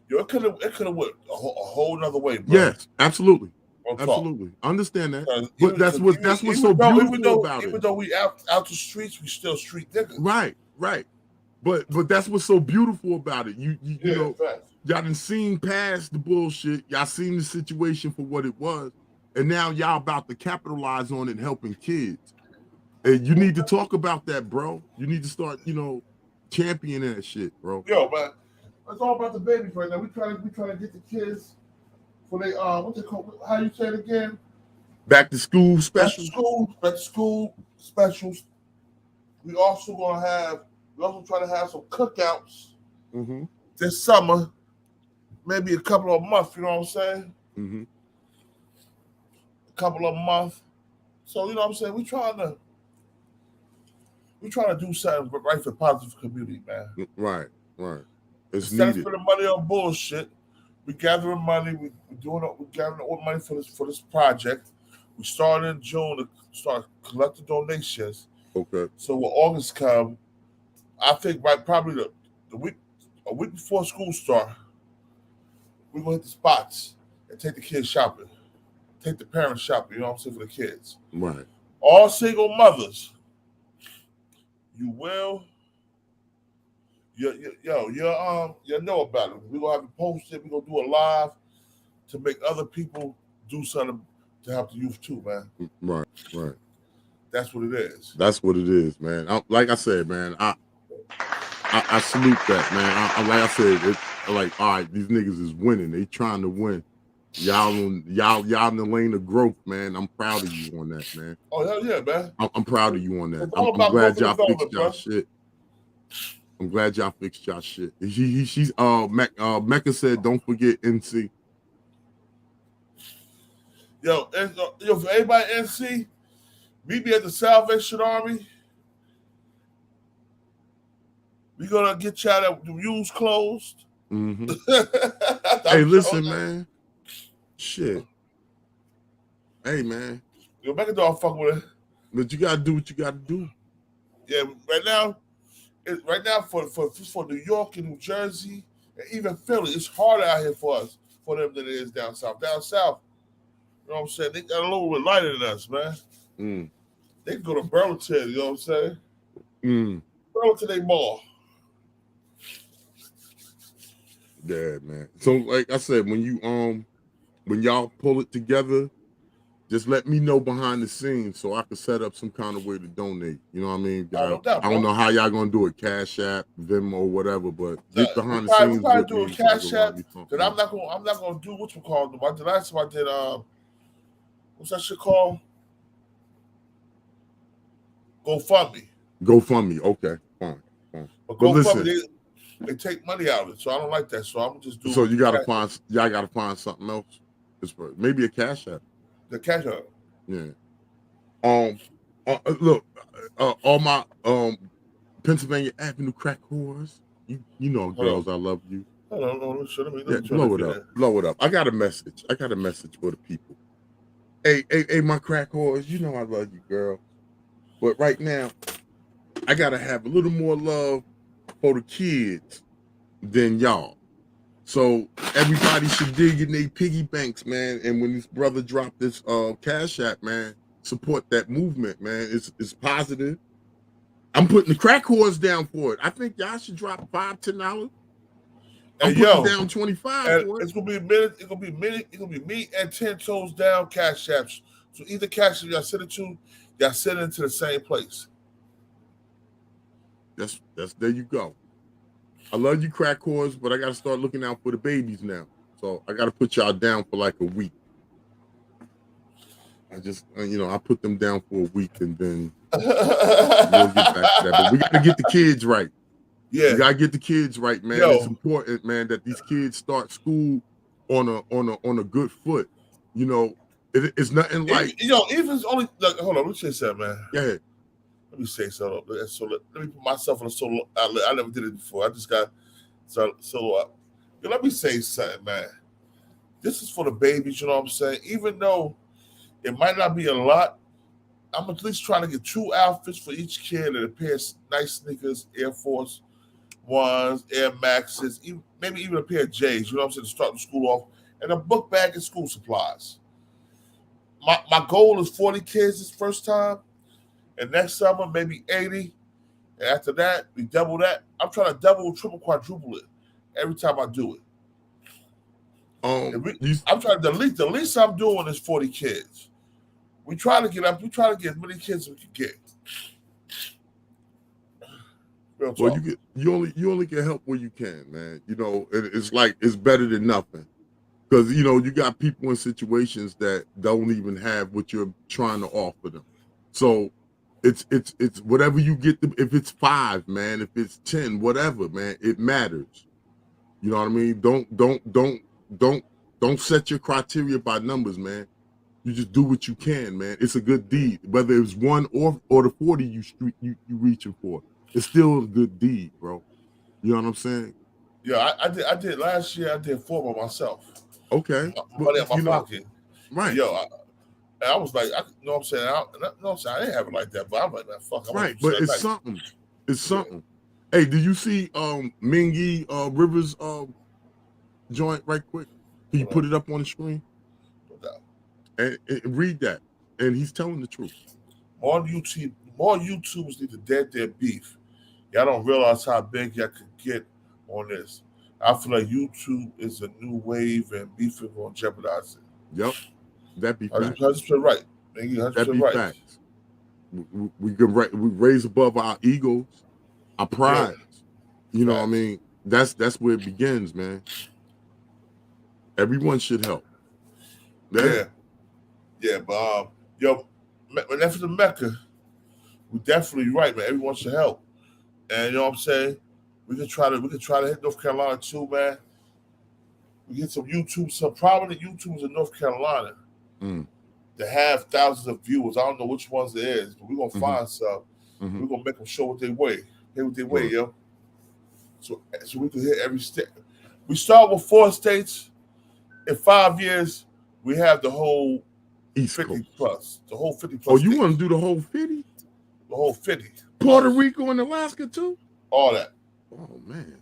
It could have went a whole nother way, bro. Yes, absolutely. Absolutely. I understand that. But that's what's so beautiful about it. Even though we out the streets, we still street niggas. Right. But that's what's so beautiful about it. You know, y'all done seen past the bullshit. Y'all seen the situation for what it was. And now y'all about to capitalize on it, helping kids. And you need to talk about that, bro. You need to start, championing that shit, bro. Yo, man, it's all about the babies right now. We trying to get the kids for they what they call, how you say it again? Back to school specials. Back to school specials. We also try to have some cookouts this summer, maybe a couple of months. You know what I'm saying? A couple of months. So you know what I'm saying? We trying to do something right for positive community, man. Right. It's Instead needed. of spending money on bullshit, we gathering money. We're gathering all money for this project. We started in June to start collecting donations. Okay. So when August come, I think probably a week before school start, we're gonna hit the spots and take the kids shopping, take the parents shopping. You know what I'm saying, for the kids. Right. All single mothers, you will. You know about it. We're gonna have to post it. We're gonna do a live to make other people do something to help the youth too, man. Right. That's what it is. That's what it is, man. Like I said, man, I salute that, man. Like I said, like, all right, these niggas is winning. They trying to win. Y'all in the lane of growth, man. I'm proud of you on that, man. Oh hell yeah, man. I'm proud of you on that. It's all I'm about glad y'all growth and fixed development, y'all shit. I'm glad y'all fixed y'all shit. She's Mecca said, don't forget NC. Yo, for everybody at NC, meet me at the Salvation Army. We're gonna get y'all that the views closed. Hey, listen, man. Shit. Hey, man. Yo, make a dog fuck with it. But you gotta do what you gotta do. Yeah, right now for New York and New Jersey and even Philly, it's harder out here for them than it is down south. Down south, you know what I'm saying? They got a little bit lighter than us, man. They can go to Burlington, you know what I'm saying? Burlington, they ball. Yeah, man. So like I said, when y'all pull it together, just let me know behind the scenes so I can set up some kind of way to donate. You know what I mean? I don't know how y'all gonna do it, Cash App, Venmo, whatever, but get behind the scenes. We'll do a Cash App, because I'm not gonna do what you call them. The last time I did what's that shit called? GoFundMe. Okay, fine. But listen, GoFundMe, they take money out of it, so I don't like that. So I'm just doing. So y'all gotta find something else. Maybe a Cash App. The Cash App. Yeah. Look, all my Pennsylvania Avenue crack whores. You know, girls, I love you. Hold on, let me blow it up. Blow it up. I got a message. For the people. Hey, my crack whores, you know I love you, girl. But right now, I gotta have a little more love for the kids than y'all. So everybody should dig in their piggy banks, man. And when this brother dropped this Cash App, man, support that movement, man. It's positive. I'm putting the crack whores down for it. I think y'all should drop $5, $10. I'm putting down 25 for it. It's gonna be a minute. It's gonna be me and 10 toes down Cash Apps. So either Cash App y'all send it to, y'all send it to the same place. That's there you go. I love you, crack whores, but I gotta start looking out for the babies now. So I gotta put y'all down for like a week. I just, I put them down for a week and then we'll get back to that. But we gotta get the kids right. Yeah, you gotta get the kids right, man. It's important, man, that these kids start school on a good foot. It's nothing like even it's only hold on. Let me say something, man. Go ahead. Let me say something. So let me put myself on a solo outlet. I never did it before. I just got solo up. Let me say something, man. This is for the babies. You know what I'm saying? Even though it might not be a lot, I'm at least trying to get 2 outfits for each kid and a pair of nice sneakers, Air Force Ones, Air Maxes, maybe even a pair of J's, you know what I'm saying, to start the school off, and a book bag and school supplies. My goal is 40 kids this first time, and next summer maybe 80, and after that, we double that. I'm trying to double, triple, quadruple it every time I do it. I'm trying to the least I'm doing is 40 kids. We try to get as many kids as we can get. Well, you only can help where you can, man. It's like it's better than nothing, because you got people in situations that don't even have what you're trying to offer them. So it's whatever you get. If it's 5, man, if it's 10, whatever, man, it matters. You know what I mean? Don't set your criteria by numbers, man. You just do what you can, man. It's a good deed, whether it's 1 or the 40 you reaching for. It's still a good deed, bro. You know what I'm saying? Yeah, I did last year. I did 4 by myself. Okay, money in my pocket. Right? Yo, I was like, you know what I'm saying? I didn't have it like that, but I'm like, man, fuck. Right, but it's something. It's something. Hey, did you see Mingy Rivers joint right quick? Can you put it up on the screen? And read that. And he's telling the truth. More YouTubers need to dead their beef. Y'all don't realize how big y'all could get on this. I feel like YouTube is a new wave and beef is going to jeopardize it. Yep. That'd be facts. 100% right. 100% right. Facts. We raise above our egos, our pride. Yeah. You know what I mean? That's where it begins, man. Everyone should help. Yeah, but when that's the Mecca, we're definitely right, man. Everyone should help. And you know what I'm saying? We can try to hit North Carolina too, man. We get some prominent YouTubers in North Carolina that have thousands of viewers. I don't know which ones it is, but we're gonna find some. We're gonna make them show what they weigh. Yo. So we can hit every state. We start with 4 states. In 5 years, we have the whole East 50 Coast. plus. The whole 50 plus. Oh, you want to do the whole 50? The whole 50. Puerto Rico and Alaska too? All that. Oh man.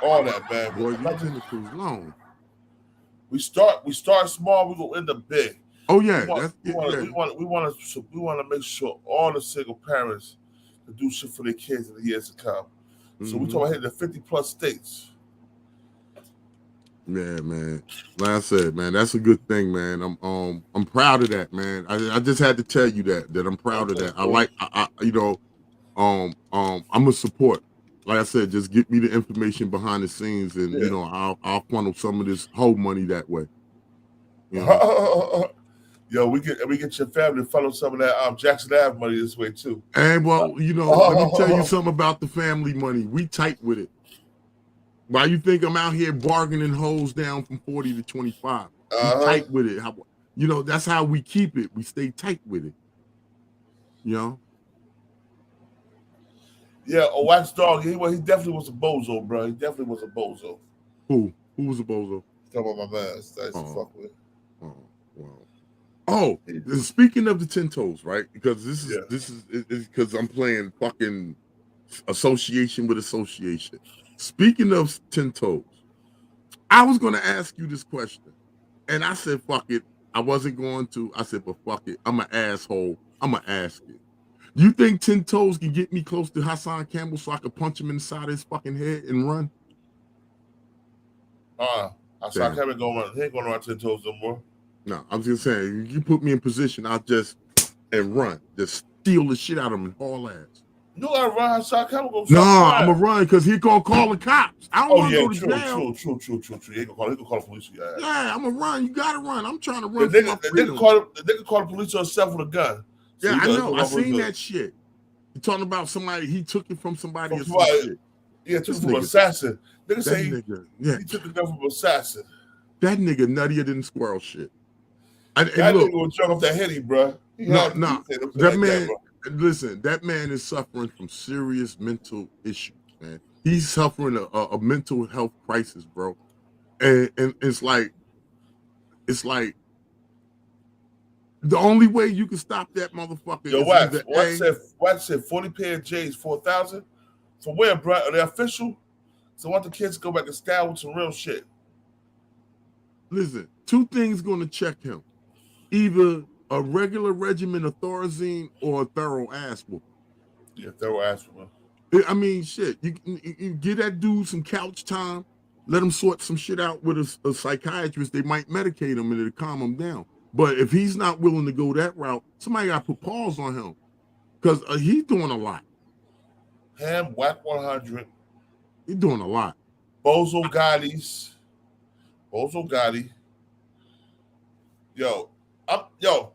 All that, man. Boy, you've been to cruise long. We start small, we're gonna end up big. Oh yeah. We want to make sure all the single parents to do shit for their kids in the years to come. So we talking about hitting the 50 plus states. Yeah, man. Like I said, man, that's a good thing, man. I'm proud of that, man. I just had to tell you that I'm proud of that. I'm a support. Like I said, just get me the information behind the scenes, and I'll funnel some of this whole money that way. Yo, we get your family to funnel some of that Jackson Ave money this way too. And well, let me tell you something about the family money. We tight with it. Why you think I'm out here bargaining hoes down from 40 to 25? We tight with it. That's how we keep it. We stay tight with it. You know? Yeah, a wax dog. He definitely was a bozo, bro. He definitely was a bozo. Who? Who was a bozo? Talking about my man. That I used to fuck with. Oh, well. Oh, speaking of the 10 toes, right? Because this is because I'm playing fucking association with association. Speaking of 10 toes, I was gonna ask you this question, and I said, "Fuck it." I wasn't going to. I said, "But fuck it." I'm an asshole. I'm gonna ask it. You think 10 toes can get me close to Hassan Campbell so I could punch him inside his fucking head and run? Hassan Campbell he ain't going around 10 toes no more. No, I'm just saying, you put me in position, I'll just run. Just steal the shit out of him and haul ass. You gotta run Hassan Campbell. No, I'm gonna run because he gonna call the cops. I don't want to go to jail. True. He gonna call the police. Yeah, I'm gonna run. You gotta run. I'm trying to run. The nigga call the police on himself with a gun. So yeah, I know. I seen that shit. You talking about somebody? He took it from somebody or some shit. Yeah, took it from an assassin. Nigga say he took the gun from an assassin. That nigga nuttier than squirrel shit. That nigga was drunk off that Henny, bro. No. That man, listen, that man is suffering from serious mental issues, man. He's suffering a mental health crisis, bro. And it's like the only way you can stop that motherfucker Yo, is Wax said 40 pair of J's, 4,000. For where, bro? Are they official? So I want the kids to go back and style with some real shit. Listen, two things gonna check him. Either a regular regimen of Thorazine or a thorough ass whooping. Yeah, thorough ass whooping. I mean, shit. You give that dude some couch time, let him sort some shit out with a psychiatrist. They might medicate him and it'll calm him down. But if he's not willing to go that route, somebody got to put pause on him because he's doing a lot. Ham, Whack 100. He's doing a lot. Bozo Gotti. Yo,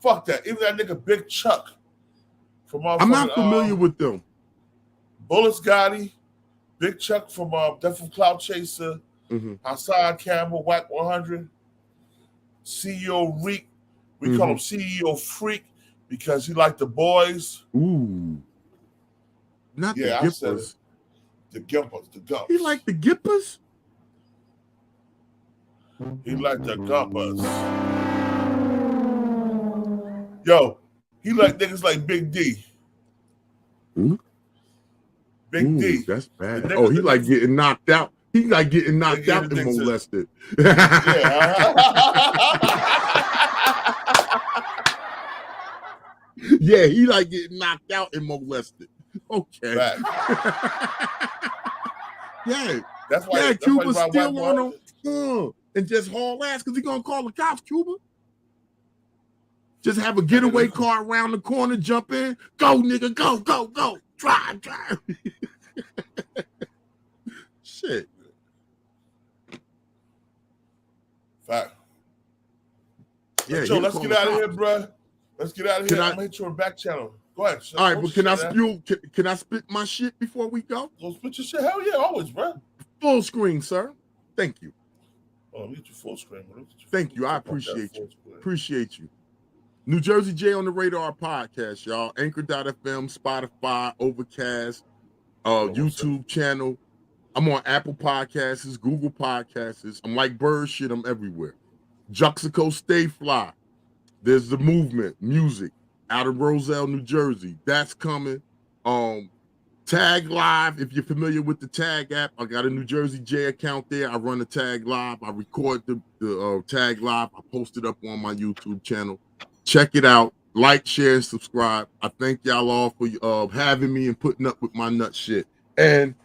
fuck that. Even that nigga Big Chuck. I'm not familiar with them. Bullets Gotti, Big Chuck from Death from Cloud Chaser, Hassan Campbell, Whack 100, CEO Reek. We call him CEO Freak because he liked the boys. Ooh. Not the Gippers. The Gumpers. He liked the Gippers? He liked the Gumpers. Yo, he like niggas like Big D. Ooh. Big D. That's bad. He like getting knocked out. He like getting knocked out and molested. Yeah, he like getting knocked out and molested. Okay. Yeah. That's why Cuba's still on him and just haul ass because he gonna call the cops, Cuba. Just have a getaway car around the corner, jump in, go nigga, go. Drive. Shit. Fact. Yeah, Joe, let's get out of here, bro. Let's get out of here. I'm gonna hit your back channel. Go ahead. All right, but can I spit my shit before we go? Go spit your shit. Hell yeah, always, bro. Full screen, sir. Thank you. Oh, let me get you full screen. Thank you. I appreciate you. Appreciate you. New Jersey J on the Radar podcast, y'all. Anchor.fm, Spotify, Overcast, YouTube channel. I'm on Apple Podcasts, Google Podcasts. I'm like bird shit. I'm everywhere. Juxico Stay Fly. There's the movement, music, out of Roselle, New Jersey. That's coming. Tag Live, if you're familiar with the Tag app, I got a New Jersey J account there. I run the Tag Live. I record the Tag Live. I post it up on my YouTube channel. Check it out. Like, share, and subscribe. I thank y'all all for having me and putting up with my nut shit. And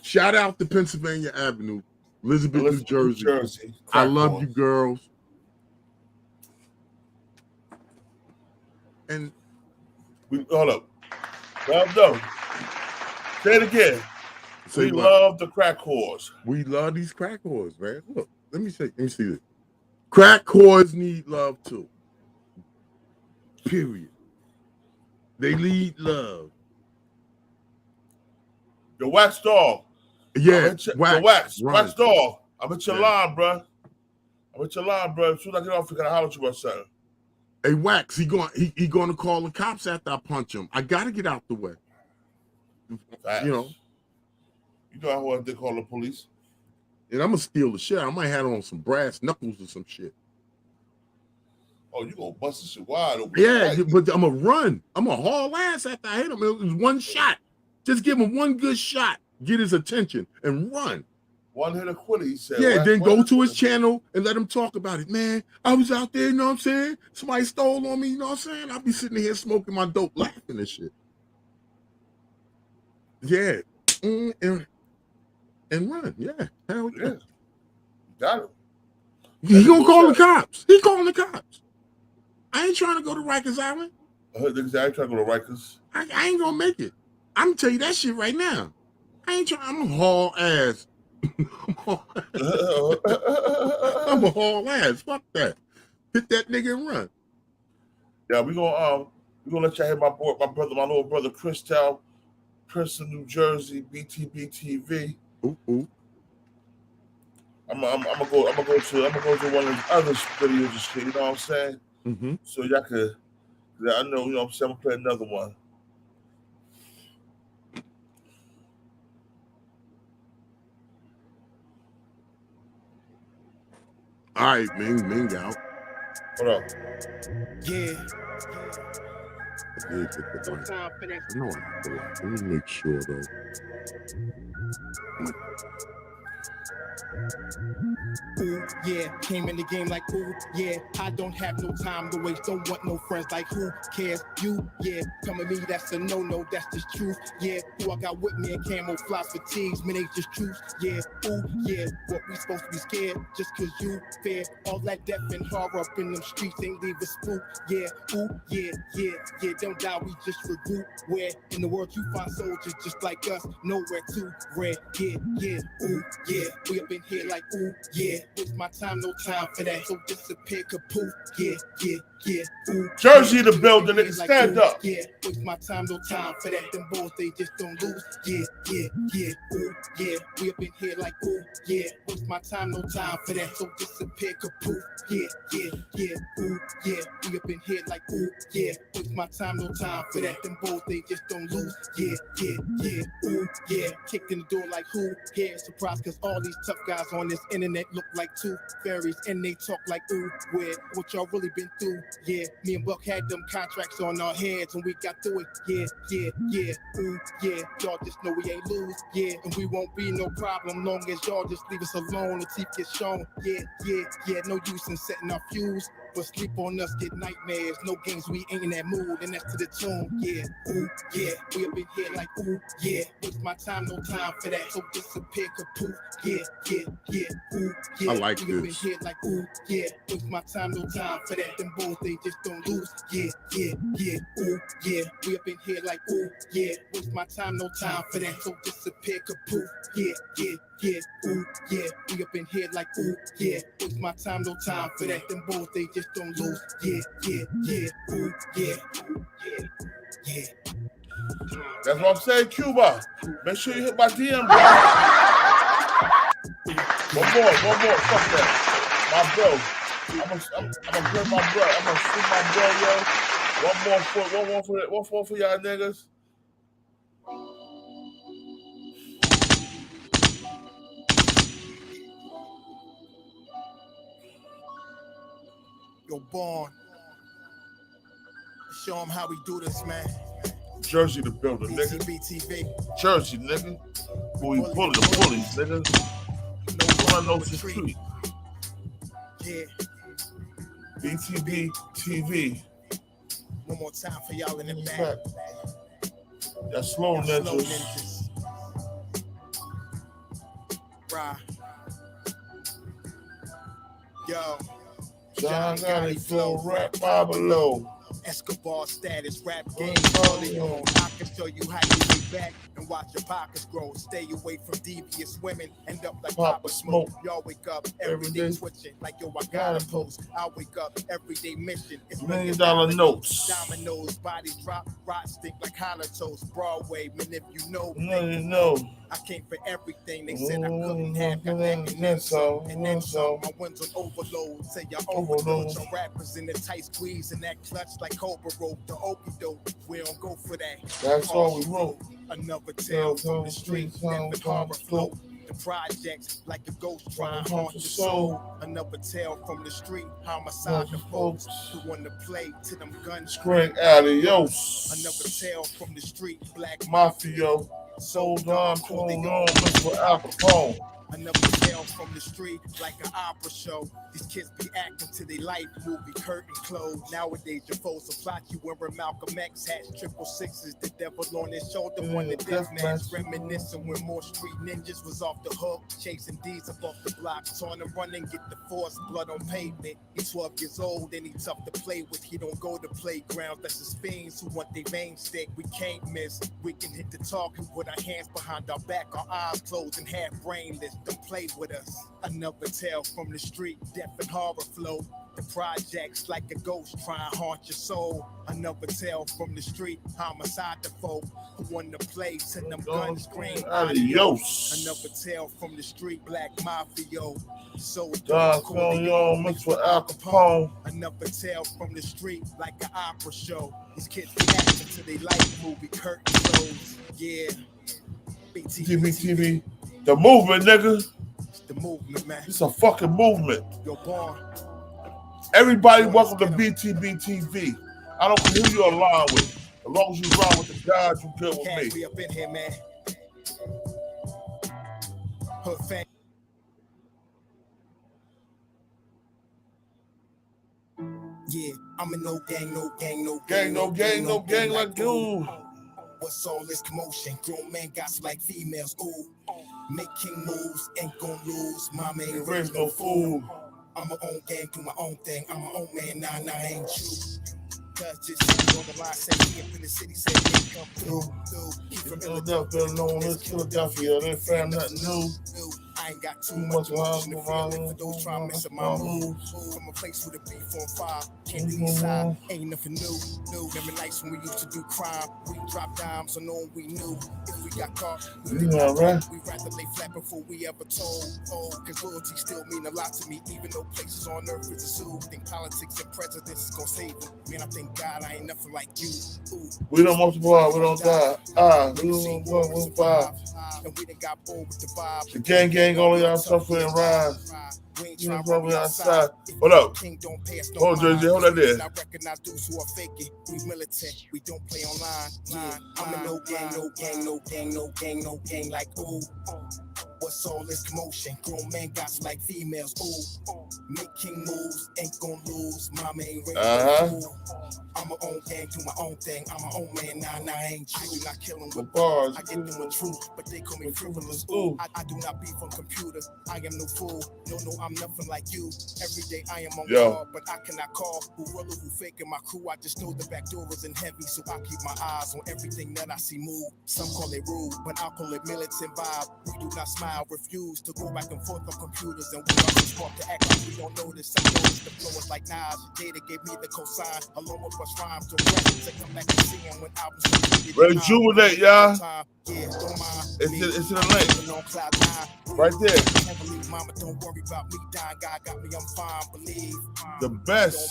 shout out to Pennsylvania Avenue, Elizabeth, New Jersey. I love you, girls. And hold up. No. Say it again. We love the crack whores. We love these crack whores, man. Look, let me see this. Crack whores need love too. Period. They need love. The Wax Dog. Yeah, Wax Dog. I'm at your line, bro. As soon as I get off, I gotta holler at you about something. Hey, Wax, he gonna call the cops after I punch him. I gotta get out the way. Facts. You know how hard they call the police? And I'm gonna steal the shit. I might have on some brass knuckles or some shit. Oh, you gonna bust this shit wide open? Yeah, but I'm gonna run. I'm gonna haul ass after I hit him. It was one shot. Just give him one good shot, get his attention, and run. One hit a quitter, he said. Yeah, then go to his channel and let him talk about it. Man, I was out there, you know what I'm saying? Somebody stole on me, you know what I'm saying? I'll be sitting here smoking my dope, laughing and shit. Yeah, and run. Yeah, hell yeah. Got him. He gonna call the cops. He calling the cops. I ain't trying to go to Rikers Island. I ain't trying to go to Rikers. I ain't gonna make it. I'm gonna tell you that shit right now. I ain't trying. I'm gonna haul ass. I'm gonna haul ass. Fuck that. Hit that nigga and run. Yeah, we gonna let y'all hear my little brother Christel, Princeton, New Jersey, Btbtv. Ooh. I'm gonna go to one of his other videos and shit. You know what I'm saying? Mm-hmm. So y'all could. Yeah, I know. You know what I'm saying? I'm gonna play another one. All right, Ming out. Hold up. Yeah. I know I feel like. Let me make sure though. Ooh, yeah, came in the game like, ooh, yeah, I don't have no time to waste, don't want no friends, like, who cares, you, yeah, come at me, that's a no-no, that's just truth, yeah, who I got with me in camouflage fatigues, man, they just truth, yeah, ooh, yeah, what we supposed to be scared, just cause you fair, all that death and horror up in them streets ain't leave a spook, yeah, ooh, yeah, don't die, we just regroup, where in the world you find soldiers just like us, nowhere too rare, yeah, ooh, yeah, we up in here like, ooh, yeah, waste my time, no time for that, so disappear, kapoof, yeah, ooh. Jersey the building, nigga, stand up. Yeah, waste my time, no time for that, them boys, they just don't lose, yeah, ooh, yeah, we up in here like, ooh, yeah, waste my time, no time for that, so disappear, kapoof, yeah, ooh, yeah, we up in here like, ooh, yeah, waste my time, no time for that, them boys, they just don't lose, yeah, ooh, yeah, kicked in the door like, who, yeah, surprised cause all these tough guys on this internet look like two fairies and they talk like, ooh, where, what y'all really been through, yeah, me and Buck had them contracts on our heads and we got through it, yeah, ooh, yeah, y'all just know we ain't lose, yeah, and we won't be no problem long as y'all just leave us alone, the teeth get shown, yeah, no use in setting our fuse, but sleep on us get nightmares, no games, we ain't in that mood, and that's to the tune, yeah, ooh, yeah, we up in here like, ooh, yeah, waste my time, no time for that, so disappear, kapoof, yeah, ooh, yeah, I like we up in this. here like, ooh, yeah, waste my time, no time for that, them boys, they just don't lose, yeah, ooh, yeah, we up in here like, ooh, yeah, waste my time, no time for that, so disappear, kapoof, yeah, ooh, yeah, we up in here like, ooh, yeah, waste my time, no time for that, them boys, they just don't lose, yeah, ooh, yeah. That's what I'm saying, Cuba. Make sure you hit my DM, bro. One more, fuck that. My bro. I'm gonna play my bro. I'm gonna shoot my bro, yo. One more for y'all niggas. Yo, Born. Show them how we do this, man. Jersey the building, nigga. Btbtv. Jersey, nigga. Who we pulling the bullies, nigga. No one knows the street. Yeah. Btbtv. One more time for y'all in the back. That's slow ninjas. Right. Yo. John Gotti flow, rap by below. Escobar status, rap game early on. I can show you how you get back. and watch your pockets grow. Stay away from devious women, end up like Papa Smoke. Y'all wake up every day twitching, like yo, I gotta post. I wake up everyday mission. It's $1 million notes. Dominoes, bodies drop, rot stink like hollow toast. Broadway, man, if you know, you know. I came for everything. They said I couldn't have, got that and then some, and then some. My ones on overload, say y'all overload your rappers in the tight squeeze and that clutch like Cobra rope. The okie doke, we don't go for that. That's all we wrote. Another tale from the streets, that horror flow. The projects like a ghost trying to haunt your soul. Another tale from the street, homicide the folks who want to play to them guns. Screen adios. Another tale from the street, black mafia. Sold on, pulled on, mixed with Al Capone. Another tale from the street, like an opera show. These kids be acting to their life movie, curtain closed. Nowadays, your foes will plot you wearing Malcolm X hats, 666, the devil on his shoulder, won the death match. Reminiscing when more street ninjas was off the hook, chasing D's up off the block, trying to run and get the force, blood on pavement. He's 12 years old and he's tough to play with. He don't go to playgrounds, that's his fiends who want their main stick. We can't miss, we can hit the talk and put our hands behind our back, our eyes closed and half brainless. Don't play with us. Another tale from the street, death and horror flow. The projects like a ghost trying to haunt your soul. Another tale from the street, homicide the folk who want to play to them guns scream adios. Another tale from the street, black mafia. So Don mixed with Al Capone. Another tale from the street, like an opera show. These kids be acting to their life movie, curtain closed. Yeah. Btbtv. The movement, nigga. It's the movement, man. It's a fucking movement. Yo, born. Everybody, welcome to Btbtv. I don't care who you're aligned with. As long as you ride with the God, you good with me. We up in here, man. Hood fan. Yeah, I'm in no gang, no gang, no gang, no gang, no gang like you. What's all this commotion? Grown man got like females, ooh. Making moves, ain't gon' lose. Mama ain't raised no fool. I'm my own gang, do my own thing. I'm my own man, nah, I ain't you. Cause just on the line, say he up in the city, say he come through. He from Philadelphia, known as Philadelphia, they found nothing new. I ain't got too much emotion to feel for those trying to mess up my moves. From a place with a beef on fire, can't leave side, ain't nothing new. Remember nights when we used to do crime, we dropped dimes on all we knew. If we got caught, we rather lay flat before we ever told. Oh, cause loyalty still mean a lot to me, even though places on earth is a zoo. Think politics and presidents is gonna save them. Man, I thank God I ain't nothing like you. Ooh. We don't multiply, we don't die. We don't survive. And we done got bored with the vibe. The gang only on suffer and rise. You know, probably outside. What up? Hold Jersey, hold that there. I recognize dudes who are faking. We militant, we don't play online. Yeah, I'm in no gang, no gang, no gang, no gang, no gang like ooh. What's all this commotion? Grown man got like females, ooh. Making moves, ain't gon' lose. Mama ain't ready to fool. I'm my own gang, do my own thing. I'm my own man, nah, I ain't you. Not killing with bars. I get them with truth, but they call me frivolous. Ooh, I do not beef on computers. I am no fool. No, I'm nothing like you. Every day I am on guard, but I cannot call who real or who fake in my crew. I just know the back door isn't heavy, so I keep my eyes on everything that I see move. Some call it rude, but I call it militant vibe. We do not smile, refuse to go back and forth on computers, and we always start to act like we don't notice. Some notice the flow is like Nas. Data gave me the cosign, along with what's rhymes to rap to come back and see him when albums completed. Rejuvenate, y'all. It's in the link. Right there. Mama, don't worry about me dying. God got me, I'm fine, believe. The best.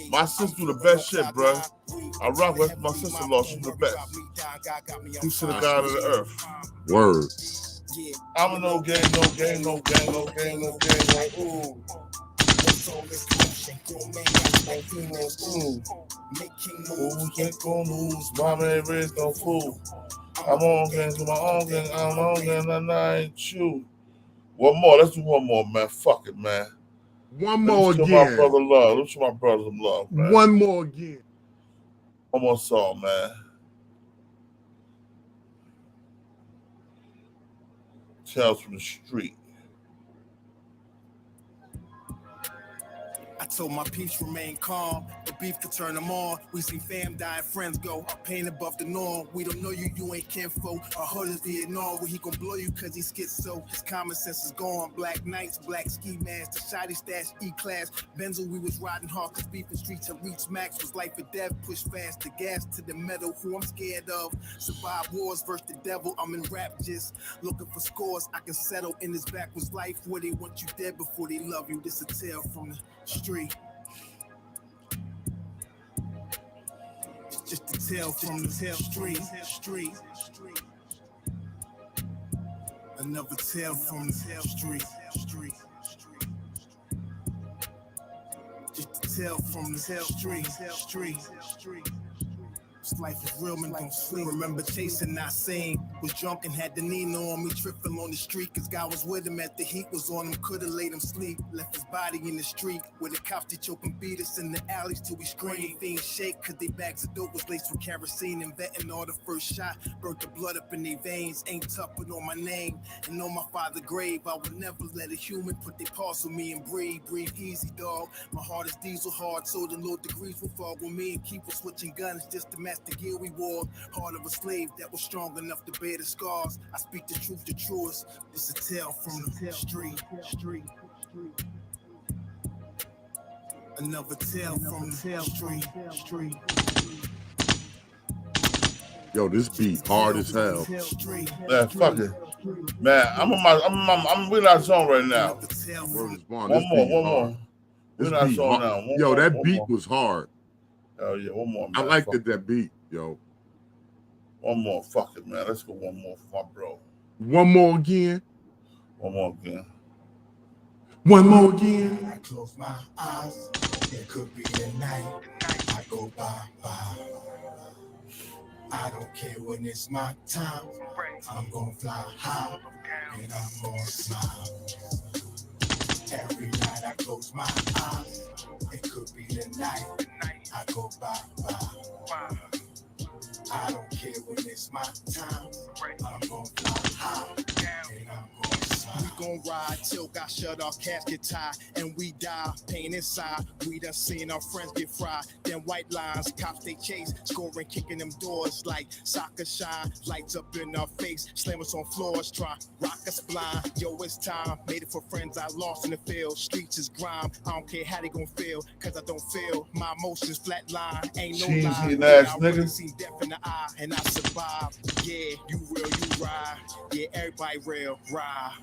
My sister, the best shit, bro. I rock with my sister-in-law. She's the best. Peace to the God of the earth. Word. I'm a no gang, no gang, no gang, no gang, no gang, like ooh. Making moves, ain't gon' lose. Mama ain't raised no fool. I'm on gang, do my own gang, I'm on gang, and I ain't you. One more, let's do one more, man. Fuck it, man. One more again. Let's show my brother love. Let's show my brother some love, man. One more again. One more song, man. Tales from the street. I told my peace remain calm. But beef could turn them on. We seen fam die and friends go. Pain above the norm. We don't know you, you ain't kinfolk. Our hood is Vietnam, where he gon' blow you cause he schizo. His common sense is gone. Black nights, black ski masks, the shoddy stash, E-class. Benzel, we was riding hard cause beef and streets have reached max. Was life or death, push fast, the gas to the metal. Who I'm scared of. Survive wars versus the devil. I'm in rap just looking for scores. I can settle in this backwards life where they want you dead before they love you. This a tale from the street. It's just a tale from the street. Another tale from the street. Just a tale from the street. This life is real, man, don't sleep. Remember chasing, not saying. Was drunk and had the Nino on me, tripping on the street. Cause God was with him at the heat was on him. Could've laid him sleep. Left his body in the street. Where the cops they choke and beat us in the alleys till we scream. Things shake cause they bags of dope was laced with kerosene. And vetting all the first shot. Burnt the blood up in their veins. Ain't tough but on my name. And on my father's grave. I would never let a human put their paws on me and breathe. Breathe easy, dog. My heart is diesel hard. So the low degrees will fall with me. And keep us switching guns just to match the gear we wore. Heart of a slave that was strong enough to bear the scars. I speak the truth, the truest. It's a tale from the street. Another tale from the street. Yo, this beat hard as hell. Man, fuck it. Man, I'm in our zone right now. One more. We're in our zone now. Yo, that beat was hard. Oh yeah, one more, man. I like that beat, yo. One more, fuck it, man. Let's go one more for my bro. One more again. One more again. One more again. I close my eyes. It could be the night. I go bye. I don't care when it's my time. I'm gonna fly high and I'm gonna smile. Every night I close my eyes. It could be the night. I go bye. I don't care when it's my time. I'm gonna fly high and I'm gonna smile. We gon' ride till got shut off, casket tie, and we die. Pain inside. We done seen our friends get fried. Then white lines, cops they chase, scoring, kicking them doors like soccer shine. Lights up in our face, slam us on floors, try rock us blind. Yo, it's time. Made it for friends I lost in the field. Streets is grime. I don't care how they gon' feel, cause I don't feel my emotions flatline. Ain't no lie. Ass I nigga. really seen death in the eye, and I survive. Yeah, you real, you ride. Yeah, everybody real, ride.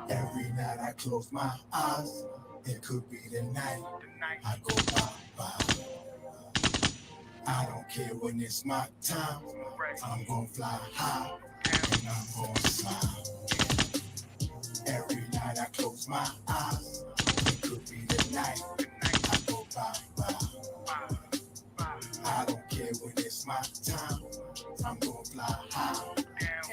Every night I close my eyes, it could be the night I go bye. I don't care when it's my time, I'm gonna fly high and I'm gonna smile. Every night I close my eyes, it could be the night I go bye. I don't care when it's my time, I'm gonna fly high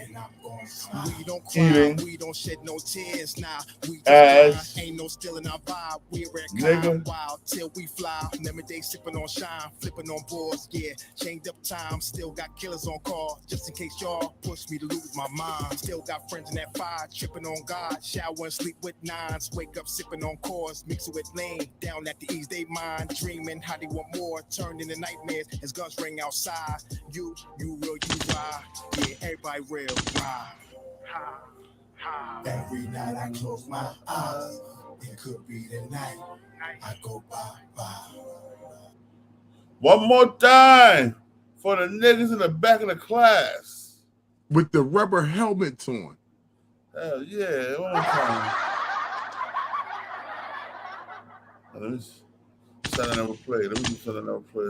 and I'm gonna smile. We don't cry, we don't shed no tears now. We just ain't no stealing our vibe. We're at kind wild till we fly. Remember they sipping on shine, flipping on boards. Yeah, changed up time, still got killers on call. Just in case y'all push me to lose my mind. Still got friends in that fire, tripping on God. Shower and sleep with nines. Wake up sipping on cores, mix it with lane. Down at the ease they mind, dreaming how they want more. Turned into nightmares as guns ring outside. You real, you ride. Yeah, everybody real, ride. Every night I close my eyes, it could be the night I go bye. One more time for the niggas in the back of the class. With the rubber helmets on. Hell yeah, one more time. Let me send another play. Let me send another play.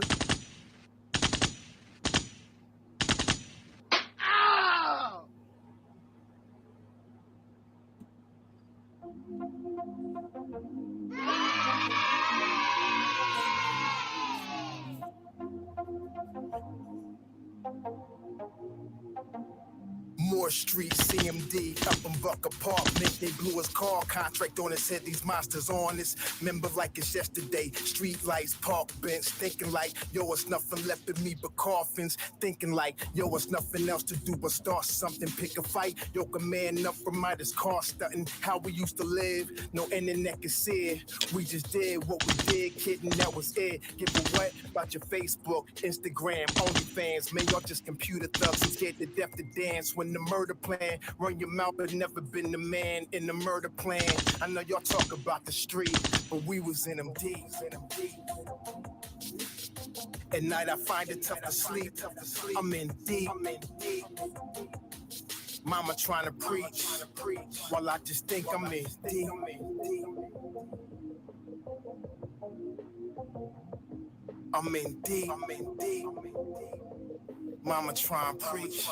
Moore Street, CMD, up in Buck Apartment. They blew his car contract on his head. These monsters on this. Remember like it's yesterday. Street lights, park bench. Thinking like, yo, it's nothing left of me but coffins. Thinking like, yo, it's nothing else to do but start something. Pick a fight. Yo, a man up from out his car stunting. How we used to live. No internet can see it. We just did what we did, kidding, that was it. Give a what about your Facebook, Instagram, OnlyFans. Man, y'all just computer thugs and scared to death to dance. When the murder plan, run your mouth, but never been the man in the murder plan. I know y'all talk about the street, but we was in them deep. At night I find it tough to sleep. I'm in deep. Mama trying to preach, while I just think I'm in deep. I'm in deep. Mama trying to preach.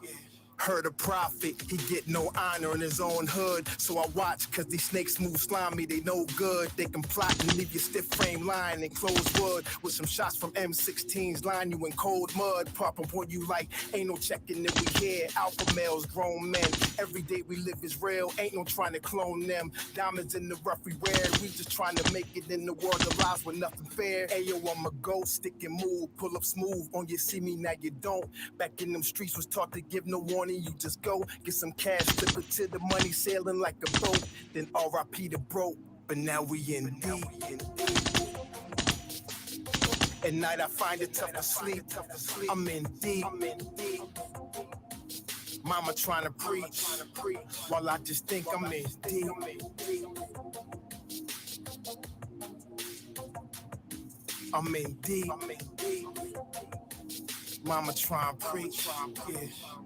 Yeah. Heard a prophet, he get no honor in his own hood. So I watch, cause these snakes move slimy, they no good. They can plot and leave your stiff frame lying in closed wood. With some shots from M16s, line you in cold mud. Pop up on you like, ain't no checking that we here. Alpha males, grown men, every day we live is real. Ain't no trying to clone them. Diamonds in the rough we wear, we just trying to make it in the world of lies with nothing fair. Ayo, I'm a ghost, stick and move, pull up smooth. On you see me, now you don't. Back in them streets was taught to give no warning. You just go, get some cash, flip it to the money, sailing like a boat. Then R.I.P. the broke, but now we in deep. At night I find it tough to sleep. I'm in deep. Mama trying to preach, while I just think I'm in deep. I'm in deep. Mama trying to preach, yeah.